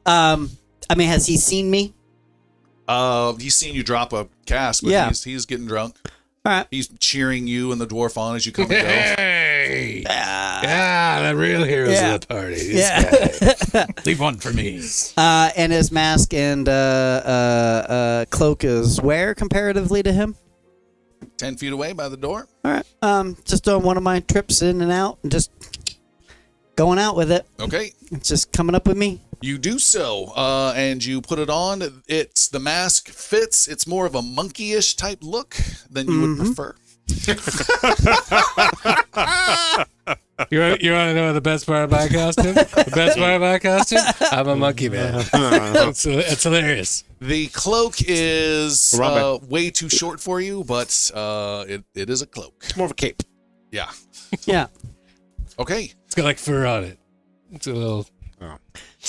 I mean, has he seen me? He's seen you drop a cask, but Yeah. he's getting drunk. All right. He's cheering you and the dwarf on as you come and go. Hey! The real heroes Yeah. of the party. Yeah. Leave one for me. And his mask and cloak is where comparatively to him? 10 feet away by the door. All right. Just doing one of my trips in and out and just going out with it. Okay. It's just coming up with me. You do so, and you put it on. The mask fits. It's more of a monkeyish type look than you would prefer. You want to know the best part of my costume? The best part of my costume? I'm a monkey man. It's hilarious. The cloak is way too short for you, but it is a cloak. It's more of a cape. Yeah. Yeah. Okay. It's got like fur on it. It's a little.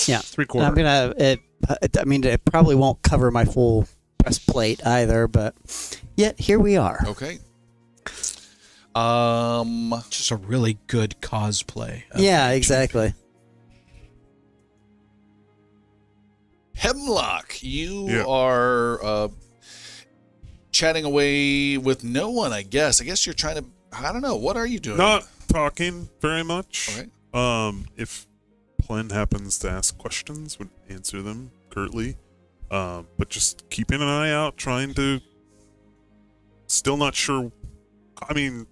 Yeah. 3/4. It probably won't cover my full breastplate either, but yet here we are. Okay. Just a really good cosplay. Yeah, exactly. Hemlock, you are chatting away with no one, I guess. I guess you're trying to, I don't know, what are you doing? Not talking very much. Okay. If Plen happens to ask questions, would answer them curtly. But just keeping an eye out, trying to. Still not sure. I mean,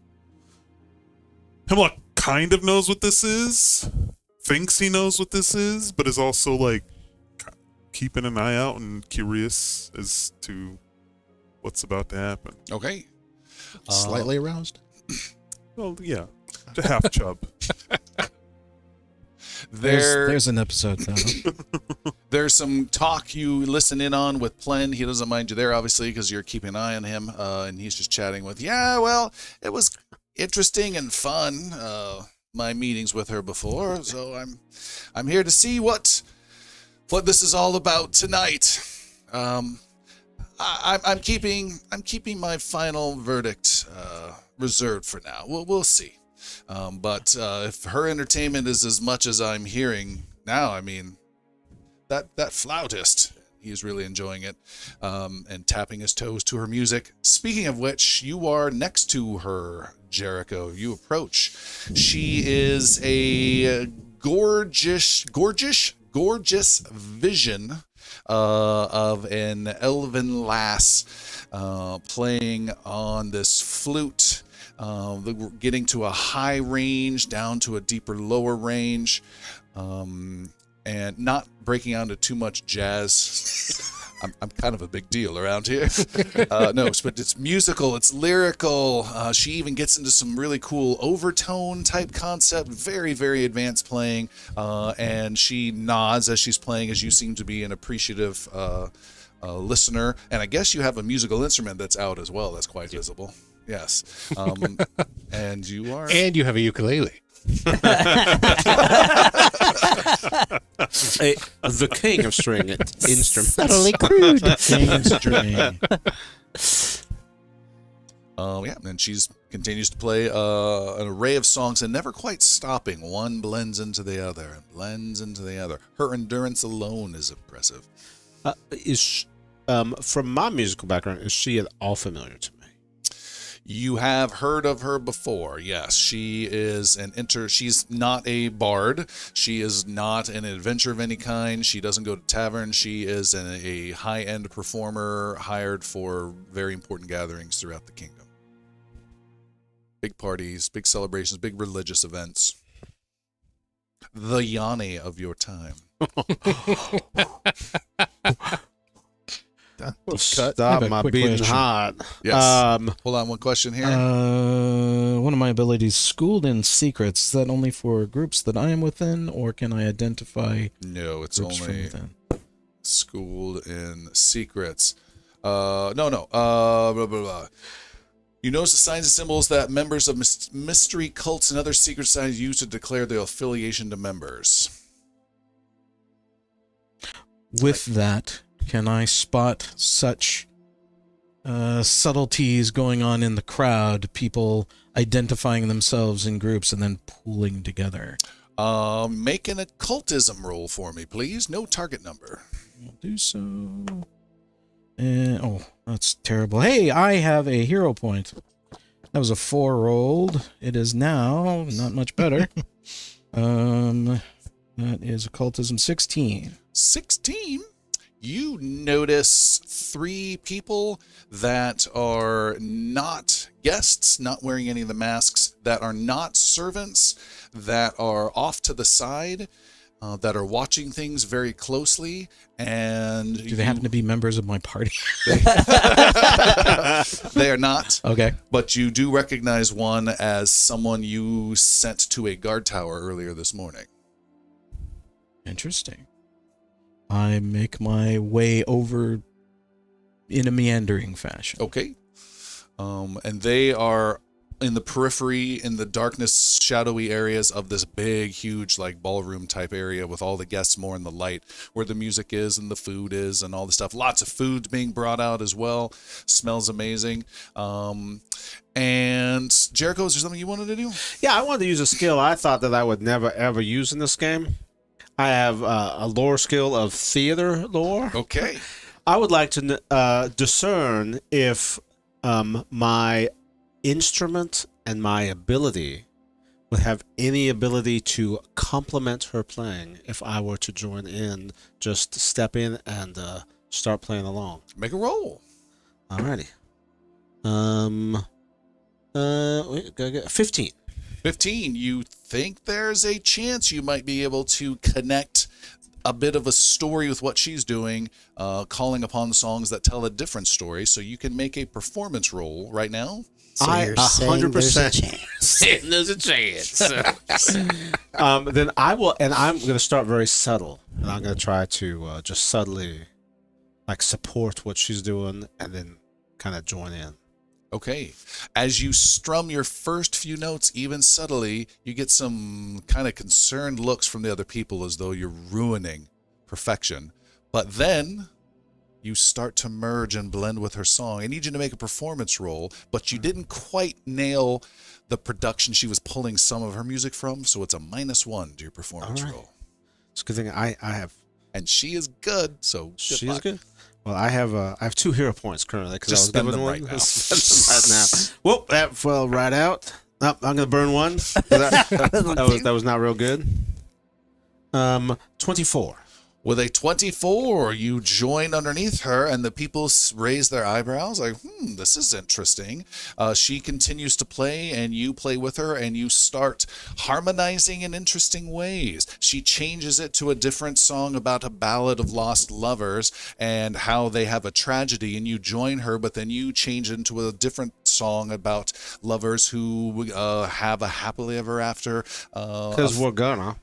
Hemlock kind of knows what this is, thinks he knows what this is, but is also like keeping an eye out and curious as to what's about to happen. Okay. Slightly aroused? Well, yeah, to half chub. There's an episode though. There's some talk you listen in on with Plen. He doesn't mind you there, obviously, because you're keeping an eye on him, and he's just chatting with, yeah, well, it was interesting and fun, my meetings with her before, so I'm here to see what this is all about tonight. I'm keeping my final verdict reserved for now. We'll see. But if her entertainment is as much as I'm hearing now, I mean, that flautist, he's really enjoying it, and tapping his toes to her music. Speaking of which, you are next to her, Jericho. You approach. She is a gorgeous vision of an elven lass playing on this flute. Getting to a high range, down to a deeper lower range, and not breaking out into too much jazz. I'm kind of a big deal around here. No, but it's musical, it's lyrical. She even gets into some really cool overtone type concept, very, very advanced playing. And she nods as she's playing, as you seem to be an appreciative listener. And I guess you have a musical instrument that's out as well. That's quite visible. Yes. And you are. And you have a ukulele. The king of string instruments. Subtly crude. King string. And she's continues to play an array of songs and never quite stopping. One blends into the other and blends into the other. Her endurance alone is impressive. From my musical background, is she at all familiar to me? You have heard of her before, yes. She is she's not a bard. She is not an adventurer of any kind. She doesn't go to taverns. She is a high-end performer hired for very important gatherings throughout the kingdom. Big parties, big celebrations, big religious events. The Yanni of your time. Stop my quick beating question. heart. Yes. Hold on, one question here. One of my abilities, Schooled in Secrets, is that only for groups that I am within, or can I identify No, it's groups from only within? Schooled in Secrets. No. Blah, blah, blah. You notice the signs and symbols that members of mystery cults and other secret societies use to declare their affiliation to members. With that, can I spot such subtleties going on in the crowd, people identifying themselves in groups and then pooling together? Make an occultism roll for me, please. No target number. I'll do so. That's terrible. Hey, I have a hero point. That was a 4 rolled. It is now not much better. That is occultism 16. 16. You notice 3 people that are not guests, not wearing any of the masks, that are not servants, that are off to the side, that are watching things very closely. And Do they happen to be members of my party? They are not. Okay. But you do recognize one as someone you sent to a guard tower earlier this morning. Interesting. I make my way over in a meandering fashion. Okay. And they are in the periphery, in the darkness, shadowy areas of this big, huge, like ballroom type area with all the guests more in the light, where the music is and the food is and all the stuff. Lots of food being brought out as well. Smells amazing. And Jericho, is there something you wanted to do? Yeah, I wanted to use a skill I thought that I would never ever use in this game. I have a lore skill of theater lore. Okay. I would like to discern if my instrument and my ability would have any ability to complement her playing if I were to join in, just step in and start playing along. Make a roll. Alrighty. Wait, gotta get 15. 15. You think there's a chance you might be able to connect a bit of a story with what she's doing, calling upon songs that tell a different story. So you can make a performance roll right now. So you're saying there's a chance. There's a chance. Then I will, and I'm going to start very subtle, and I'm going to try to just subtly, like, support what she's doing, and then kind of join in. Okay. As you strum your first few notes, even subtly, you get some kind of concerned looks from the other people as though you're ruining perfection. But then you start to merge and blend with her song. I need you to make a performance roll, but you didn't quite nail the production she was pulling some of her music from, so it's a -1 to your performance roll. It's a good thing I have. And she is good, so She's luck. good. Well, I have 2 hero points currently because I Just was spend given them one. right now. Spend them right now. Whoop! That fell right out. Oh, I'm gonna burn one. That was not real good. 24. With a 24, you join underneath her, and the people raise their eyebrows like, this is interesting. She continues to play, and you play with her, and you start harmonizing in interesting ways. She changes it to a different song about a ballad of lost lovers and how they have a tragedy, and you join her, but then you change it into a different song about lovers who have a happily ever after. Because we're gonna.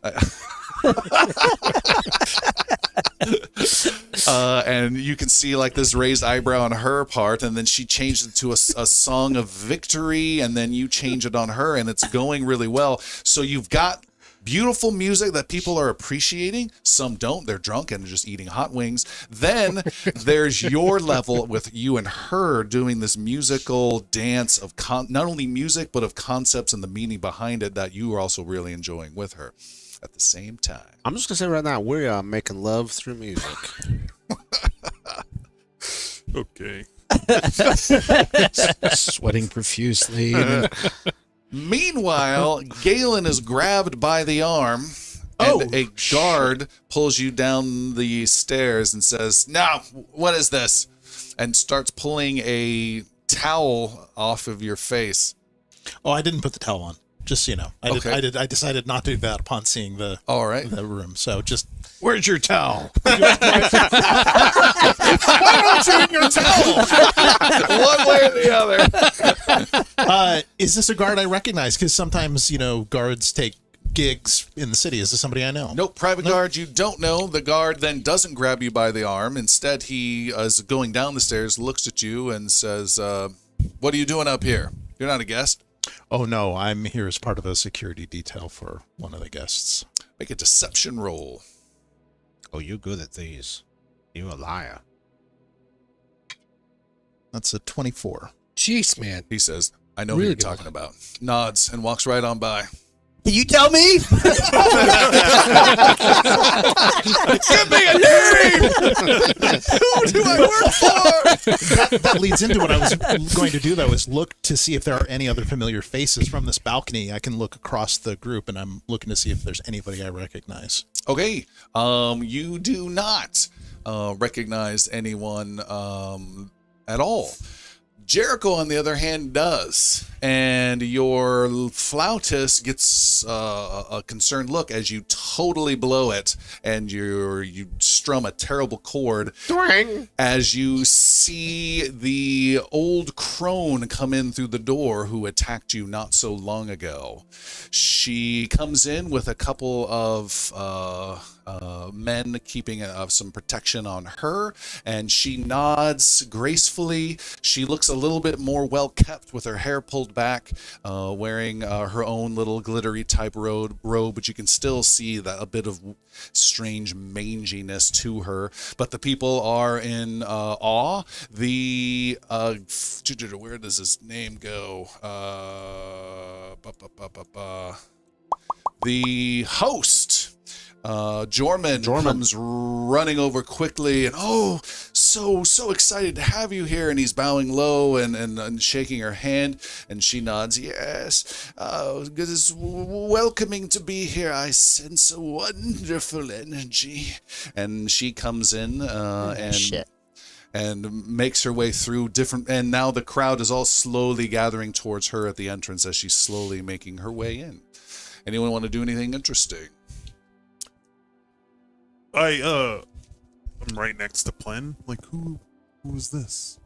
And you can see like this raised eyebrow on her part, and then she changed it to a song of victory, and then you change it on her, and it's going really well. So you've got beautiful music that people are appreciating. Some don't. They're drunk and just eating hot wings. Then there's your level with you and her doing this musical dance of not only music, but of concepts and the meaning behind it that you are also really enjoying with her at the same time. I'm just going to say right now, we are making love through music. Okay. Sweating profusely. And Meanwhile, Galen is grabbed by the arm, and a guard pulls you down the stairs and says, "Now, what is this?" and starts pulling a towel off of your face. Oh, I didn't put the towel on. Just so you know, I decided not to do that upon seeing the the room. So just, where's your towel? why don't you in your towel? One way or the other. Is this a guard I recognize? Because sometimes guards take gigs in the city. Is this somebody I know? Nope, private guard you don't know. The guard then doesn't grab you by the arm. Instead, he is going down the stairs, looks at you, and says, "What are you doing up here? You're not a guest." Oh no, I'm here as part of a security detail for one of the guests. Make a deception roll. Oh, you're good at these. You're a liar. That's a 24. Jeez, man. He says, "I know Really who you're good talking about." Nods and walks right on by. Can you tell me? Give me a name! Who do I work for? That leads into what I was going to do, though, is look to see if there are any other familiar faces from this balcony. I can look across the group, and I'm looking to see if there's anybody I recognize. Okay, you do not recognize anyone at all. Jericho, on the other hand, does. And your flautist gets a concerned look as you totally blow it, and you strum a terrible chord. Twang. As you see the old crone come in through the door who attacked you not so long ago. She comes in with a couple of men keeping some protection on her, and she nods gracefully. She looks a little bit more well kept with her hair pulled back, wearing her own little glittery type robe, but you can still see that a bit of strange manginess to her. But the people are in awe. The where does his name go? The host, Jorman comes running over quickly and so excited to have you here, and he's bowing low and shaking her hand, and she nods yes. It is welcoming to be here. I sense a wonderful energy. And she comes in and makes her way through different, and now the crowd is all slowly gathering towards her at the entrance as she's slowly making her way in. Anyone want to do anything interesting? I'm right next to Plen. Like, who is this?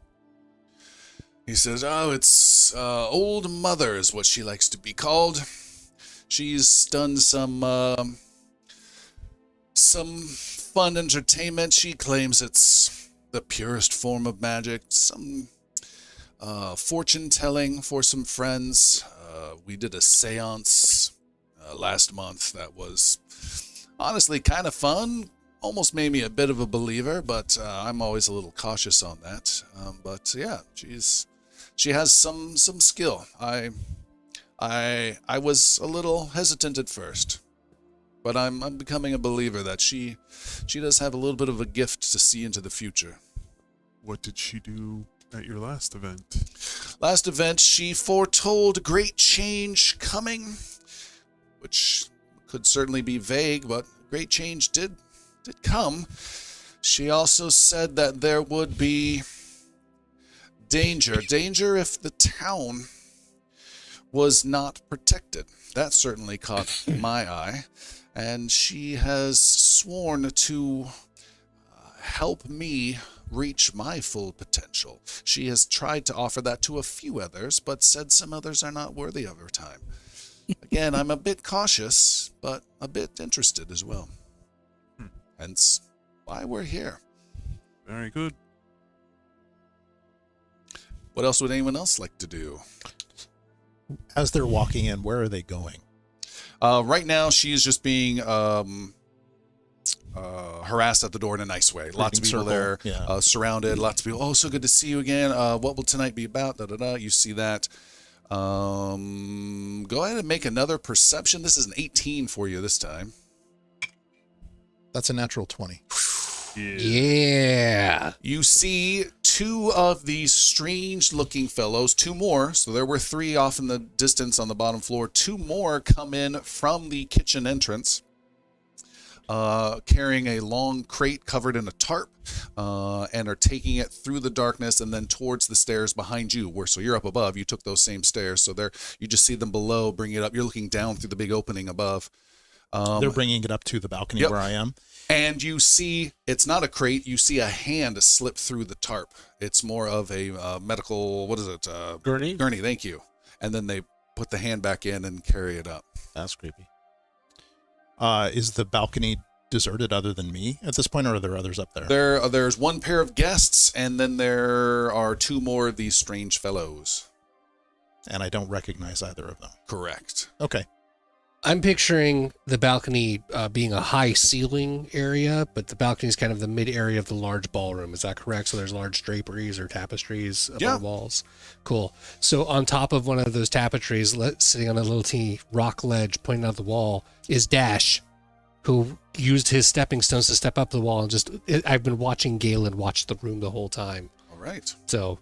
He says, it's Old Mother is what she likes to be called. She's done some fun entertainment. She claims it's the purest form of magic. Some fortune telling for some friends. We did a seance last month that was honestly kind of fun. Almost made me a bit of a believer, but I'm always a little cautious on that. But yeah, she has some skill. I was a little hesitant at first, but I'm becoming a believer that she does have a little bit of a gift to see into the future. What did she do at your last event? Last event, she foretold great change coming, which could certainly be vague, but great change did come. She also said that there would be danger if the town was not protected. That certainly caught my eye, and she has sworn to help me reach my full potential. She has tried to offer that to a few others, but said some others are not worthy of her time. Again, I'm a bit cautious, but a bit interested as well. Hence why we're here. Very good. What else would anyone else like to do? As they're walking in, where are they going? Right now, she is just being harassed at the door in a nice way. Lots of people there, surrounded. Lots of people. Oh, so good to see you again. What will tonight be about? Da da da. You see that. Go ahead and make another perception. This is an 18 for you this time. That's a natural 20. Yeah. You see two of these strange-looking fellows, two more. So there were three off in the distance on the bottom floor. Two more come in from the kitchen entrance, carrying a long crate covered in a tarp, and are taking it through the darkness and then towards the stairs behind you. So you're up above. You took those same stairs. So there, you just see them below, bring it up. You're looking down through the big opening above. They're bringing it up to the balcony where I am. And you see, it's not a crate. You see a hand slip through the tarp. It's more of a medical, what is it? Gurney? Gurney, thank you. And then they put the hand back in and carry it up. That's creepy. Is the balcony deserted other than me at this point, or are there others up there? There's one pair of guests, and then there are two more of these strange fellows. And I don't recognize either of them. Correct. Okay. I'm picturing the balcony being a high ceiling area, but the balcony is kind of the mid area of the large ballroom. Is that correct? So there's large draperies or tapestries up on the walls. Cool. So on top of one of those tapestries, sitting on a little teeny rock ledge pointing out the wall, is Dash, who used his stepping stones to step up the wall. And I've been watching Galen watch the room the whole time. All right. So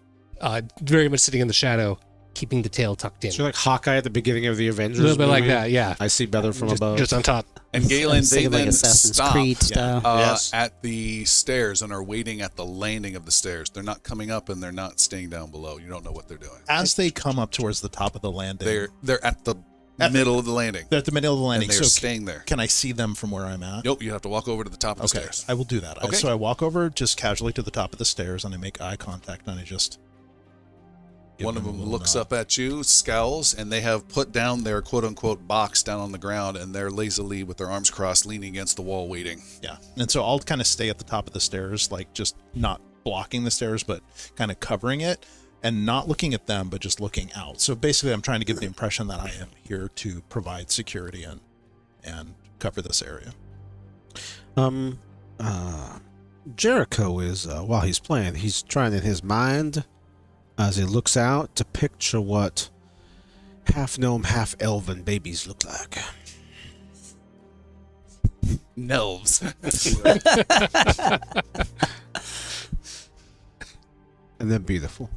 very much sitting in the shadow, keeping the tail tucked in. So you're like Hawkeye at the beginning of the Avengers A little bit movie? like that, yeah. I see better from above. Just on top. And Galen, they Thinking like then Assassin's stop Creed style. Yes. at the stairs and are waiting at the landing of the stairs. They're not coming up and they're not staying down below. You don't know what they're doing. As they come up towards the top of the landing, They're at the middle of the landing. they're at the middle of the landing. And they're So staying there. can I see them from where I'm at? Nope, you have to walk over to the top of the Okay, stairs. I will do that. Okay. So I walk over just casually to the top of the stairs and I make eye contact and I just... give One of a them little looks nod. up at you, scowls, and they have put down their quote-unquote box down on the ground, and they're lazily, with their arms crossed, leaning against the wall waiting. Yeah. And so I'll kind of stay at the top of the stairs, like just not blocking the stairs, but kind of covering it and not looking at them, but just looking out. So basically I'm trying to give the impression that I am here to provide security and cover this area. Jericho is, while he's playing, he's trying in his mind, as he looks out, to picture what half-gnome, half-elven babies look like. Nelves. And they're beautiful.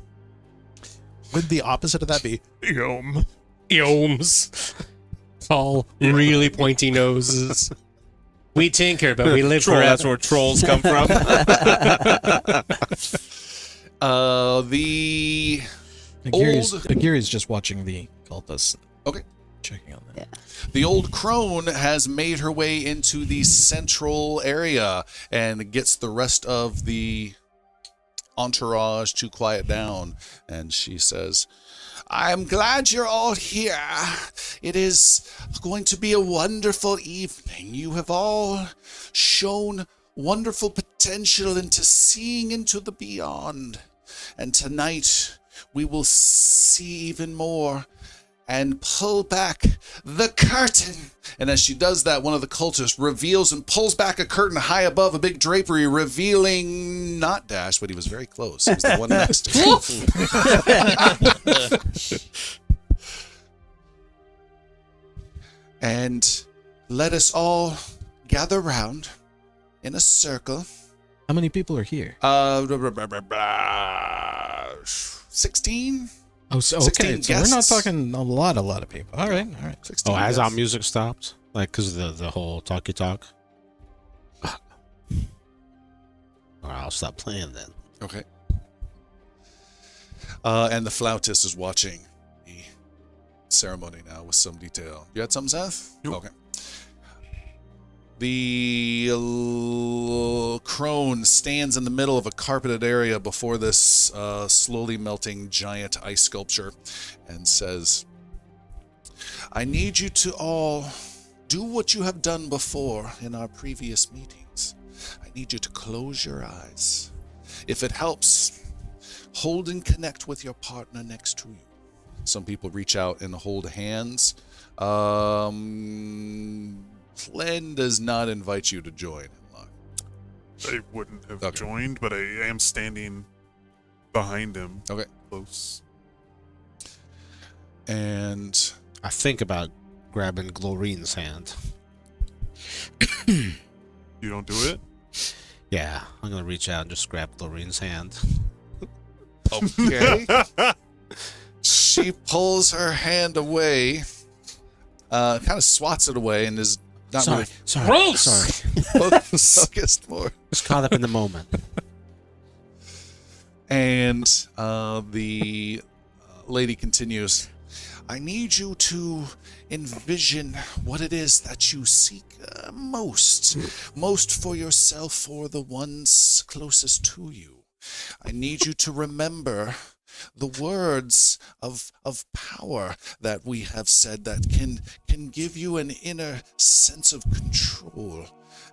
Would the opposite of that be Yum? Eomes. Tall, really pointy noses. We tinker, but we live forever. That's where trolls come from. The Agiri's just watching the cultists. Okay. Checking on that. The old crone has made her way into the central area and gets the rest of the entourage to quiet down. And she says, I'm glad you're all here. It is going to be a wonderful evening. You have all shown wonderful potential into seeing into the beyond. And tonight we will see even more and pull back the curtain. And as she does that, one of the cultists reveals and pulls back a curtain high above a big drapery, revealing not Dash, but he was very close. He was the one next to him. And let us all gather round in a circle. How many people are here? 16? Oh, so 16 okay. So we're not guests. talking a lot of people. All right. 16 Oh, has our guests. music stopped? Like, because of the whole talkie talk? All right, I'll stop playing then. Okay. And the flautist is watching the ceremony now with some detail. You had something, Seth? Nope. Okay. The crone stands in the middle of a carpeted area before this slowly melting giant ice sculpture and says, I need you to all do what you have done before in our previous meetings. I need you to close your eyes. If it helps, hold and connect with your partner next to you. Some people reach out and hold hands. Glenn does not invite you to join. I wouldn't have Okay. joined, but I am standing behind him. Okay. Close. And I think about grabbing Glorine's hand. You don't do it? Yeah, I'm gonna reach out and just grab Glorine's hand. okay. She pulls her hand away, kind of swats it away, and is not Sorry, really sorry, Gross! sorry. focused more. Just caught up in the moment. And the lady continues, I need you to envision what it is that you seek most for yourself or the ones closest to you. I need you to remember the words of power that we have said that can give you an inner sense of control.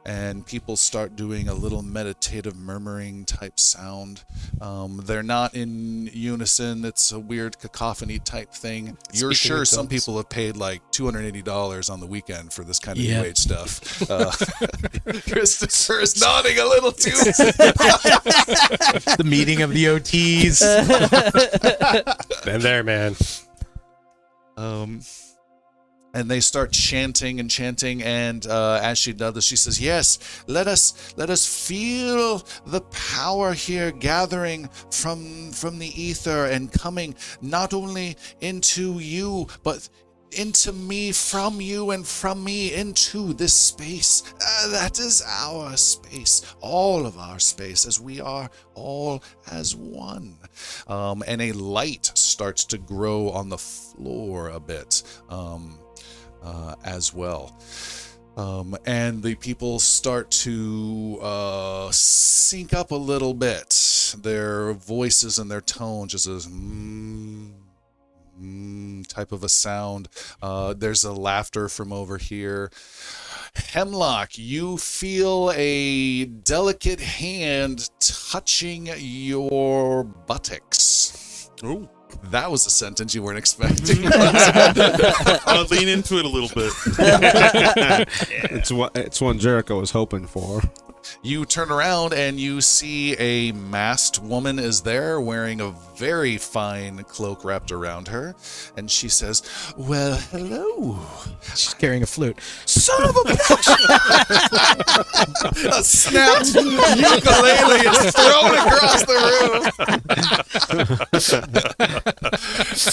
And people start doing a little meditative murmuring type sound. They're not in unison. It's a weird cacophony type thing. You're Speaking sure in some tongues. people have paid like $280 on the weekend for this kind of Yeah. new age stuff. Christopher is nodding a little too. The meeting of the OTs. Been there, man. And they start chanting, and as she does this, she says, "Yes, let us feel the power here gathering from the ether and coming not only into you, but into me, from you, and from me into this space. That is our space, all of our space, as we are all as one." And a light starts to grow on the floor a bit. As well. And the people start to sync up a little bit. Their voices and their tone just as type of a sound. There's a laughter from over here. Hemlock, you feel a delicate hand touching your buttocks. Oh. That was a sentence you weren't expecting. Lean into it a little bit. It's one Jericho was hoping for. You turn around and you see a masked woman is there wearing a very fine cloak wrapped around her. And she says, "Well, hello." She's carrying a flute. Son of a bitch! A snapped ukulele is thrown across the room.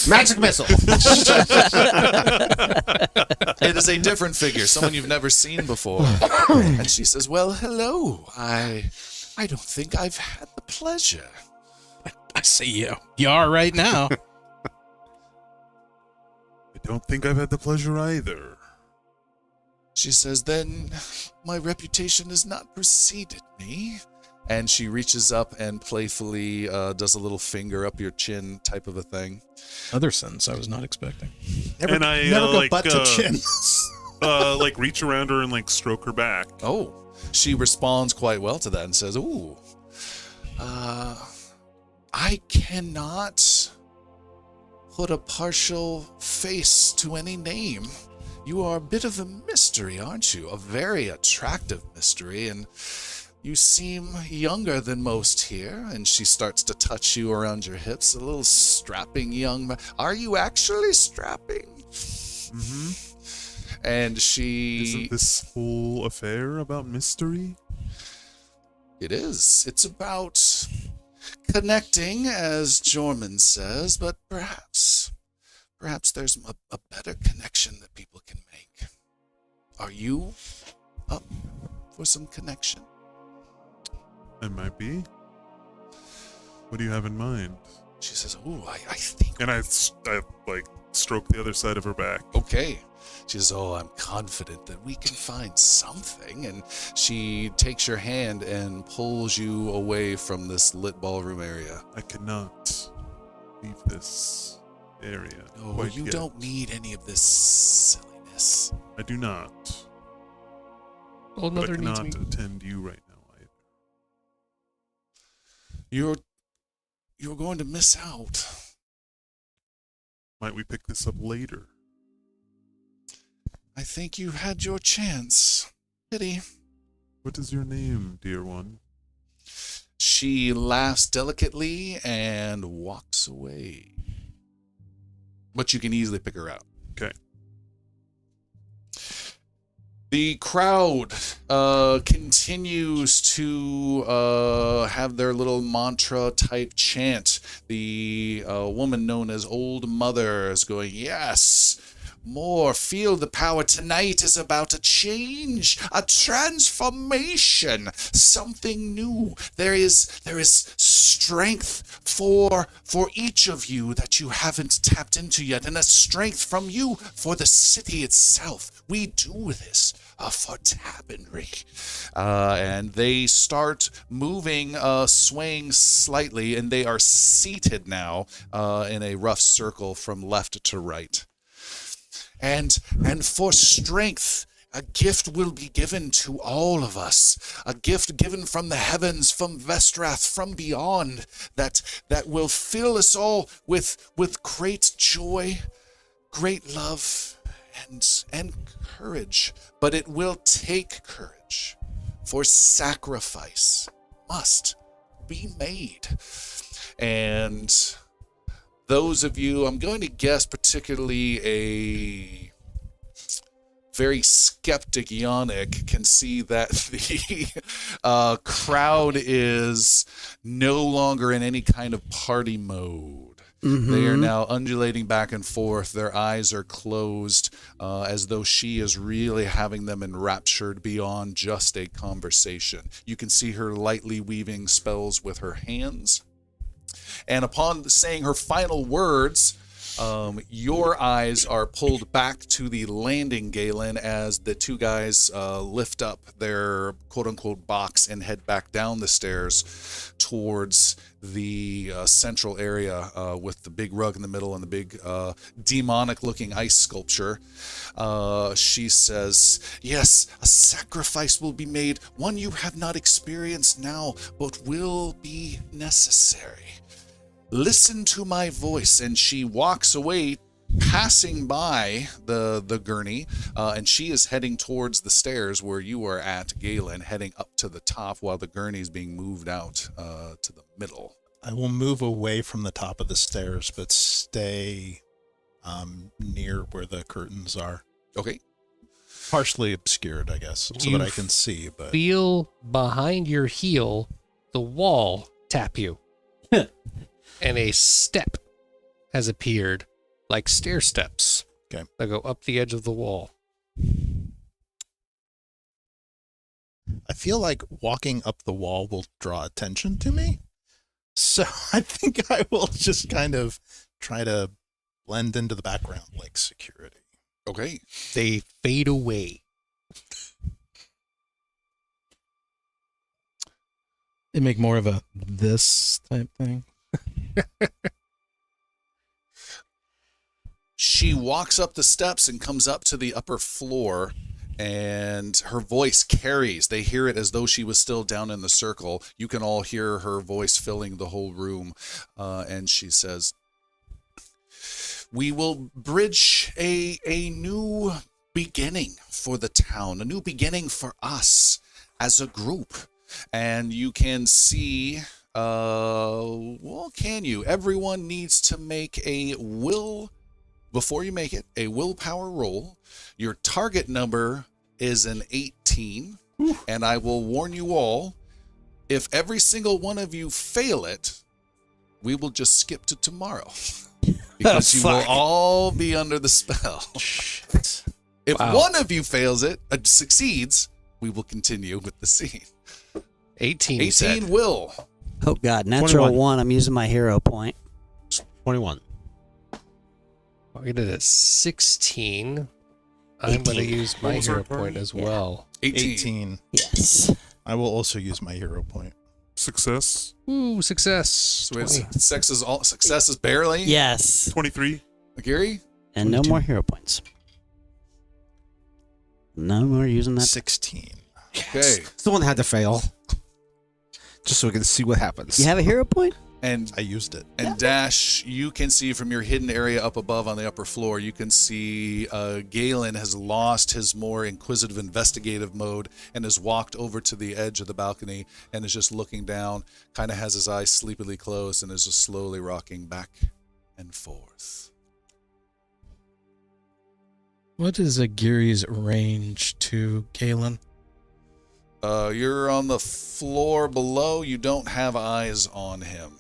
Magic missile. It is a different figure, someone you've never seen before. And she says, "Well, hello. I don't think I've had the pleasure." I see you. You are right now. I don't think I've had the pleasure either. She says, "Then my reputation has not preceded me." And she reaches up and playfully does a little finger up your chin type of a thing. Other sins I was not expecting. Never, And I, never go like, butt to chin. Like reach around her and like stroke her back. Oh, she responds quite well to that and says, "Ooh, I cannot put a partial face to any name. You are a bit of a mystery, aren't you? A very attractive mystery, and you seem younger than most here." And she starts to touch you around your hips, a little strapping young man. Are you actually strapping? Mm-hmm. And she... Isn't this whole affair about mystery? It is. It's about connecting, as Jorman says, but perhaps there's a better connection that people can make. Are you up for some connection? It might be. What do you have in mind? She says, "Oh, I think." And I like stroke the other side of her back. Okay. She says, "Oh, I'm confident that we can find something." And she takes your hand and pulls you away from this lit ballroom area. I cannot leave this area. Oh, quite you yet. don't need any of this silliness. I do not. Old But I mother needs cannot me. attend you right now either. You're going to miss out. Might we pick this up later? I think you had your chance. Pity. What is your name, dear one? She laughs delicately and walks away. But you can easily pick her out. Okay. The crowd continues to have their little mantra type chant. The woman known as Old Mother is going, yes, more. Feel the power. Tonight is about a change, a transformation, something new. There is strength for each of you that you haven't tapped into yet, and a strength from you for the city itself. We do this for Tabonry. And they start moving, swaying slightly, and they are seated now in a rough circle from left to right. And for strength, a gift will be given to all of us. A gift given from the heavens, from Vestrath, from beyond, that will fill us all with great joy, great love, and courage. But it will take courage, for sacrifice must be made. And those of you, I'm going to guess particularly a very skeptic Yannick, can see that the crowd is no longer in any kind of party mode. They are now undulating back and forth. Their eyes are closed, as though she is really having them enraptured beyond just a conversation. You can see her lightly weaving spells with her hands. And upon saying her final words, your eyes are pulled back to the landing, Galen, as the two guys lift up their quote-unquote box and head back down the stairs towards the central area with the big rug in the middle and the big demonic-looking ice sculpture. She says, yes, a sacrifice will be made, one you have not experienced now, but will be necessary. Listen to my voice. And she walks away, passing by the gurney, and she is heading towards the stairs where you are at, Galen, heading up to the top while the gurney is being moved out to the middle. I will move away from the top of the stairs, but stay near where the curtains are. Okay. Partially obscured, I guess, so that I can see. But Feel behind your heel the wall tap you. And a step has appeared, like stair steps, okay, that go up the edge of the wall. I feel like walking up the wall will draw attention to me. So I think I will just kind of try to blend into the background like security. Okay. They fade away. They make more of a this type thing. She walks up the steps and comes up to the upper floor, and her voice carries. They hear it as though she was still down in the circle. You can all hear her voice filling the whole room. And she says, we will bridge a new beginning for the town, a new beginning for us as a group. And you can see, well, can you? Everyone needs to make a before you make it, a willpower roll. Your target number is an 18. And I will warn you all, if every single one of you fail it, we will just skip to tomorrow. Because you will all be under the spell. If one of you fails it, succeeds, we will continue with the scene. 18 18 will. Oh, God. Natural 21. 1. I'm using my hero point. 21. I'll get it at 16. I'm going to use my What was our hero point target? as well. 18. Yes. I will also use my hero point. Success. Ooh, success. So it's 20. success is barely. Yes. 23. Agiri? And no more hero points. No more using that. 16. Okay. Someone had to fail. just so we can see what happens. You have a hero point? And I used it. And Dash, you can see from your hidden area up above on the upper floor, you can see Galen has lost his more inquisitive investigative mode and has walked over to the edge of the balcony and is just looking down, kind of has his eyes sleepily closed and is just slowly rocking back and forth. What is Agiri's range to Galen? You're on the floor below. You don't have eyes on him.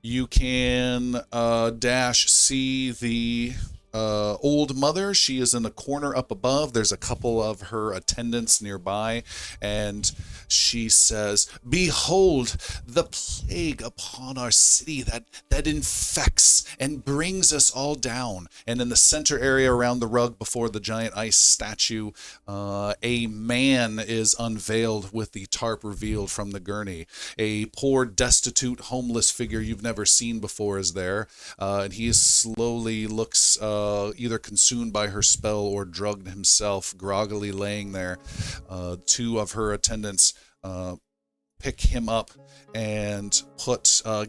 You can, Dash, see the old mother. She is in the corner up above. There's a couple of her attendants nearby, and she says, "Behold the plague upon our city that infects and brings us all down." And in the center area around the rug before the giant ice statue, a man is unveiled with the tarp revealed from the gurney. A poor, destitute, homeless figure you've never seen before is there, and he slowly looks either consumed by her spell or drugged himself, groggily laying there. Two of her attendants pick him up and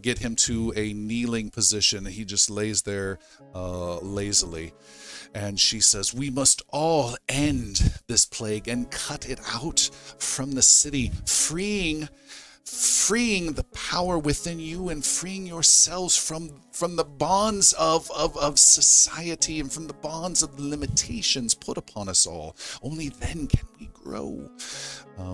get him to a kneeling position. He just lays there lazily. And she says, "We must all end this plague and cut it out from the city, freeing the power within you and freeing yourselves from the bonds of society and from the bonds of the limitations put upon us all. Only then can we grow."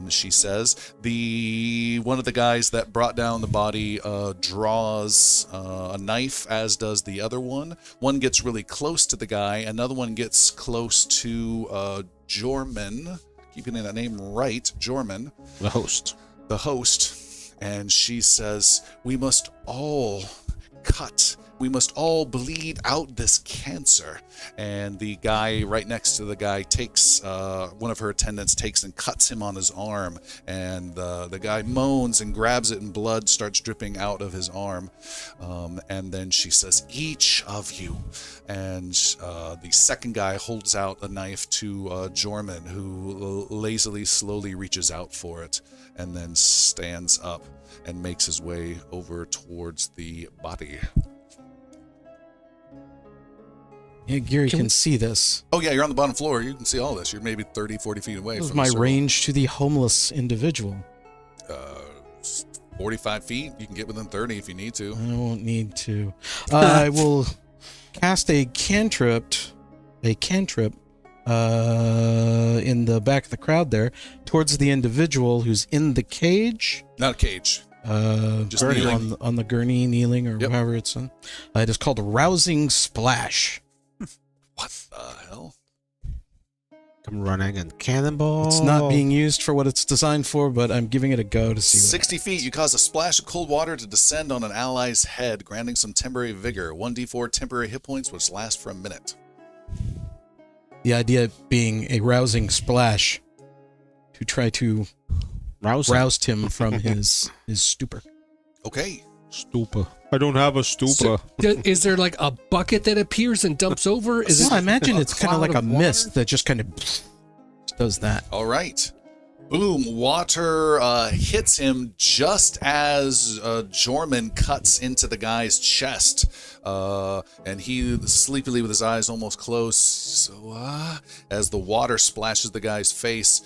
She says. One of the guys that brought down the body draws a knife, as does the other one. One gets really close to the guy. Another one gets close to Jorman. Keeping that name right, Jorman. The host. And she says, "We must all cut. We must all bleed out this cancer." And the guy right next to the guy takes, one of her attendants takes and cuts him on his arm. And the guy moans and grabs it, and blood starts dripping out of his arm. And then she says, "Each of you." And the second guy holds out a knife to Jorman, who lazily, slowly reaches out for it and then stands up and makes his way over towards the body. Yeah, Agiri can see this. Oh, yeah, you're on the bottom floor. You can see all this. You're maybe 30, 40 feet away What is from my the circle. range to the homeless individual? 45 feet. You can get within 30 if you need to. I won't need to. I will cast a cantrip in the back of the crowd there towards the individual who's in the cage. Not a cage. Just kneeling. on the gurney, kneeling, or Yep. however it's on. It is called Rousing Splash. What the hell? Come running and cannonball. It's not being used for what it's designed for, but I'm giving it a go to see. 60 feet, you cause a splash of cold water to descend on an ally's head, granting some temporary vigor. 1d4 temporary hit points, which last for a minute. The idea being a rousing splash to try to roused him from his stupor. Okay. Stupor. I don't have a stupor. Is there like a bucket that appears and dumps over? Is Well, I it imagine a it's kind of cloud like a of water? mist that just kind of does that. All right. Boom. Water hits him just as Jorman cuts into the guy's chest. And he sleepily, with his eyes almost closed, as the water splashes the guy's face,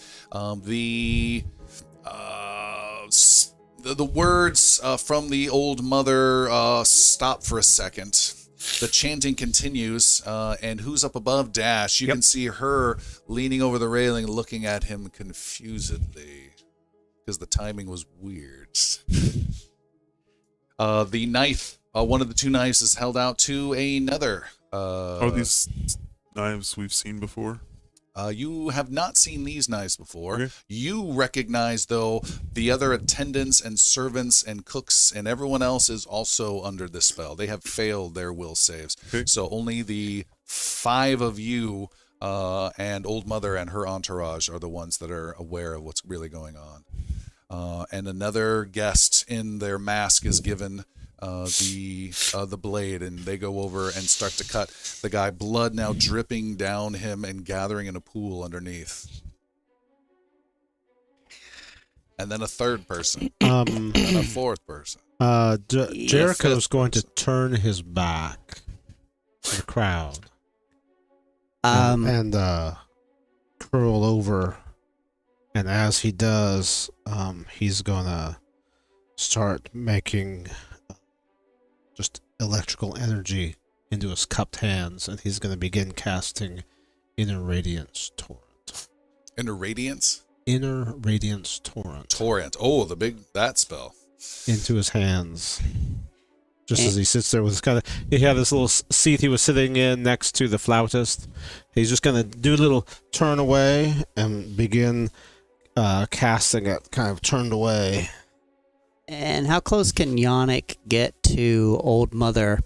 the words from the old mother stop for a second. The chanting continues, and who's up above Dash? You can see her leaning over the railing, looking at him confusedly, because the timing was weird. The knife, one of the two knives, is held out to another. Are these knives we've seen before? You have not seen these knives before. Okay. You recognize, though, the other attendants and servants and cooks and everyone else is also under this spell. They have failed their will saves. Okay. So only the 5 of you and Old Mother and her entourage are the ones that are aware of what's really going on. And another guest in their mask is given the blade, and they go over and start to cut the guy, blood now dripping down him and gathering in a pool underneath. and then a third person, Um, and a fourth person. Jericho's going to turn his back to the crowd and curl over. And as he does, he's gonna start making just electrical energy into his cupped hands, and he's gonna begin casting Inner Radiance Torrent. Inner Radiance? Inner Radiance Torrent. Torrent. Oh, that spell. Into his hands. Just as he sits there with his kind of, he had this little seat he was sitting in next to the flautist. He's just going to do a little turn away and begin casting it kind of turned away. And how close can Yannick get to Old Mother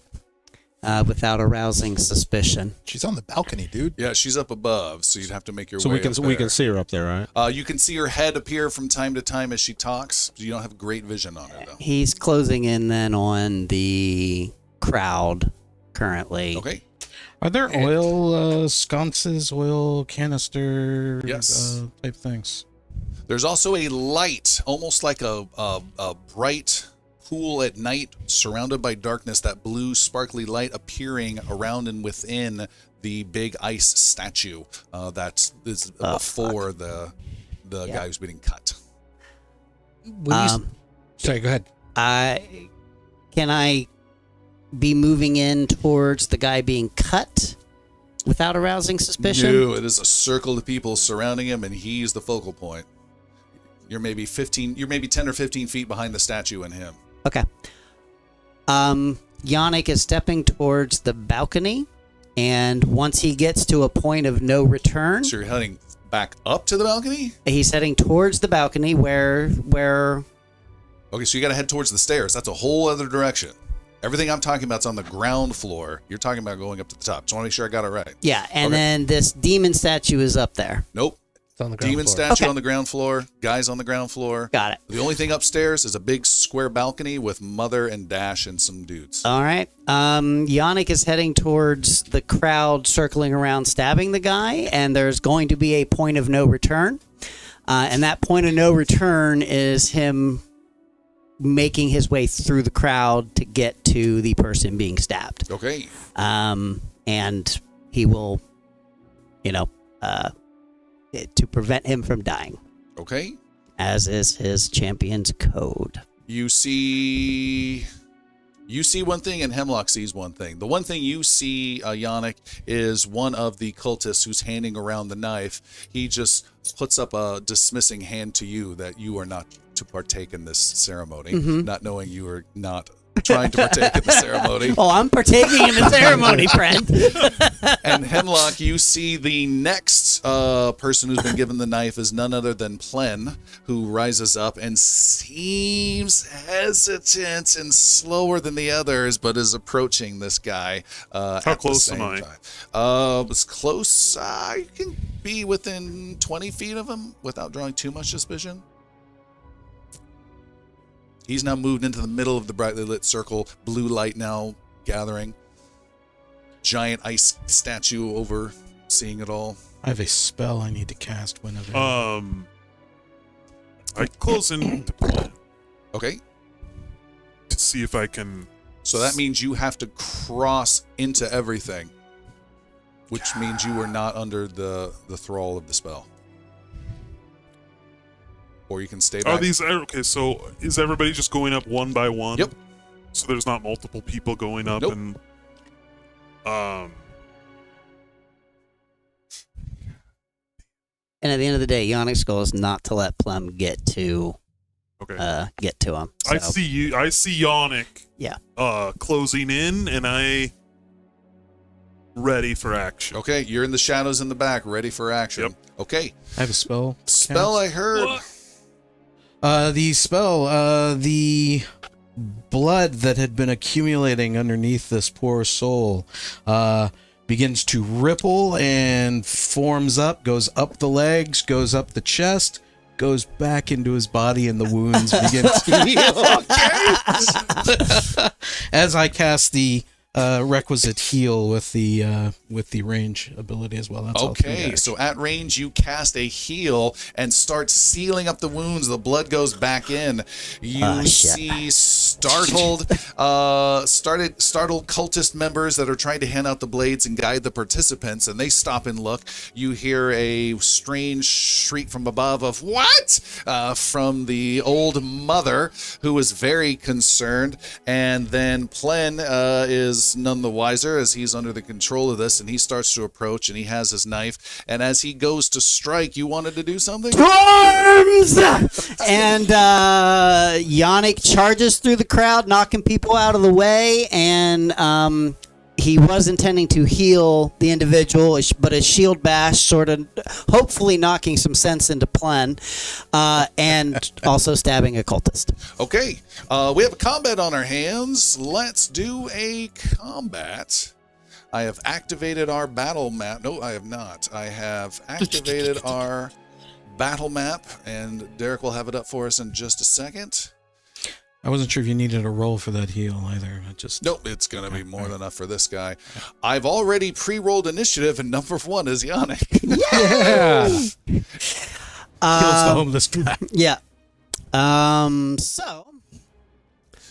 without arousing suspicion? She's on the balcony, dude. Yeah, she's up above, so you'd have to make your So way we can up we can there. see her up there, right? You can see her head appear from time to time as she talks. You don't have great vision on her, though. He's closing in then on the crowd currently. Okay. Are there oil sconces, oil canister Yes. type things? There's also a light, almost like a bright pool at night, surrounded by darkness, that blue sparkly light appearing around and within the big ice statue that is before the guy who's being cut. Sorry, go ahead. Can I be moving in towards the guy being cut without arousing suspicion? No, it is a circle of people surrounding him, and he's the focal point. You're maybe 10 or 15 feet behind the statue and him. Okay. Yannick is stepping towards the balcony, and once he gets to a point of no return, So you're heading back up to the balcony? he's heading towards the balcony where Okay, so you got to head towards the stairs. That's a whole other direction. Everything I'm talking about is on the ground floor. You're talking about going up to the top. Just want to make sure I got it right. yeah, and Okay. then this demon statue is up there. Nope. It's on the ground Demon floor. statue Okay. on the ground floor. Guys on the ground floor. Got it. The only thing upstairs is a big square balcony with Mother and Dash and some dudes. All right. Yannick is heading towards the crowd circling around stabbing the guy, and there's going to be a point of no return. And that point of no return is him making his way through the crowd to get to the person being stabbed. Okay. And he will, to prevent him from dying, Okay. as is his champion's code. You see one thing and Hemlock sees one thing. The one thing you see, Yannick, is one of the cultists who's handing around the knife. He just puts up a dismissing hand to you that you are not to partake in this ceremony, not knowing you are not trying to partake in the ceremony. Oh, I'm partaking in the ceremony, friend. And Hemlock, you see the next person who's been given the knife is none other than Plen, who rises up and seems hesitant and slower than the others, but is approaching this guy. How close am I? As close, you can be within 20 feet of him without drawing too much suspicion. He's now moved into the middle of the brightly lit circle, blue light now gathering. Giant ice statue overseeing it all. I have a spell I need to cast whenever. I close in to Plen Okay, to see if I can. so that means you have to cross into everything, which means you are not under the thrall of the spell. Or you can stay back. Are these okay? So is everybody just going up one by one? Yep. So there's not multiple people going up Nope. and. And at the end of the day, Yannick's goal is not to let Plum get to Okay. him. I So, see you. I see Yannick. Yeah. Closing in, and I ready for action. Okay, you're in the shadows in the back, ready for action. Yep. Okay, I have a spell. spell I heard. What? The spell, the blood that had been accumulating underneath this poor soul, begins to ripple and forms up, goes up the legs, goes up the chest, goes back into his body, and the wounds begin to heal. As I cast the requisite heal with the range ability as well. That's all three Okay, damage. so at range you cast a heal and start sealing up the wounds. The blood goes back in. You shit. see startled cultist members that are trying to hand out the blades and guide the participants, and they stop and look. You hear a strange shriek from above of "What?" From the old mother, who is very concerned, and then Plen is none the wiser as he's under the control of this, and he starts to approach, and he has his knife, and as he goes to strike, you wanted to do something? Storms! And Yannick charges through the crowd, knocking people out of the way, and he was intending to heal the individual, but a shield bash sort of hopefully knocking some sense into Plen, and also stabbing a cultist. Okay, we have a combat on our hands. Let's do a combat. I have activated our battle map. No, I have not. I have activated our battle map, and Derek will have it up for us in just a second. I wasn't sure if you needed a roll for that heal either. I just Nope, it's going to be more than enough for this guy. I've already pre-rolled initiative, and number 1 is Yannick. Yeah. kills the homeless guy. Yeah.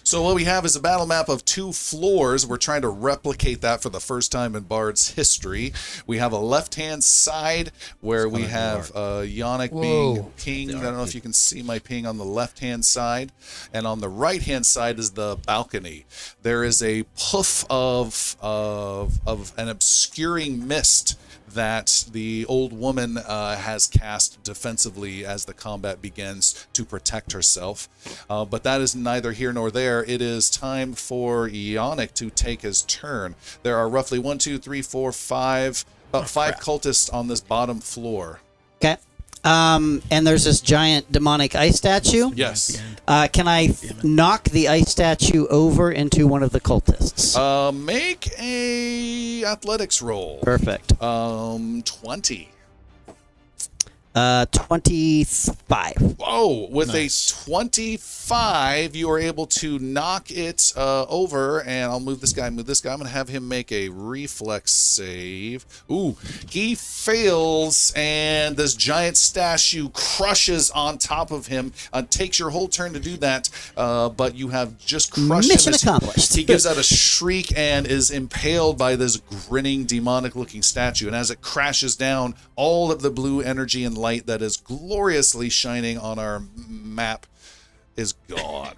So what we have is a battle map of 2 floors. We're trying to replicate that for the first time in Bard's history. We have a left-hand side where we have Yannick being pinged. I don't know if you can see my ping on the left-hand side. And on the right-hand side is the balcony. There is a puff of an obscuring mist that the old woman has cast defensively as the combat begins to protect herself. But that is neither here nor there. It is time for Yannick to take his turn. There are roughly 1, 2, 3, 4, 5, about 5 cultists on this bottom floor. Okay. And there's this giant demonic ice statue. Yes. Can I knock the ice statue over into one of the cultists? Make a athletics roll. Perfect. 20. 25. Whoa, with a 25, you are able to knock it over, and I'll move this guy. I'm going to have him make a reflex save. Ooh, he fails, and this giant statue crushes on top of him. Takes your whole turn to do that, but you have just crushed Mission him. accomplished. He gives out a shriek and is impaled by this grinning, demonic-looking statue, and as it crashes down, all of the blue energy and light that is gloriously shining on our map is gone.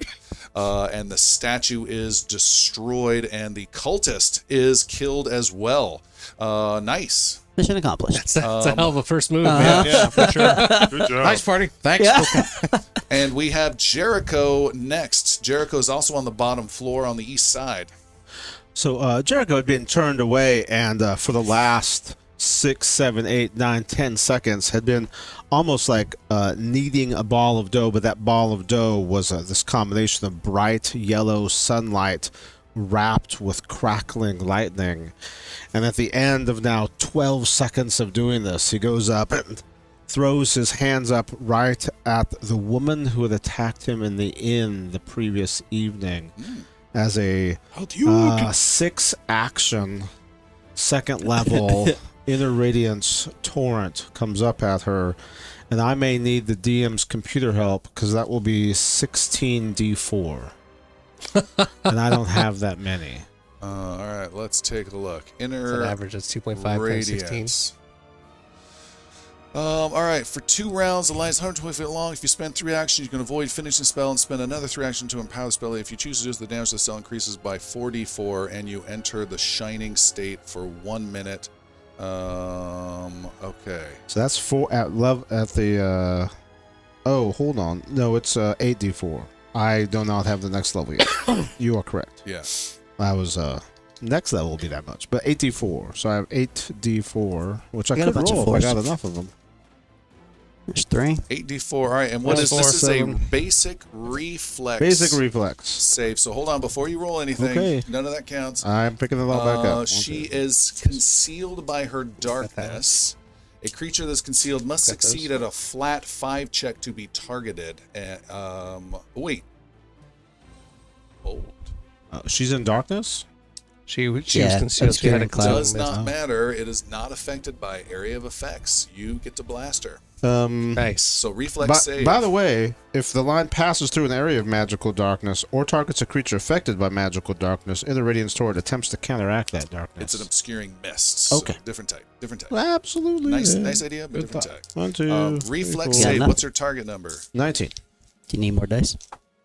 And the statue is destroyed, and the cultist is killed as well. Nice. Mission accomplished. That's a hell of a first move, man. Yeah, for sure. Good job. Nice party. Thanks. Yeah. And we have Jericho next. Jericho is also on the bottom floor on the east side. So Jericho had been turned away, and for the last 6, 7, 8, 9, 10 seconds had been almost like kneading a ball of dough, but that ball of dough was this combination of bright yellow sunlight wrapped with crackling lightning. And at the end of now 12 seconds of doing this, he goes up and throws his hands up right at the woman who had attacked him in the inn the previous evening as a 6 action second level Inner Radiance Torrent comes up at her, and I may need the DM's computer help because that will be 16d4. And I don't have that many. All right, let's take a look. Inner It's an average. It's 2.5 times 16. Radiance. All right, for 2 rounds, the line is 120 feet long. If you spend 3 actions, you can avoid finishing the spell and spend another 3 actions to empower the spell. If you choose to do this, the damage to the spell increases by 4d4, and you enter the shining state for 1 minute. Okay. So that's 4 at love at the. Oh, hold on. No, it's 8d4. I do not have the next level yet. You are correct. Yeah. I was next level will be that much, but 8d4. So I have 8d4, which I got a could bunch of roll if I fours. got enough of them. There's 3. 8d4. All right, and what Plus is 4, this? Is 7. a basic reflex. Basic reflex. save. So hold on before you roll anything. Okay. None of that counts. I'm picking it all back up. She is concealed by her darkness. A creature that's concealed must succeed at a flat 5 check to be targeted. Wait. Hold. She's in darkness? She was Yeah, concealed. She had a obscuring cloud. cloud. Does not matter. It is not affected by area of effects. You get to blast her. Nice. So reflex save. By the way, if the line passes through an area of magical darkness or targets a creature affected by magical darkness in the radiance toward attempts to counteract that darkness. It's an obscuring mist. So Okay. different type. Different type. Absolutely. Nice idea, but Good different thought. type. 1, 2, Reflex Yeah, save. no. What's her target number? 19. Do you need more dice?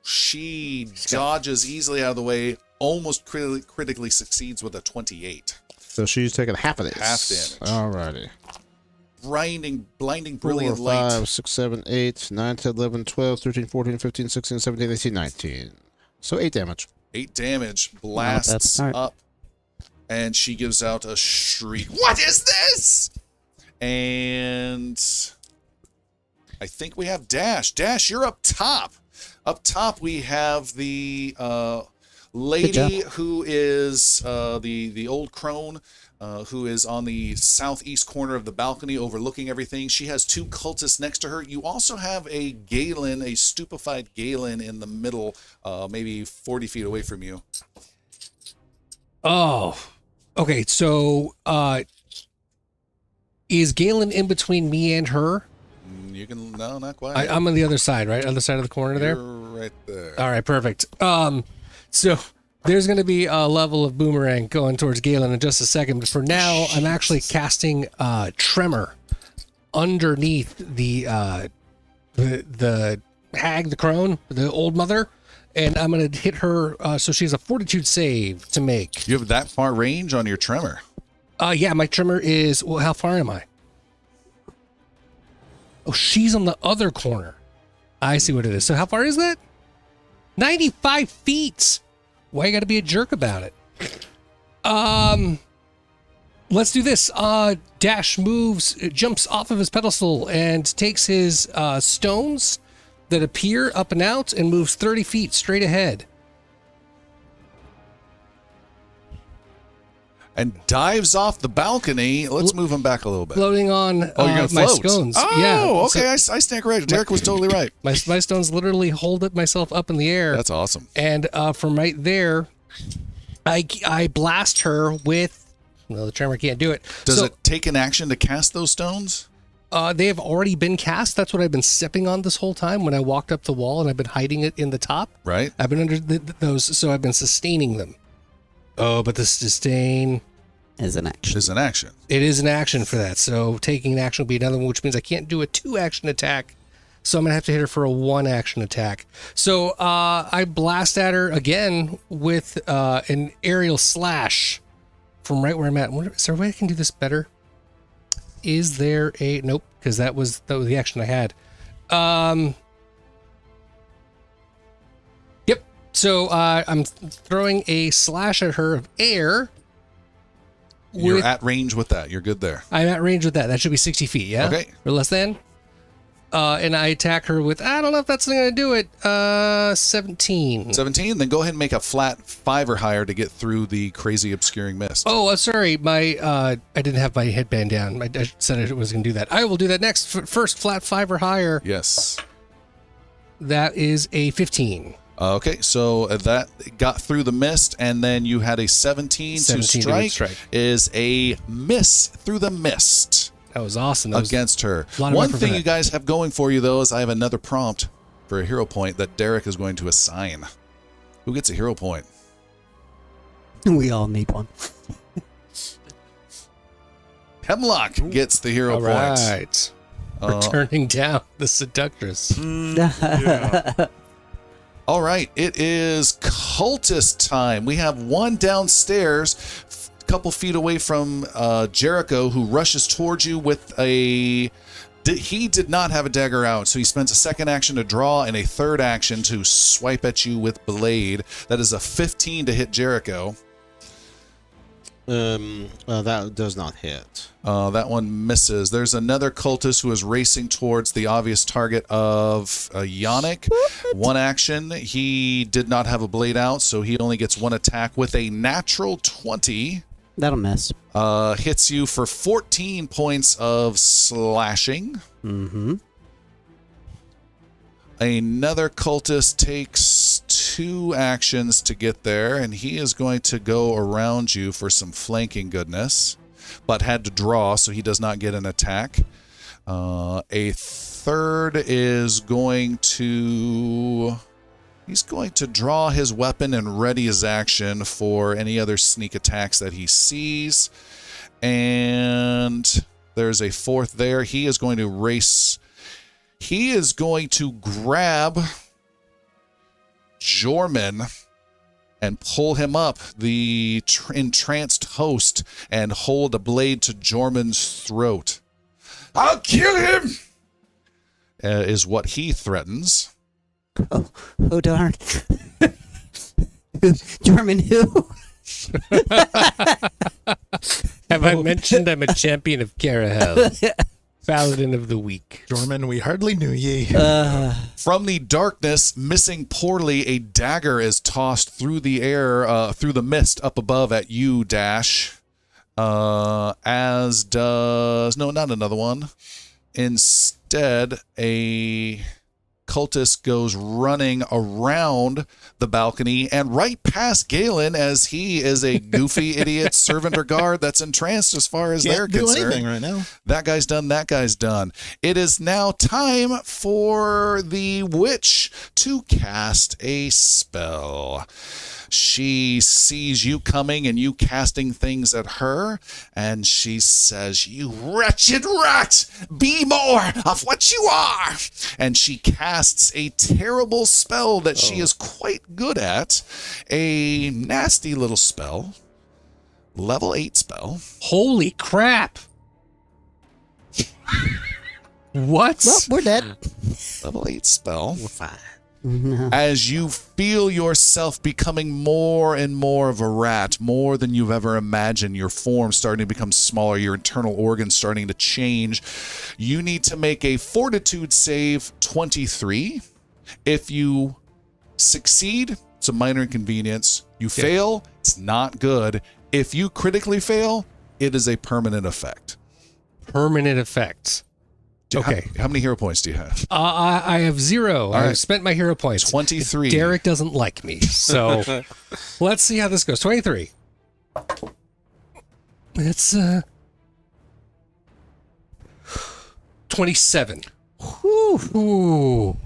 She dodges easily out of the way, almost critically succeeds with a 28. So she's taking half of this. Half damage. Alrighty. Blinding, 4, brilliant light. 5, 6, 7, 8, 9, 10, 11, 12, 13, 14, 15, 16, 17, 18, 19. So 8 damage. 8 damage. bad Blasts start. up. And she gives out a shriek. What is this? And I think we have Dash. Dash, you're up top. Up top, we have the lady who is the old crone, who is on the southeast corner of the balcony overlooking everything. She has 2 cultists next to her. You also have a Galen, a stupefied Galen in the middle, maybe 40 feet away from you. Oh, okay. So, is Galen in between me and her? You can, no, not quite. I'm on the other side, right? Other side of the corner there. You're right there. All right, perfect. So there's going to be a level of boomerang going towards Galen in just a second. But for now, I'm actually casting Tremor underneath the hag, the crone, the old mother, and I'm going to hit her. So she has a Fortitude save to make. You have that far range on your tremor. Yeah, my Tremor is. Well, how far am I? Oh, she's on the other corner. I see what it is. So how far is that? 95 feet. Why you got to be a jerk about it? Let's do this. Dash moves, jumps off of his pedestal and takes his stones that appear up and out and moves 30 feet straight ahead. And dives off the balcony. Let's move him back a little bit. Floating on you're gonna my float. stones. Oh, Yeah. okay. I stand corrected. Derek was totally right. My stones literally hold it myself up in the air. That's awesome. And from right there, I blast her with. No, the tremor can't do it. Does So, it take an action to cast those stones? They have already been cast. That's what I've been stepping on this whole time when I walked up the wall, and I've been hiding it in the top. Right. I've been under those, so I've been sustaining them. Oh, but the sustain As an action. Is an action. it is an action for that. So taking an action will be another one, which means I can't do a 2-action attack. So I'm gonna have to hit her for a 1-action attack. So I blast at her again with an aerial slash from right where I'm at. Is there a way I can do this better? Is there a nope? Because that was the action I had. Yep. So I'm throwing a slash at her of air. You're at range with that. You're good there. I'm at range with that. That should be 60 feet, yeah? Okay. Or less than? And I attack her with, I don't know if that's going to do it, 17. 17. Then go ahead and make a flat 5 or higher to get through the crazy obscuring mist. Oh, sorry. I didn't have my headband down. I said I was going to do that. I will do that next. First, flat 5 or higher. Yes. That is a 15. Okay, so that got through the mist, and then you had a 17 to 17 to strike. Is a miss through the mist That was awesome. That was against her. a lot of One effort for thing that. you guys have going for you, though, is I have another prompt for a hero point that Derek is going to assign. Who gets a hero point? We all need one. Hemlock gets the hero All point. right. We're turning down the seductress. Yeah. All right, it is cultist time. We have one downstairs, a couple feet away from Jericho, who rushes towards you with a... He did not have a dagger out, so he spends a second action to draw and a third action to swipe at you with blade. That is a 15 to hit Jericho. That does not hit. That one misses. There's another cultist who is racing towards the obvious target of Yannick. One action. He did not have a blade out, so he only gets one attack with a natural 20. That'll miss. Hits you for 14 points of slashing. Mm-hmm. Another cultist takes 2 actions to get there, and he is going to go around you for some flanking goodness, but had to draw, so he does not get an attack. A third is going to... He's going to draw his weapon and ready his action for any other sneak attacks that he sees. And there's a fourth there. He is going to race. He is going to grab Jorman and pull him up, the entranced host, and hold a blade to Jorman's throat. I'll kill him! Is what he threatens. Oh darn. German who? Have I mentioned I'm a champion of Carahel? Paladin of the Weak. Jorman, we hardly knew ye. From the darkness, missing poorly, a dagger is tossed through the air, through the mist up above at you, Dash. As does... No, not another one. Instead, a cultist goes running around the balcony and right past Galen, as he is a goofy idiot servant or guard that's entranced as far as they're Can't do concerned. anything right now. That guy's done, that guy's done. It is now time for the witch to cast a spell. She sees you coming and you casting things at her, and she says, "You wretched rat, be more of what you are." And she casts a terrible spell that she is quite good at, a nasty little spell, level 8 spell. Holy crap! What? Well, we're dead. Level 8 spell. We're fine. As you feel yourself becoming more and more of a rat, more than you've ever imagined, your form starting to become smaller, your internal organs starting to change, you need to make a fortitude save 23. If you succeed, it's a minor inconvenience. You fail, it's not good. If you critically fail, it is a permanent effect. Permanent effects. Okay. How many hero points do you have? I have 0. right. I've spent my hero points. 23. Derek doesn't like me, so let's see how this goes. 23. It's 27. Ooh.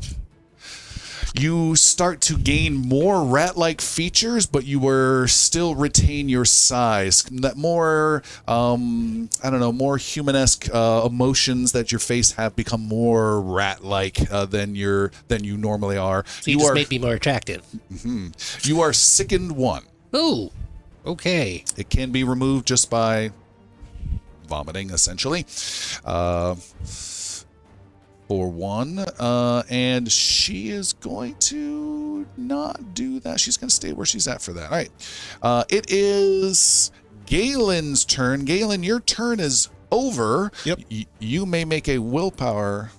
You start to gain more rat-like features, but you were still retain your size. That more, more humanesque emotions that your face have become more rat-like than you normally are. So you just made me more attractive. You are sickened 1. Oh, okay. It can be removed just by vomiting, essentially. For 1, and she is going to not do that. She's going to stay where she's at for that. All right. It is Galen's turn. Galen, your turn is over. Yep. You may make a willpower.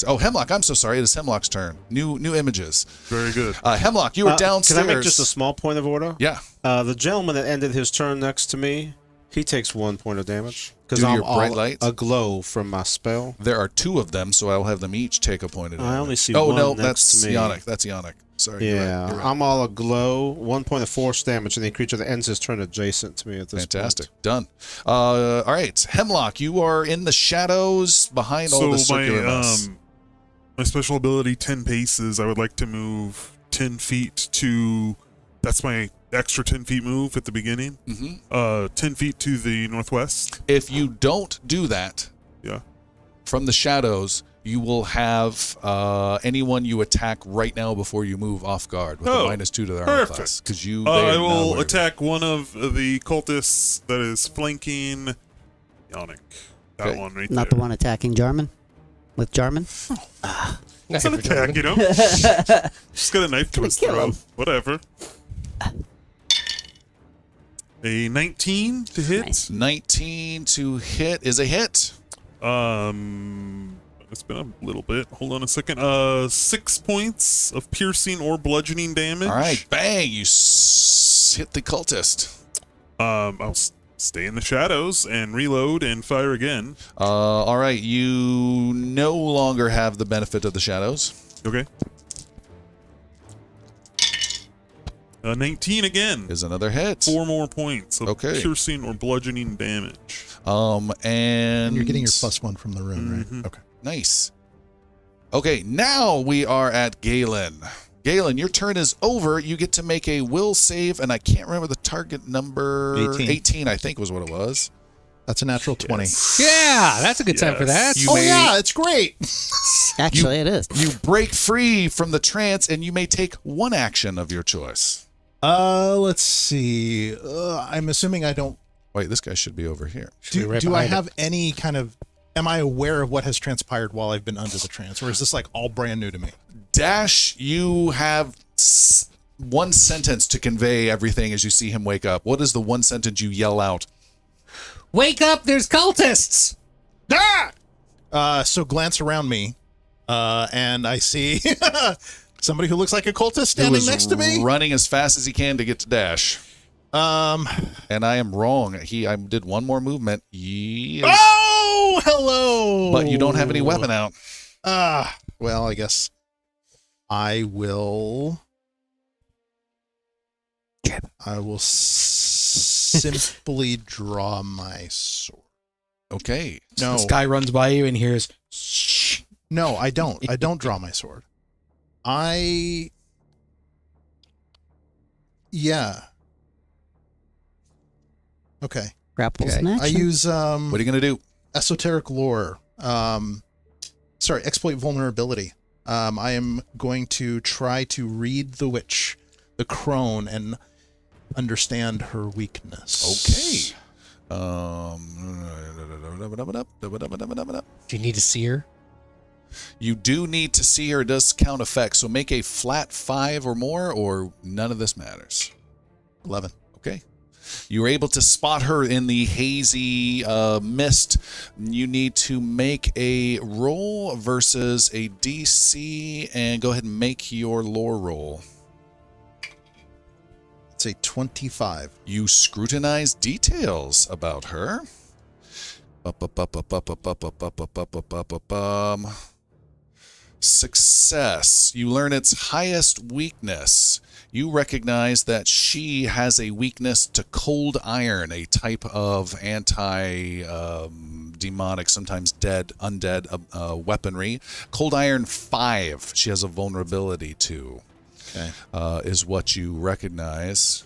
Oh, Hemlock. I'm so sorry. It is Hemlock's turn. New images. Very good. Hemlock, you were downstairs. Can I make just a small point of order? Yeah. The gentleman that ended his turn next to me, he takes 1 point of damage. Because Due to I'm your bright all light? aglow from my spell. There are 2 of them, so I will have them each take a point of damage. I only see Oh, one no, next that's to me. Ionic. That's Ionic. Sorry. You're Yeah, right, you're right. I'm all aglow. 1 point of force damage, and the creature that ends his turn adjacent to me at this Fantastic. point. Done. All right. Hemlock, you are in the shadows behind all the circular mess. My special ability, 10 paces, I would like to move 10 feet to... That's my extra 10 feet move at the beginning. 10 feet to the northwest. If you don't do that, Yeah. from the shadows, you will have anyone you attack right now before you move off guard with a -2 to their armor perfect. class. Because you, I will attack one of the cultists that is flanking Ionic. That Okay. one right Not there. the one attacking Jarman? With Jarman? It's an attack, you know? Just got a knife to his kill throat. him. Whatever. A 19 to hit. Nice. 19 to hit is a hit. It's been a little bit. Hold on a second. 6 points of piercing or bludgeoning damage. All right. Bang. You hit the cultist. I'll stay in the shadows and reload and fire again. All right. You no longer have the benefit of the shadows. Okay. 19 again. Is another hit. 4 more points of Okay. piercing or bludgeoning damage. And And you're getting your +1 from the rune, Mhm. right? Okay. Nice. Okay, now we are at Galen. Galen, your turn is over. You get to make a will save, and I can't remember the target number. 18. 18, I think was what it was. That's a natural 20. Yeah, that's a good time for that. You Oh, may- yeah, it's great. Actually, it is. You break free from the trance, and you may take one action of your choice. Let's see. I'm assuming I don't. Wait, this guy should be over here. Do, right do I behind have any kind of. Am I aware of what has transpired while I've been under the trance, or is this like all brand new to me? Dash, you have one sentence to convey everything as you see him wake up. What is the one sentence you yell out? Wake up, there's cultists! So glance around me, and I see somebody who looks like a cultist Who standing is next to me. running as fast as he can to get to Dash. And I am wrong. I did one more movement. Oh, hello. But you don't have any weapon out. Well, I guess I will. I will simply draw my sword. Okay. No, This guy runs by you and hears, shh. no, I don't. I don't draw my sword. Yeah. Okay. Grapples in I action. use What are you going to do? esoteric lore. Exploit vulnerability. I am going to try to read the witch, the crone, and understand her weakness. Okay. Do you need to see her? You do need to see her. It does count effects. So make a flat 5 or more, or none of this matters. 11. Okay. You were able to spot her in the hazy mist. You need to make a roll versus a DC, and go ahead and make your lore roll. It's a 25. You scrutinize details about her. Success. You learn its highest weakness. You recognize that she has a weakness to cold iron, a type of anti-demonic, sometimes undead weaponry. Cold iron 5, she has a vulnerability to, Okay. is what you recognize.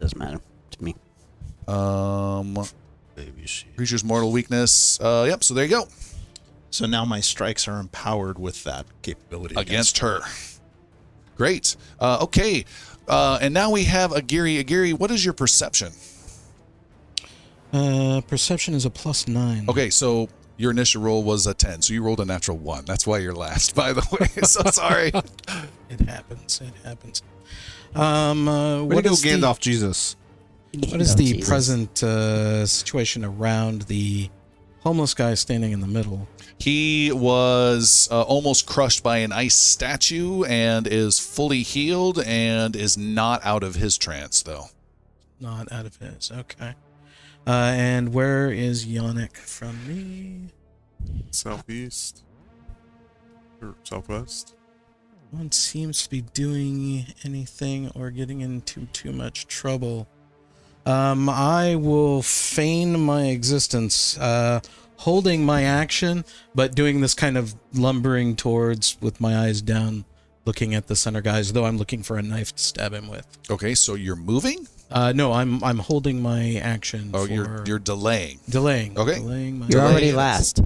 Doesn't matter to me. Baby sheep. Creature's mortal weakness. Yep, so there you go. So now my strikes are empowered with that capability Against her. Great. Okay. And now we have Agiri. Agiri, what is your perception? Perception is a +9. Okay, so your initial roll was a 10, so you rolled a natural 1. That's why you're last, by the way. So sorry. It happens. It happens. Way to What go, is the, Gandalf Jesus. what is the present situation around the homeless guy standing in the middle? He was almost crushed by an ice statue and is fully healed and is not out of his trance, though. Not out of his. Okay. And where is Yannick from me? Southeast. Or southwest. No one seems to be doing anything or getting into too much trouble. I will feign my existence, holding my action, but doing this kind of lumbering towards with my eyes down, looking at the center guy as though I'm looking for a knife to stab him with. Okay, so you're moving? No, I'm holding my action. Oh, for you're delaying. delaying. Okay. Delaying my You're already Delayed. last.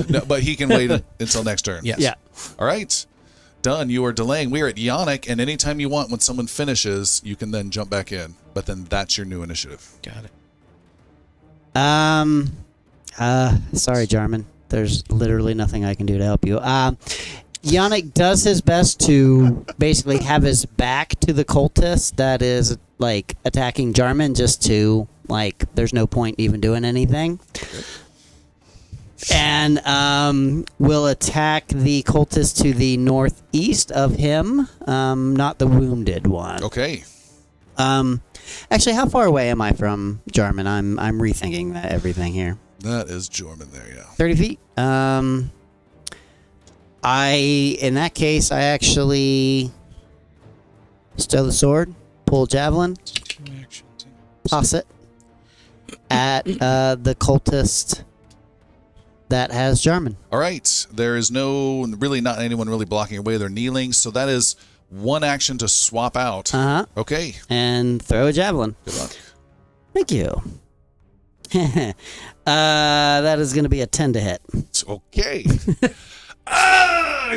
No, but he can wait until next turn. Yes. Yeah. All right. Done. You are delaying. We are at Yannick, and anytime you want, when someone finishes, you can then jump back in. But then that's your new initiative. Got it. Sorry, Jarman. There's literally nothing I can do to help you. Yannick does his best to basically have his back to the cultist that is, like, attacking Jarman just to, like, there's no point even doing anything. And will attack the cultist to the northeast of him, not the wounded one. Okay. Actually, how far away am I from Jarman? I'm rethinking everything here. That is Jorman there, yeah. 30 feet. In that case, I actually stow the sword, pull javelin, toss it at the cultist that has Jarman. All right. There is not anyone really blocking your way. They're kneeling. So that is one action to swap out. Uh-huh. Okay. And throw a javelin. Good luck. Thank you. That is going to be a 10 to hit. Okay.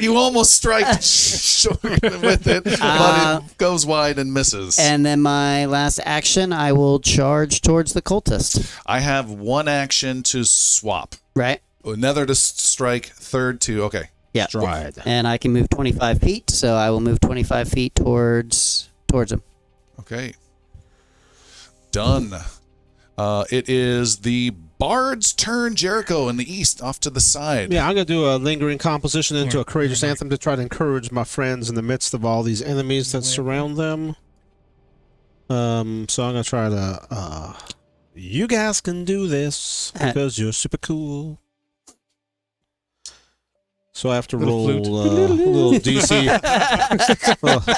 You almost strike with it, but it goes wide and misses. And then my last action, I will charge towards the cultist. I have one action to swap. Right? Another to strike, third to, okay. Yeah. Stride. And I can move 25 feet, so I will move 25 feet towards him. Okay. Done. It is the Bard's turn. Jericho in the east, off to the side. Yeah, I'm going to do a lingering composition into a courageous anthem to try to encourage my friends in the midst of all these enemies that surround them. So I'm going to try to... you guys can do this because you're super cool. So I have to roll a little DC.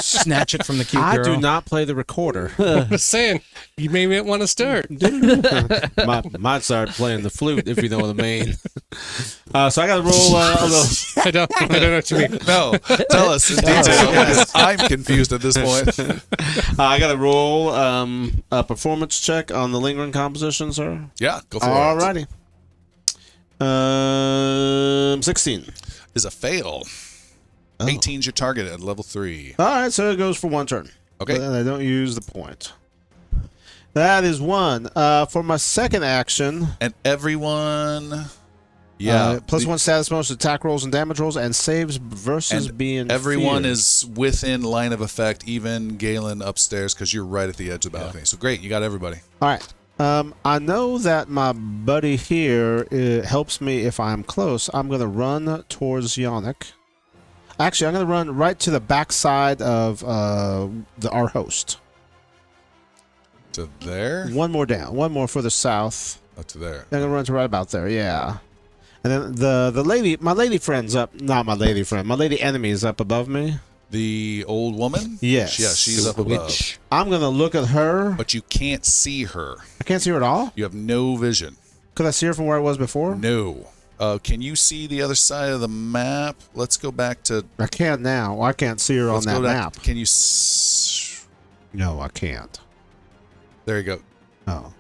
Snatch it from the cute I girl. do not play the recorder. Just saying, you may want to start. Might start playing the flute if you know what I mean. So I got to roll a little. I don't know what you mean. No, tell us in detail. I'm confused at this point. I got to roll a performance check on the lingering composition, sir. Yeah, go for Alrighty. 16 is a fail. 18's your target at level 3. All right, so it goes for one turn. Okay. But I don't use the point. That is one. For my second action, And everyone... Yeah. plus one status bonus to attack rolls and damage rolls and saves versus And being everyone feared. is within line of effect, even Galen upstairs, because you're right at the edge of the balcony. So great, you got everybody. All right. I know that my buddy here helps me if I'm close. I'm going to run towards Yannick. Actually, I'm going to run right to the backside of our host. To there? One more down. One more further south. Oh, to there. I'm going to run to right about there, yeah. And then the lady, my lady friend's up. Not my lady friend. My lady enemy is up above me. The old woman? Yes. Yeah, she's up above. I'm going to look at her. But you can't see her. I can't see her at all? You have no vision. Could I see her from where I was before? No. Can you see the other side of the map? Let's go back to... I can now. I can't see her on that map. Can you... No, I can't. There you go. Oh.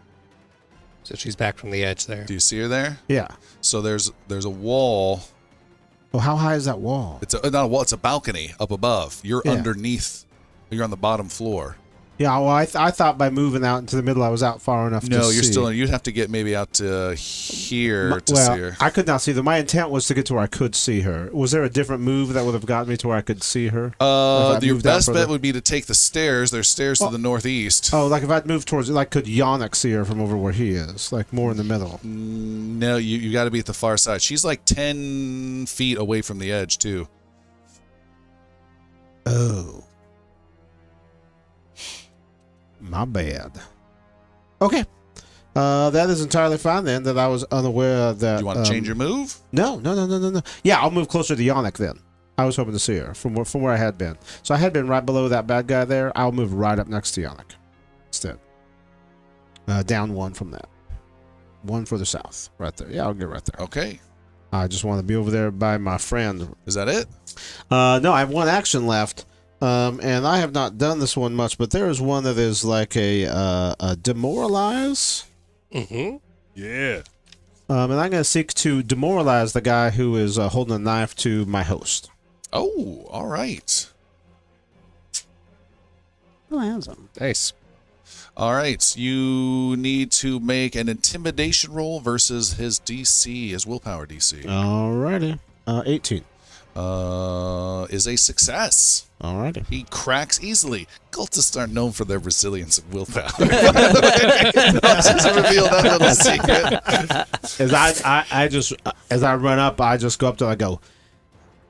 So she's back from the edge there. Do you see her there? Yeah. So there's a wall. Oh, how high is that wall? It's not a wall. It's a balcony up above. You're underneath. You're on the bottom floor. Yeah, well, I thought by moving out into the middle, I was out far enough to see. No, you're still. You'd have to get maybe out to here to see her. I could not see them. My intent was to get to where I could see her. Was there a different move that would have gotten me to where I could see her? Your best bet would be to take the stairs. There's stairs to the northeast. Oh, like if I'd moved towards it, like could Yannick see her from over where he is? Like more in the middle? No, you got to be at the far side. She's like 10 feet away from the edge, too. Oh. My bad. Okay. That is entirely fine then, that I was unaware that... Do you want to change your move? No. Yeah, I'll move closer to Yannick then. I was hoping to see her from where I had been. So I had been right below that bad guy there. I'll move right up next to Yannick instead. Down one from that. One further south. Right there. Yeah, I'll get right there. Okay. I just want to be over there by my friend. Is that it? No, I have one action left. And I have not done this one much, but there is one that is like a demoralize. Mm-hmm. Yeah. And I'm going to seek to demoralize the guy who is holding a knife to my host. Oh, all right. Oh, handsome. Nice. All right. You need to make an intimidation roll versus his DC, his willpower DC. Alrighty. 18. Is a success. Alrighty. He cracks easily. Cultists aren't known for their resilience and willpower. I'll just reveal that little secret. As I run up, I just go up to him, I go,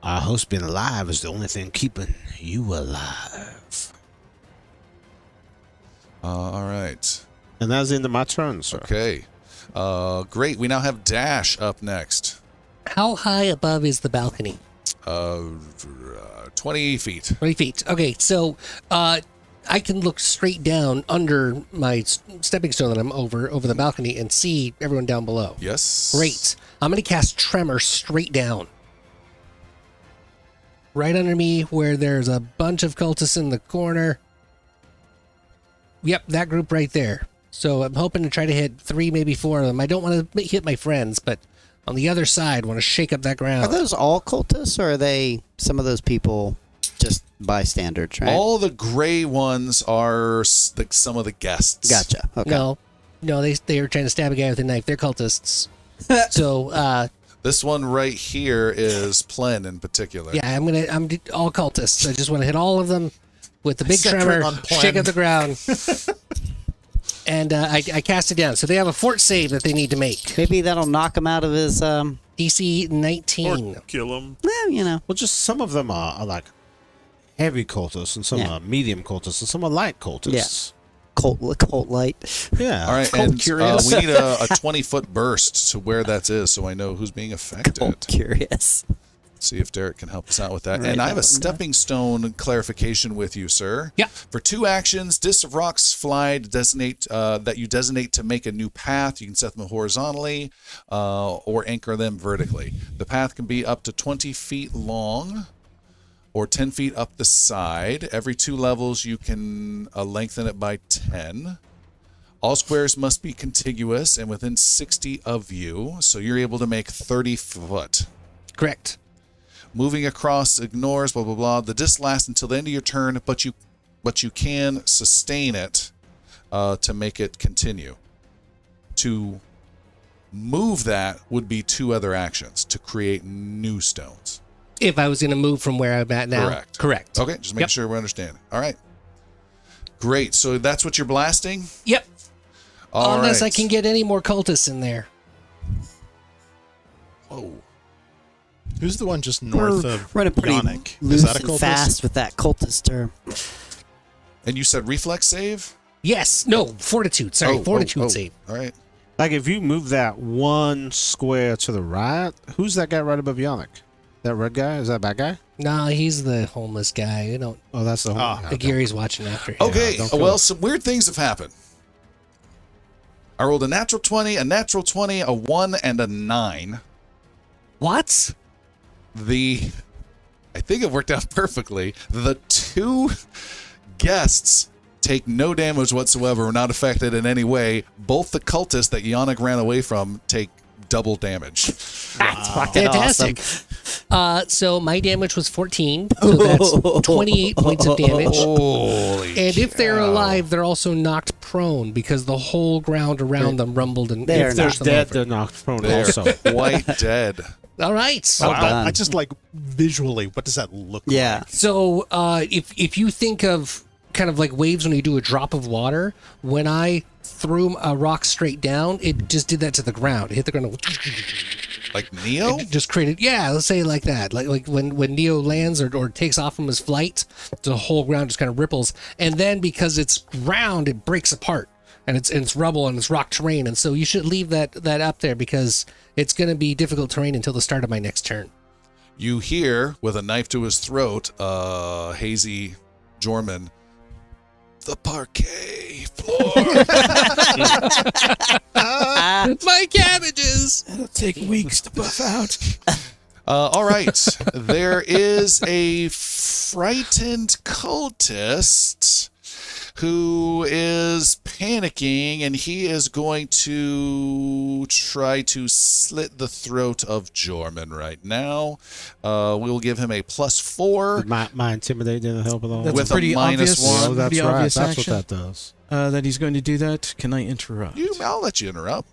our host being alive is the only thing keeping you alive. All right. And that's the end of my turn, sir. Okay. Great. We now have Dash up next. How high above is the balcony? 20 feet. 20 feet. Okay, so I can look straight down under my stepping stone that I'm over the balcony and see everyone down below. Yes. Great. I'm going to cast Tremor straight down. Right under me where there's a bunch of cultists in the corner. Yep, that group right there. So I'm hoping to try to hit 3, maybe 4 of them. I don't want to hit my friends, but on the other side, want to shake up that ground. Are those all cultists, or are they some of those people just bystanders, right? All the gray ones are some of the guests. Gotcha. Okay. No, they were trying to stab a guy with a knife. They're cultists. So, This one right here is Plen in particular. yeah, I'm all cultists. I just want to hit all of them with the big Set tremor, on Plen. shake up the ground. And I cast it down. So they have a fort save that they need to make. Maybe that'll knock him out of his. DC 19. Or kill him. Well, you know. Well, just some of them are like heavy cultists, and some Yeah. are medium cultists, and some are light cultists. Cult light. Yeah. All right, Cold and curious. we need a 20-foot burst to where that is so I know who's being affected. Cult curious. See if Derek can help us out with that. Write And I that have a one down. stepping stone clarification with you, sir. Yeah. For 2 actions, discs of rocks fly to designate that you designate to make a new path. You can set them horizontally or anchor them vertically. The path can be up to 20 feet long or 10 feet up the side. Every 2 levels, you can lengthen it by 10. All squares must be contiguous and within 60 of you, so you're able to make 30 foot. Correct. Moving across ignores blah blah blah. The disc lasts until the end of your turn, but you can sustain it to make it continue. To move that would be 2 other actions to create new stones. If I was going to move from where I'm at now. Correct. Okay, just making Yep. sure we understand. All right. Great. So that's what you're blasting? Yep. All Unless I right. can get any more cultists in there. Whoa. Who's the one just north of Running pretty Yannick? Is loose that a and cultist? fast with that cultist term. And you said reflex save? Yes. No, fortitude. Sorry, fortitude save. All right. Like if you move that 1 square to the right, who's that guy right above Yannick? That red guy? Is that bad guy? No, he's the homeless guy. You don't. Oh, that's the whole guy. Agiri's watching after him. Okay, don't kill well, him. some weird things have happened. I rolled a natural 20, a 1, and a 9. What? I think it worked out perfectly. The 2 guests take no damage whatsoever, are not affected in any way. Both the cultists that Yannick ran away from take double damage. That's fucking Fantastic. awesome. So my damage was 14, so that's 28 points of damage. Holy And if they're alive, they're also knocked prone because the whole ground around them rumbled and They are If they're pushed them dead, over. they're knocked prone They're also. quite dead. All right. Well I done. just like visually, what does that look Yeah. like? So if you think of kind of like waves when you do a drop of water, when I threw a rock straight down, it just did that to the ground. It hit the ground. Like Neo? It just created, yeah, let's say like that. Like when Neo lands or takes off from his flight, the whole ground just kind of ripples. And then because it's round, it breaks apart. And it's rubble and it's rock terrain. And so you should leave that up there because it's going to be difficult terrain until the start of my next turn. You hear, with a knife to his throat, hazy Jorman, the parquet floor. My cabbages! It'll take weeks to buff out. All right. There is a frightened cultist who is panicking, and he is going to try to slit the throat of Jorman right now. We'll give him a +4. My intimidate didn't help at all. That's With a pretty a -1. obvious, Oh, that's pretty right. obvious That's action, what that does. that he's going to do that. Can I interrupt? I'll let you interrupt.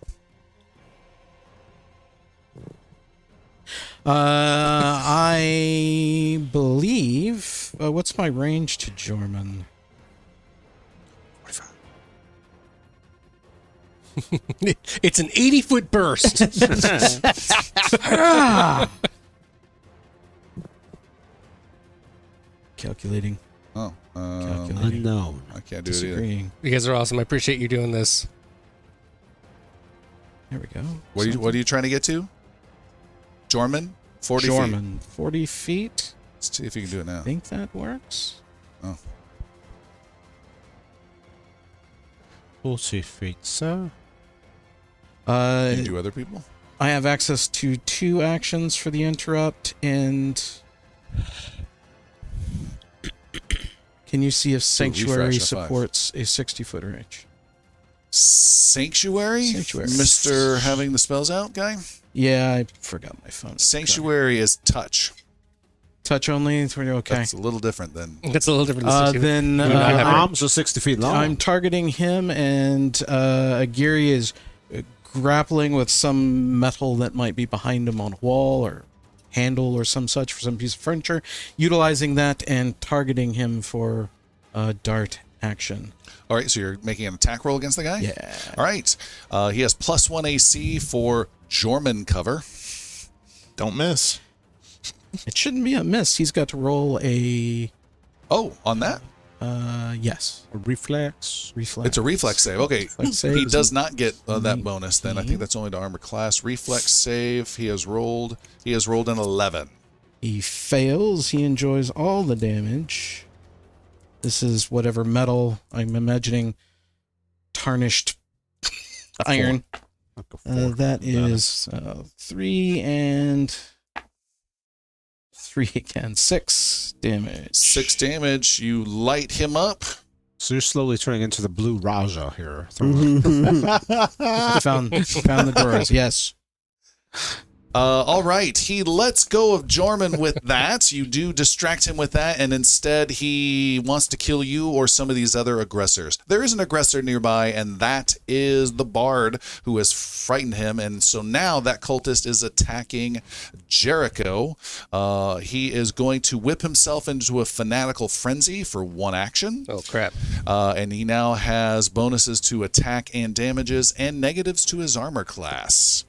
I believe. What's my range to Jorman? 45. It's an 80-foot burst. Calculating. Oh, Calculating. Unknown. I can't do it either. Disagreeing. You guys are awesome. I appreciate you doing this. There we go. What are you trying to get to? Jorman? 40 feet. Jorman, 40 feet. Let's see if you can do it now. I think that works. Oh. 40 feet, sir. Can you do other people? I have access to 2 actions for the interrupt, and can you see if Sanctuary refresh at 5. supports a 60-foot range? Sanctuary? Sanctuary. Mr. having the spells out guy? Yeah, I forgot my phone. Sanctuary is touch. Touch only? Okay. That's a little different than... That's a little different. than 60. Then Your arms are 60 feet long. I'm targeting him, and Agiri is grappling with some metal that might be behind him on a wall or handle or some such for some piece of furniture, utilizing that and targeting him for a dart action. All right, so you're making an attack roll against the guy? Yeah. All right. He has +1 AC for Jorman cover. Don't miss. It shouldn't be a miss. He's got to roll a... Oh, on that? Yes. Reflex. Reflex. It's a reflex save. Okay. Reflex save He is does not get that bonus then. I 19. think that's only to armor class. Reflex save. He has rolled an 11. He fails. He enjoys all the damage. This is whatever metal, I'm imagining tarnished iron. That is 3 and 3 again. 6 damage. 6 damage. You light him up. So you're slowly turning into the Blue Raja here. Found the drawers. Yes. All right. He lets go of Jorman with that. You do distract him with that, and instead he wants to kill you or some of these other aggressors. There is an aggressor nearby, and that is the bard who has frightened him. And so now that cultist is attacking Jericho. He is going to whip himself into a fanatical frenzy for 1 action. Oh, crap. And he now has bonuses to attack and damages and negatives to his armor class.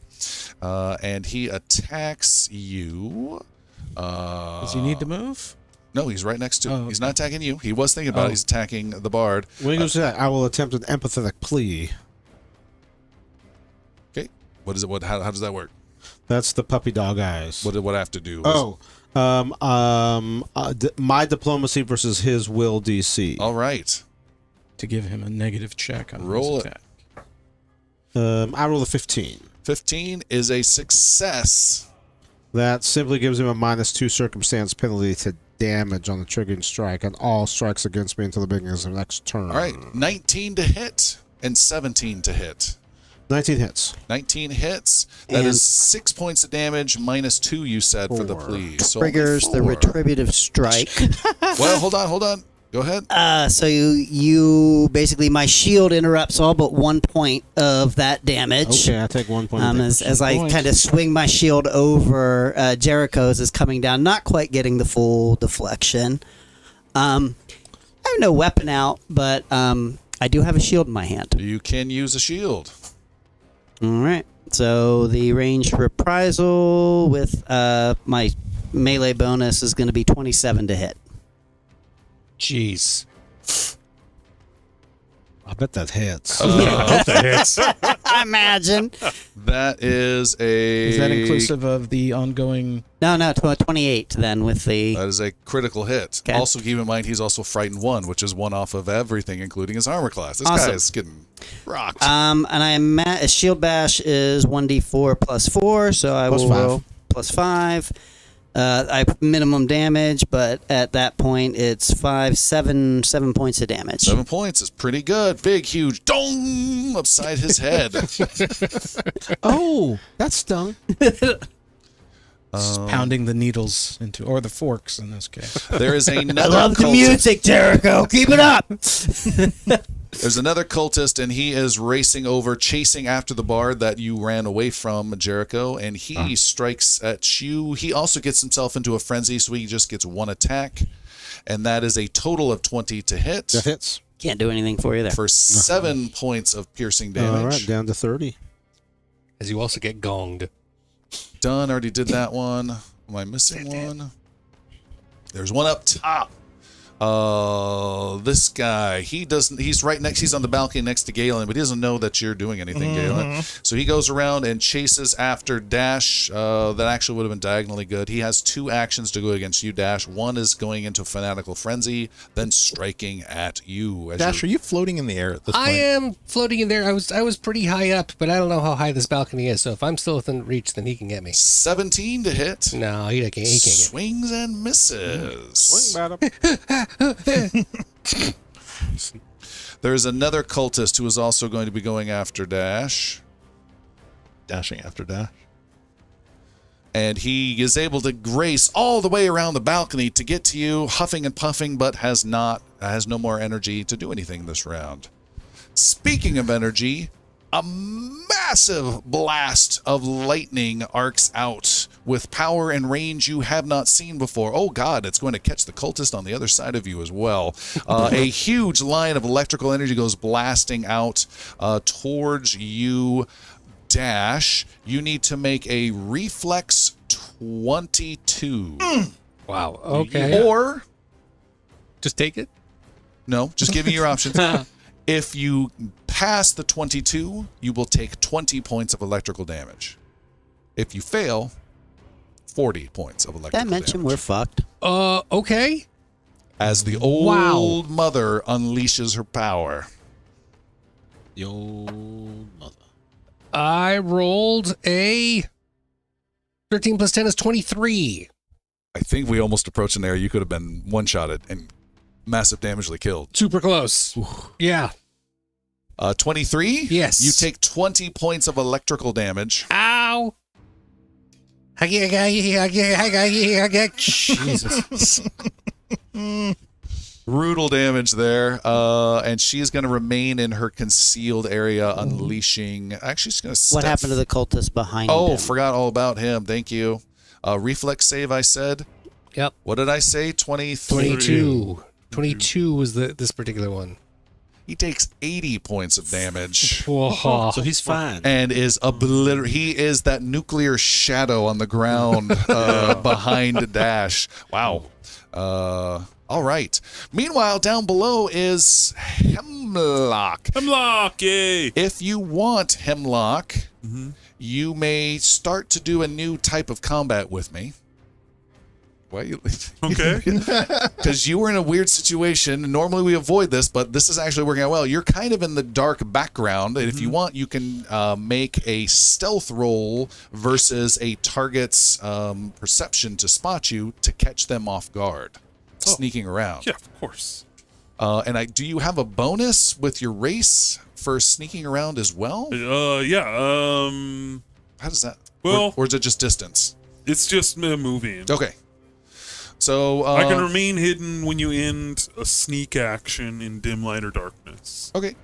And he attacks you. Does he need to move? No, he's right next to. Oh, He's okay. not attacking you. He was thinking about it. He's attacking the bard. When he goes to that, I will attempt an empathetic plea. Okay. What is it? How does that work? That's the puppy dog eyes. What I have to do? My diplomacy versus his will DC. All right. To give him a negative check on Roll his it. attack. I roll a 15. 15 is a success. That simply gives him a -2 circumstance penalty to damage on the triggering strike and all strikes against me until the beginning of the next turn. All right. 19 to hit and 17 to hit. 19 hits. 19 hits. That And- is 6 points of damage -2, you said, for the 4. plea. So only Triggers the 4. retributive strike. Well, hold on. Go ahead. So you basically, my shield interrupts all but 1 point of that damage. Okay, I take 1 point. of damage. As I kind of swing my shield over Jericho's is coming down, not quite getting the full deflection. I have no weapon out, but I do have a shield in my hand. You can use a shield. All right. So the ranged reprisal with my melee bonus is going to be 27 to hit. Jeez. I bet that hits. Imagine. That is a... Is that inclusive of the ongoing... No, 28 then with the... That is a critical hit. Okay. Also, keep in mind, he's also frightened 1, which is 1 off of everything, including his armor class. This Awesome. guy is getting rocked. And a shield bash is 1d4 plus 4, so I Plus will 5. roll plus 5. I put minimum damage, but at that point it's 7 points of damage. 7 points is pretty good. Big, huge dong upside his head. Oh, that stung. pounding the needles into, or the forks in this case. There is another I love the cultist. music, Jericho. Keep it up. There's another cultist, and he is racing over, chasing after the bard that you ran away from, Jericho, and he strikes at you. He also gets himself into a frenzy, so he just gets 1 attack, and that is a total of 20 to hit That hits. Can't do anything for you there. for 7 points of piercing damage. All right, down to 30. As you also get gonged. Done. Already did that one. Am I missing one? There's one up top. This guy, he's right next, he's on the balcony next to Galen, but he doesn't know that you're doing anything, Galen. So he goes around and chases after Dash. That actually would have been diagonally good. He has 2 actions to go against you, Dash. One is going into Fanatical Frenzy, then striking at you. Dash, are you floating in the air at this point? I am floating in there. I was pretty high up, but I don't know how high this balcony is. So if I'm still within reach, then he can get me. 17 to hit. No, he can't get. Swings and misses. Swing, madam. There's another cultist who is also going to be going after Dash. Dashing after Dash. And he is able to race all the way around the balcony to get to you, huffing and puffing, but has no more energy to do anything this round. Speaking of energy, a massive blast of lightning arcs out with power and range you have not seen before. Oh God, it's going to catch the cultist on the other side of you as well. A huge line of electrical energy goes blasting out towards you, Dash. You need to make a reflex 22. Wow. Okay. Or, Just take it. no, just giving you your options. If you pass the 22, you will take 20 points of electrical damage. If you fail, 40 points of electrical That mention damage. we're fucked. Okay. As the old mother unleashes her power. The old mother. I rolled a 13 plus 10 is 23. I think we almost approached an area you could have been one-shotted and massive damagely killed. Super close. Yeah. 23? Yes. You take 20 points of electrical damage. Ow. Jesus. Brutal damage there. And she's going to remain in her concealed area, unleashing. Actually, she's going to What happened to the cultist behind him? Oh, forgot all about him. Thank you. Reflex save, I said. Yep. What did I say? 23. 22. 22 was this particular one. He takes 80 points of damage. Whoa. So he's fine. And is he is that nuclear shadow on the ground behind Dash. Wow. All right. Meanwhile, down below is Hemlock. Hemlock, yay! If you want Hemlock, you may start to do a new type of combat with me. Why you? Okay. Because you were in a weird situation. Normally we avoid this, but this is actually working out well. You're kind of in the dark background, and if you want, you can make a stealth roll versus a target's perception to spot you to catch them off guard, sneaking around. Yeah, of course. And do you have a bonus with your race for sneaking around as well? Yeah. How does that? Well- or is it just distance? It's just moving. Okay. So I can remain hidden when you end a sneak action in dim light or darkness. Okay.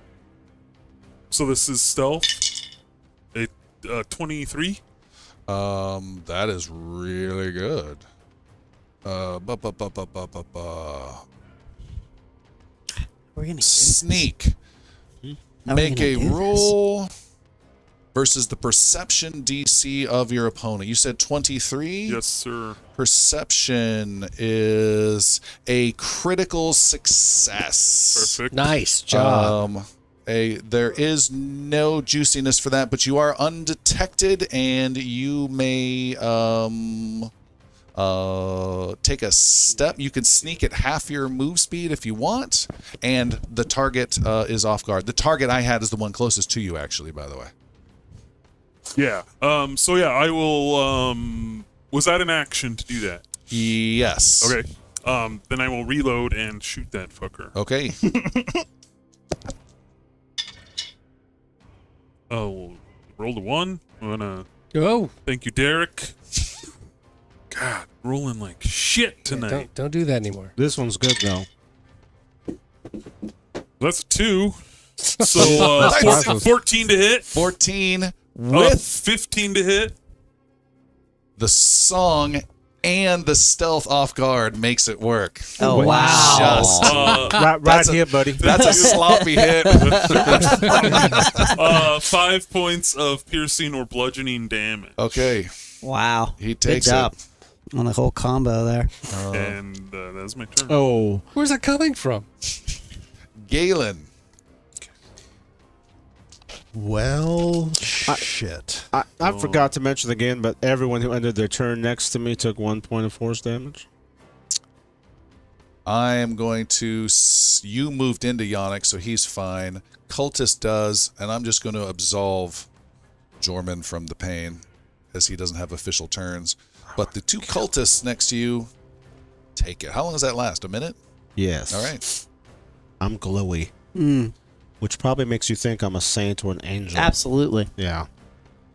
So this is stealth. 23. That is really good. We're gonna Sneak. How are we Make gonna a do this? roll versus the perception DC of your opponent. You said 23? Yes, sir. Perception is a critical success. Perfect. Nice job. There is no juiciness for that, but you are undetected, and you may take a step. You can sneak at half your move speed if you want, and the target is off guard. The target I had is the one closest to you, actually, by the way. Yeah. So yeah, I will. Was that an action to do that? Yes. Okay. Then I will reload and shoot that fucker. Okay. Oh, roll the 1. I'm gonna Oh, thank you, Derek. God, rolling like shit tonight. don't do that anymore. This one's good though. That's a 2. So 14 to hit. 14 with 15 to hit. the song and the stealth off guard makes it work. Oh, wow. Just Right That's a- here, buddy. that's a sloppy hit. 5 points of piercing or bludgeoning damage. Okay, Wow. he Good takes job. it. On the whole combo there. And that's my turn. Oh, Where's that coming from? Galen. well, shit. I forgot to mention again, but everyone who ended their turn next to me took 1 point of force damage. I am going to. You moved into Yannick, so he's fine. Cultist does, and I'm just going to absolve Jorman from the pain, as he doesn't have official turns. But the two cultists next to you take it. How long does that last? A minute? Yes. All right. I'm glowy, which probably makes you think I'm a saint or an angel. Absolutely. Yeah.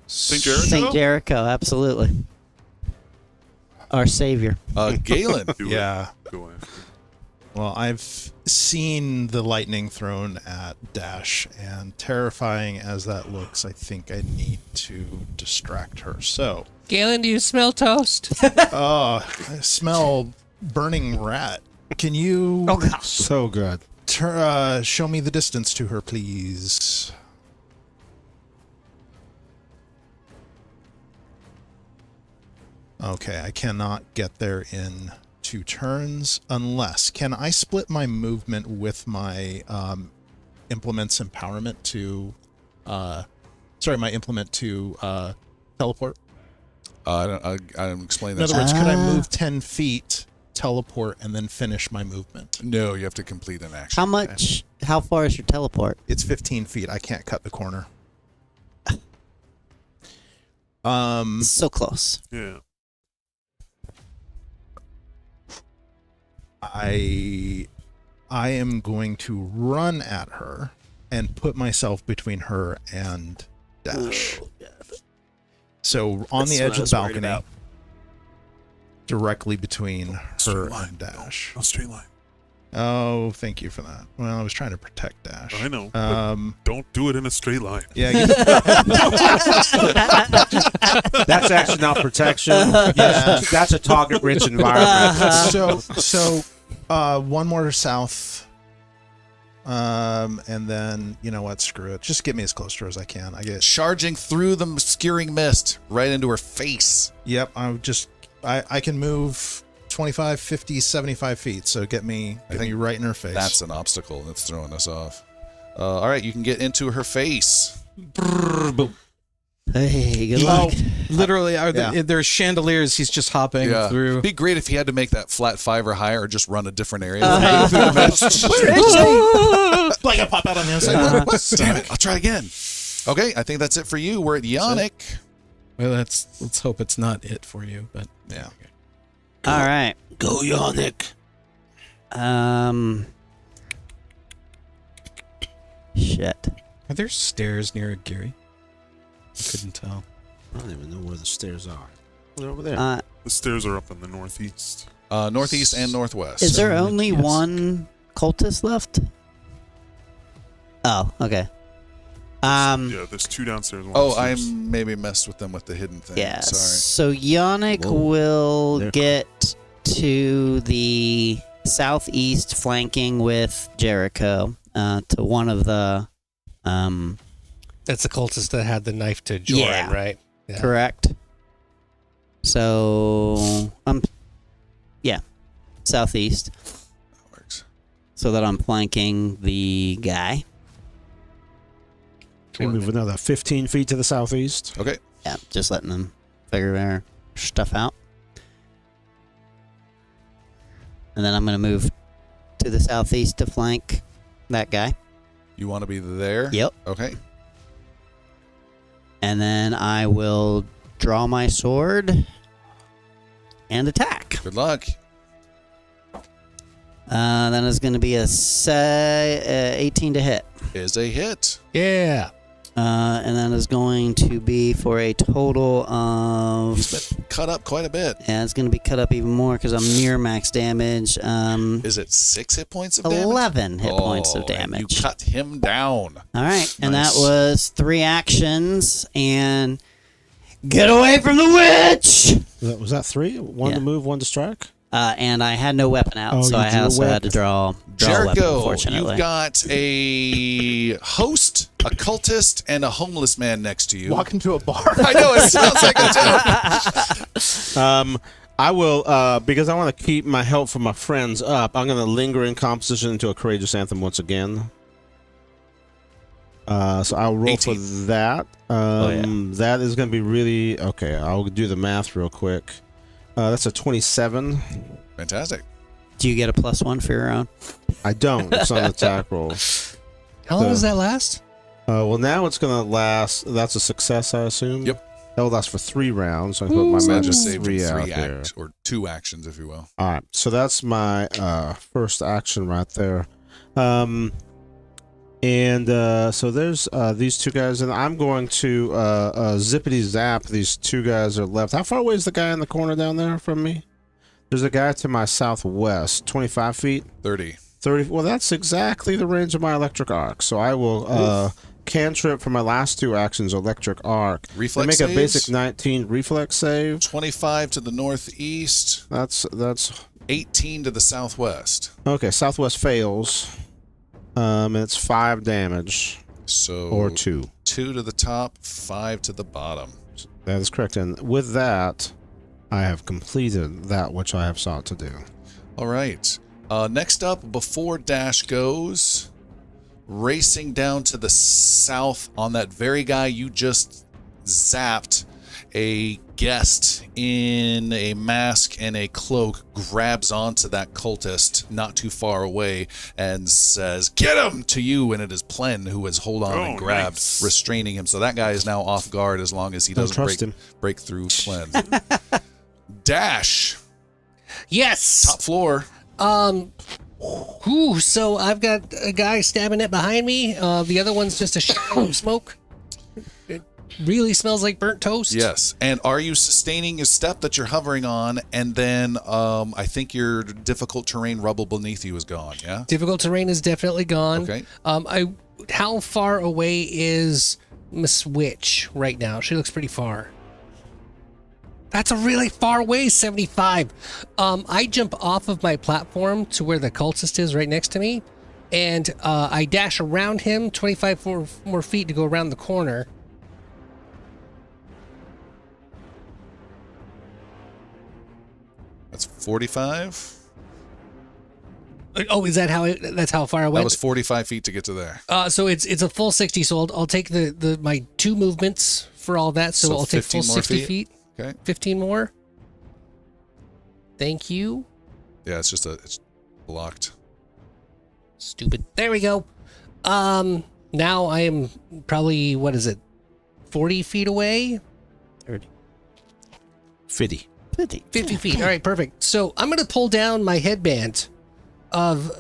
St. Jericho? St. Jericho, absolutely. Our savior. Galen. Do it. Yeah. Go after. Well, I've seen the lightning thrown at Dash, and terrifying as that looks, I think I need to distract her. So, Galen, do you smell toast? I smell burning rat. Can you So good. show me the distance to her, please? Okay, I cannot get there in 2 turns unless... Can I split my movement with my implement's empowerment to... my implement to teleport? I don't explain In that. other words, could I move 10 feet, teleport, and then finish my movement? No, you have to complete an action. How far is your teleport? It's 15 feet. I can't cut the corner. So close. Yeah. I am going to run at her and put myself between her and Dash. So on the edge of the balcony, directly between her and Dash. No straight line. Oh, thank you for that. Well, I was trying to protect Dash. I know. but don't do it in a straight line. Yeah. That's actually not protection. Yeah. That's a target-rich environment. So, one more south. And then, you know what? Screw it. Just get me as close to her as I can. I guess. Charging through the obscuring mist right into her face. Yep. I can move 25, 50, 75 feet. So get me right in her face. That's an obstacle that's throwing us off. All right, you can get into her face. Hey, good luck. Literally, Yeah. there's chandeliers. He's just hopping through. It'd be great if he had to make that flat 5 or higher, or just run a different area. like I pop out on the inside. Damn it! I'll try again. Okay, I think that's it for you. We're at Yannick. Well, let's hope it's not it for you, but Yeah. All right. Go, Yannick. Shit. are there stairs near Agiri? I couldn't tell. I don't even know where the stairs are. They're over there. The stairs are up in the northeast. Northeast and northwest. Is there only Yes. one cultist left? Oh, okay. Yeah, there's 2 downstairs. One Oh, upstairs. I maybe messed with them with the hidden thing. Yeah. Sorry. So Yannick Whoa. will They're- get to the southeast, flanking with Jericho, to one of the. That's the cultist that had the knife to Joran, Yeah. right? Yeah. Correct. So southeast, That works. so that I'm flanking the guy. We move another 15 feet to the southeast. Okay. Yeah, just letting them figure their stuff out. And then I'm going to move to the southeast to flank that guy. You want to be there? Yep. Okay. And then I will draw my sword and attack. Good luck. Then it's going to be a 18 to hit. Is a hit. Yeah. And that is going to be for a total of... He's been cut up quite a bit. Yeah, it's going to be cut up even more because I'm near max damage. Is it 6 hit points of damage? 11 hit points of Oh, and damage. You cut him down. All right, and that Nice. was 3 actions. And get away from the witch! Was that 3? One to Yeah. move, 1 to strike? And I had no weapon out, Oh, so you I drew a also had to weapon. draw a weapon, Jericho, unfortunately. you've got a host, a cultist, and a homeless man next to you. Walk into a bar. I know, it sounds like a joke. I will, because I want to keep my help from my friends up, I'm going to linger in composition into a courageous anthem once again. So I'll roll 18. for that. yeah. That is going to be really... Okay, I'll do the math real quick. That's a 27. Fantastic. Do you get a +1 for your own? I don't. It's on the attack roll. How long does that last? Well, now it's going to last... That's a success, I assume? Yep. That will last for 3 rounds. So I can put my So I magic just saved 3 you out 3 there. acts, or 2 actions, if you will. All right, so that's my first action right there. So there's these 2 guys, and I'm going to zippity zap these 2 guys are left. How far away is the guy in the corner down there from me? There's a guy to my southwest, 25 feet. 30. 30. Well, that's exactly the range of my electric arc. So I will cantrip for my last 2 actions, electric arc. Reflex They make a saves? basic 19 reflex save. 25 to the northeast, That's 18 to the southwest. okay. Southwest fails. And it's 5 damage. So Or 2. 2 to the top, 5 to the bottom. That is correct. And with that, I have completed that which I have sought to do. All right. Next up, before Dash goes, racing down to the south on that very guy you just zapped, a guest in a mask and a cloak grabs onto that cultist not too far away and says, "Get him!" to you, and it is Plen who has hold on and grabbed, nice. restraining him. So that guy is now off guard as long as he Don't doesn't trust him. break through Plen. Dash, Yes. top floor. So I've got a guy stabbing it behind me. The other one's just a shadow of smoke. It really smells like burnt toast. Yes. And are you sustaining a step that you're hovering on? And then I think your difficult terrain rubble beneath you is gone. Yeah. Difficult terrain is definitely gone. Okay. How far away is Miss Witch right now? She looks pretty far. That's a really far way, 75. I jump off of my platform to where the cultist is right next to me, and I dash around him 25 more feet to go around the corner. That's 45. Oh, is that that's how far I That went? was 45 feet to get to there. So it's a full 60. So I'll take my 2 movements for all that. So I'll take 15 full more 60 feet. Okay. 15 more. Thank you. Yeah, it's blocked. Stupid. There we go. Now I am probably, 40 feet away? 30. 50. 50. 50 feet. All right, perfect. So I'm going to pull down my headband of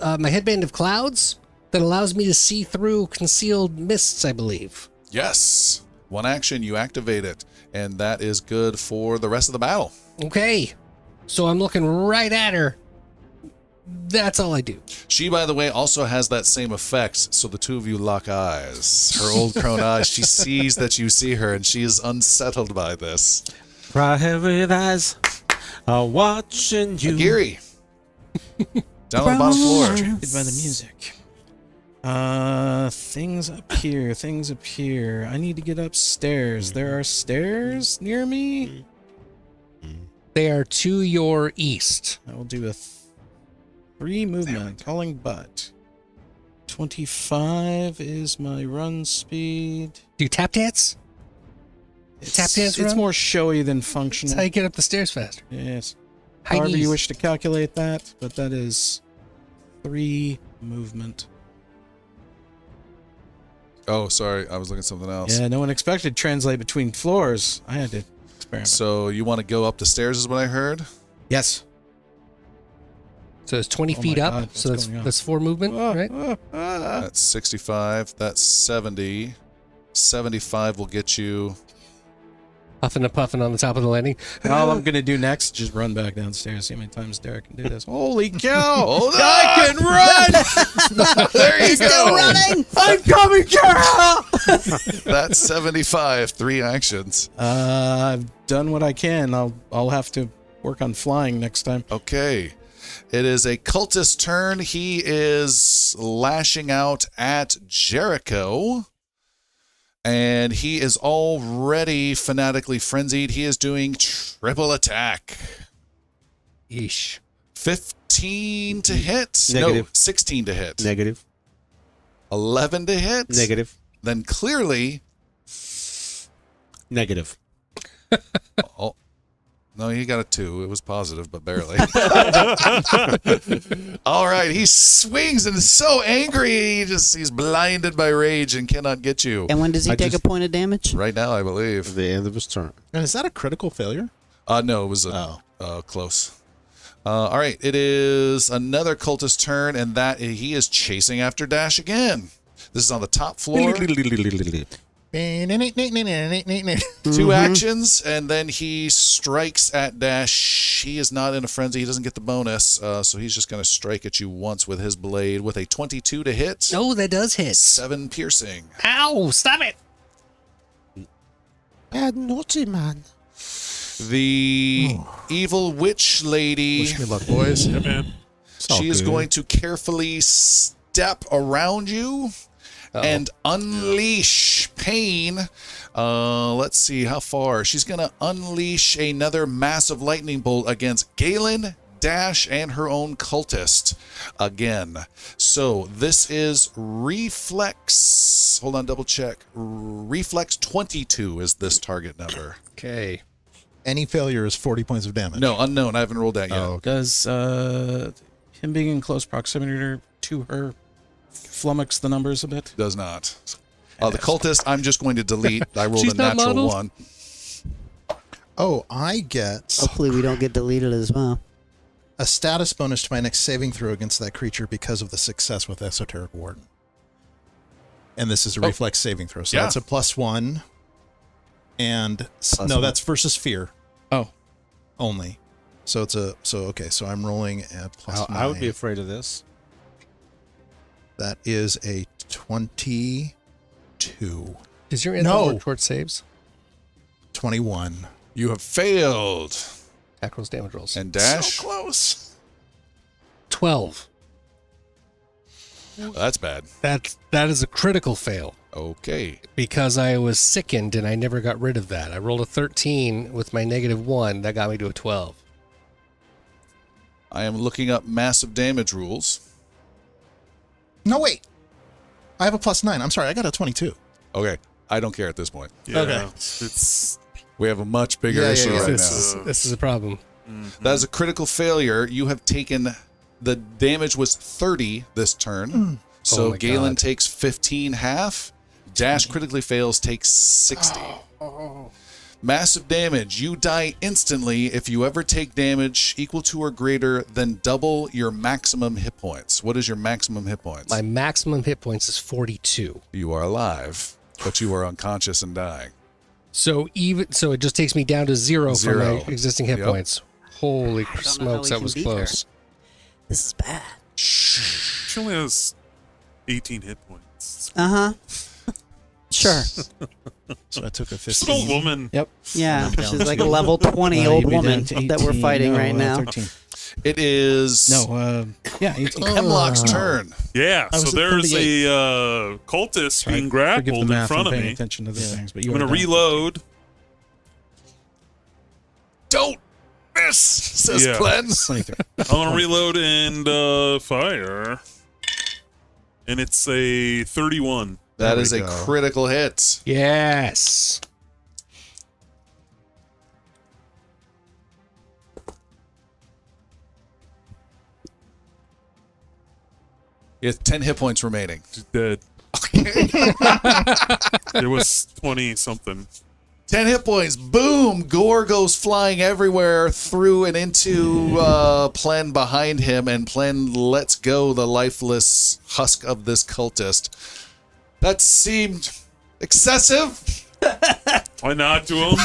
clouds that allows me to see through concealed mists, I believe. Yes. One action, you activate it, and that is good for the rest of the battle. Okay. So I'm looking right at her. That's all I do. She, by the way, also has that same effect, so the 2 of you lock eyes. Her old crone eyes, she sees that you see her, and she is unsettled by this. Private eyes are watching you. Agiri. Down on the bottom floor. Distracted by the music. Things up here. I need to get upstairs. There are stairs near me. They are to your east. I will do a 3 movement, calling butt. 25 is my run speed. Do you tap dance? Tap dance It's run? more showy than That's functional. how you get up the stairs faster. Yes. High However knees. you wish to calculate that, but that is 3 movement. Oh, sorry. I was looking at something else. Yeah, no one expected translate between floors. I had to experiment. So you want to go up the stairs is what I heard? Yes. So it's 20 Oh feet my up. God, So what's going on? that's 4 movement, right? That's 65. That's 70. 75 will get you. Huffing and puffing on the top of the landing. All I'm gonna do next is just run back downstairs. See how many times Derek can do this. Holy cow! Hold I can run! There you go. Running! I'm coming, Carol! That's 75. 3 actions. I've done what I can. I'll have to work on flying next time. Okay. It is a cultist turn. He is lashing out at Jericho. And he is already fanatically frenzied. He is doing triple attack. Yeesh. 15 to hit. No, Negative. 16 to hit. Negative. 11 to hit. Negative. Then clearly, Negative. oh, no, he got a 2. It was positive, but barely. All right, he swings and is so angry. He's blinded by rage and cannot get you. And when does he I take just- a point of damage? Right now, I believe. At the end of his turn. And is that a critical failure? No, it was close. All right, it is another cultist turn, and that he is chasing after Dash again. This is on the top floor. 2 actions, and then he strikes at Dash. He is not in a frenzy. He doesn't get the bonus, so he's just going to strike at you once with his blade with a 22 to hit. No, that does hit. 7 piercing. Ow! Stop it! Bad naughty man. The evil witch lady, Wish me luck, boys. Yeah, man. she is going to carefully step around you and unleash pain. Let's see how far. She's going to unleash another massive lightning bolt against Galen, Dash, and her own cultist again. So this is reflex. Hold on, double check. Reflex 22 is this target number. Okay. Any failure is 40 points of damage. No, unknown. I haven't rolled that yet. Oh, Does him being in close proximity to her flummox the numbers a bit? Does not. The cultist, I'm just going to delete. I rolled She's a not natural modeled? 1. Oh, I get Hopefully we don't get deleted as well. a status bonus to my next saving throw against that creature because of the success with Esoteric Warden. And this is a reflex saving throw. So Yeah. that's a +1. And that's versus fear Oh, only. So it's so I'm rolling a +9. I would be afraid of this. That is a 22. Is your No. info work towards saves? 21. You have failed. Attack rolls, damage rolls. And Dash? So close. 12. That's bad. That is a critical fail Okay. because I was sickened and I never got rid of that. I rolled a 13 with my -1. That got me to a 12. I am looking up massive damage rules. No, wait. I have a +9. I'm sorry. I got a 22. Okay. I don't care at this point. Yeah, Okay. It's We have a much bigger Yeah, issue yeah. right This now. is a problem. That is a critical failure. You have taken... The damage was 30 this turn. So Oh my Galen God. takes 15 half. Dash critically fails, takes 60. Massive damage. You die instantly if you ever take damage equal to or greater than double your maximum hit points. What is your maximum hit points? My maximum hit points is 42. You are alive, but you are unconscious and dying. So it just takes me down to 0 from Zero. my existing hit Yep. points. Holy know how smokes, we that can was beat her. close. This is bad. she only has 18 hit points. Uh-huh. Sure. So I took a She's an old 15. woman. yep. Yeah, Down she's like a to- level 20 You'd old be down woman to that we're 18. fighting No, right now. 13. It is Yeah, 18. Hemlock's turn. Yeah, I was so at there's 38. a cultist Sorry, being forgive the grappled in math, front I'm of paying me. attention to the things, but you I'm going are to down. reload. Don't miss, says Yeah. Glenn. 23. I'm going to reload and fire. And it's a 31. That There is we a go. critical hit. Yes. You have 10 hit points remaining. She's dead. There was 20 something. 10 hit points. Boom! Gore goes flying everywhere through and into Plen behind him, and Plen lets go the lifeless husk of this cultist. That seemed excessive. I nod to him.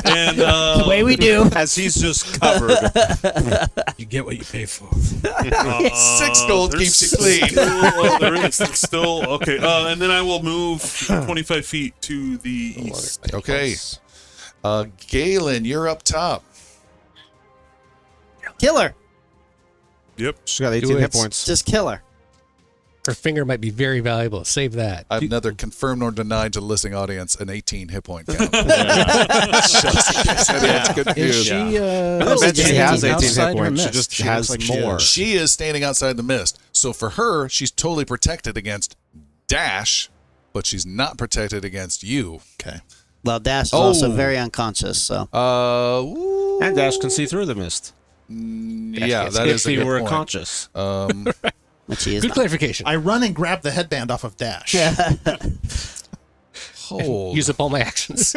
And The way we do. As he's just covered. You get what you pay for. 6 gold there's keeps you clean. Still, there is still okay. And then I will move 25 feet to the east. Okay. Galen, you're up top. Kill her. Yep. She's got 18 Do hit it. points. Just kill her. Her finger might be very valuable. Save that. I've neither confirmed nor denied to the listening audience an 18 hit point count. Just in case anyone's confused. Is she? I bet she has 18 outside hit her points. She mist? just She has looks like she more. is. She is standing outside the mist. So for her, she's totally protected against Dash, but she's not protected against you. Okay. Well, Dash is also Oh. very unconscious, so Ooh. And Dash can see through the mist. Yeah, that if is a he good were point. conscious. which he is Good not. clarification. I run and grab the headband off of Dash. Hold. Use up all my actions.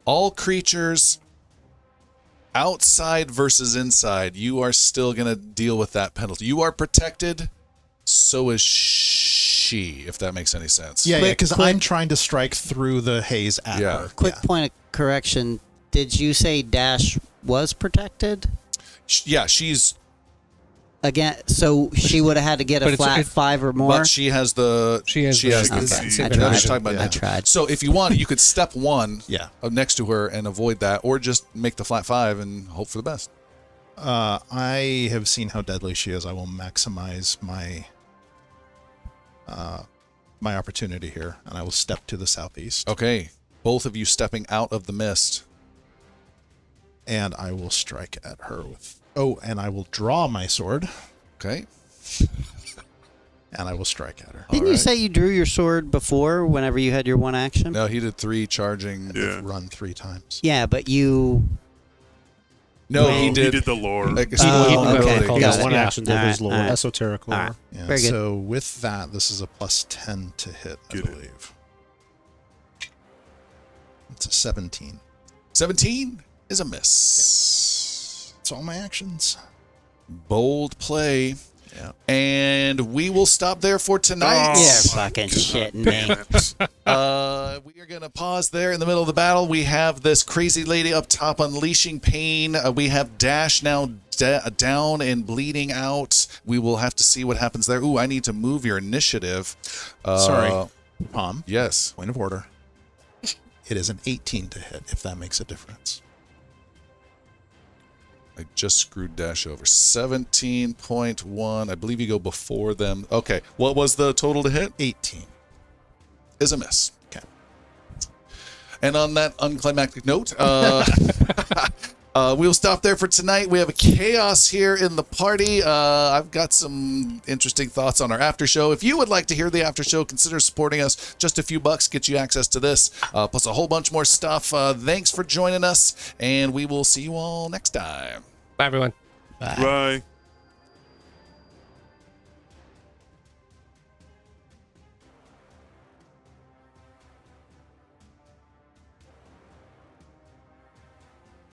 All creatures outside versus inside, you are still going to deal with that penalty. You are protected, so is she, if that makes any sense. Yeah, Quick, because quick. I'm trying to strike through the haze at Yeah. her. Quick Yeah. point of correction. Did you say Dash was protected? Yeah, she's, Again, so she would have had to get But a it's- flat it- 5 or more? but she has the, She has the- the, Okay, I that's what tried. you're talking about Yeah. I now. tried. So if you want, you could step one Yeah. next to her and avoid that, or just make the flat 5 and hope for the best. I have seen how deadly she is. I will maximize my my opportunity here, and I will step to the southeast, Okay, both of you stepping out of the mist. and I will strike at her with. Oh, and I will draw my sword, Okay. and I will strike at her. Didn't you Alright. say you drew your sword before whenever you had your one action? No, he did 3 charging. Yeah. Run 3 times. Yeah, but you... No, No, he did. the lore. Like, Oh, small okay. ability. He Got has it. one Yeah. action, did his Alright, lore, alright. esoteric lore. Alright. Yeah, Very good. so with that, this is a +10 to hit, I Get it. believe. It's a 17. 17 is a miss. That's all my actions. Bold play. Yeah. And we will stop there for tonight. Oh, You're my fucking God. shitting me. We are going to pause there in the middle of the battle. We have this crazy lady up top unleashing pain. We have Dash now down and bleeding out. We will have to see what happens there. Ooh, I need to move your initiative. Sorry. Palm, Yes. point of order. It is an 18 to hit, if that makes a difference. I just screwed Dash over. 17.1. I believe you go before them. Okay. What was the total to hit? 18. Is a miss. Okay. And on that unclimactic note, we'll stop there for tonight. We have a chaos here in the party. I've got some interesting thoughts on our after show. If you would like to hear the after show, consider supporting us. Just a few bucks gets you access to this, plus a whole bunch more stuff. Thanks for joining us, and we will see you all next time. Bye, everyone. Bye.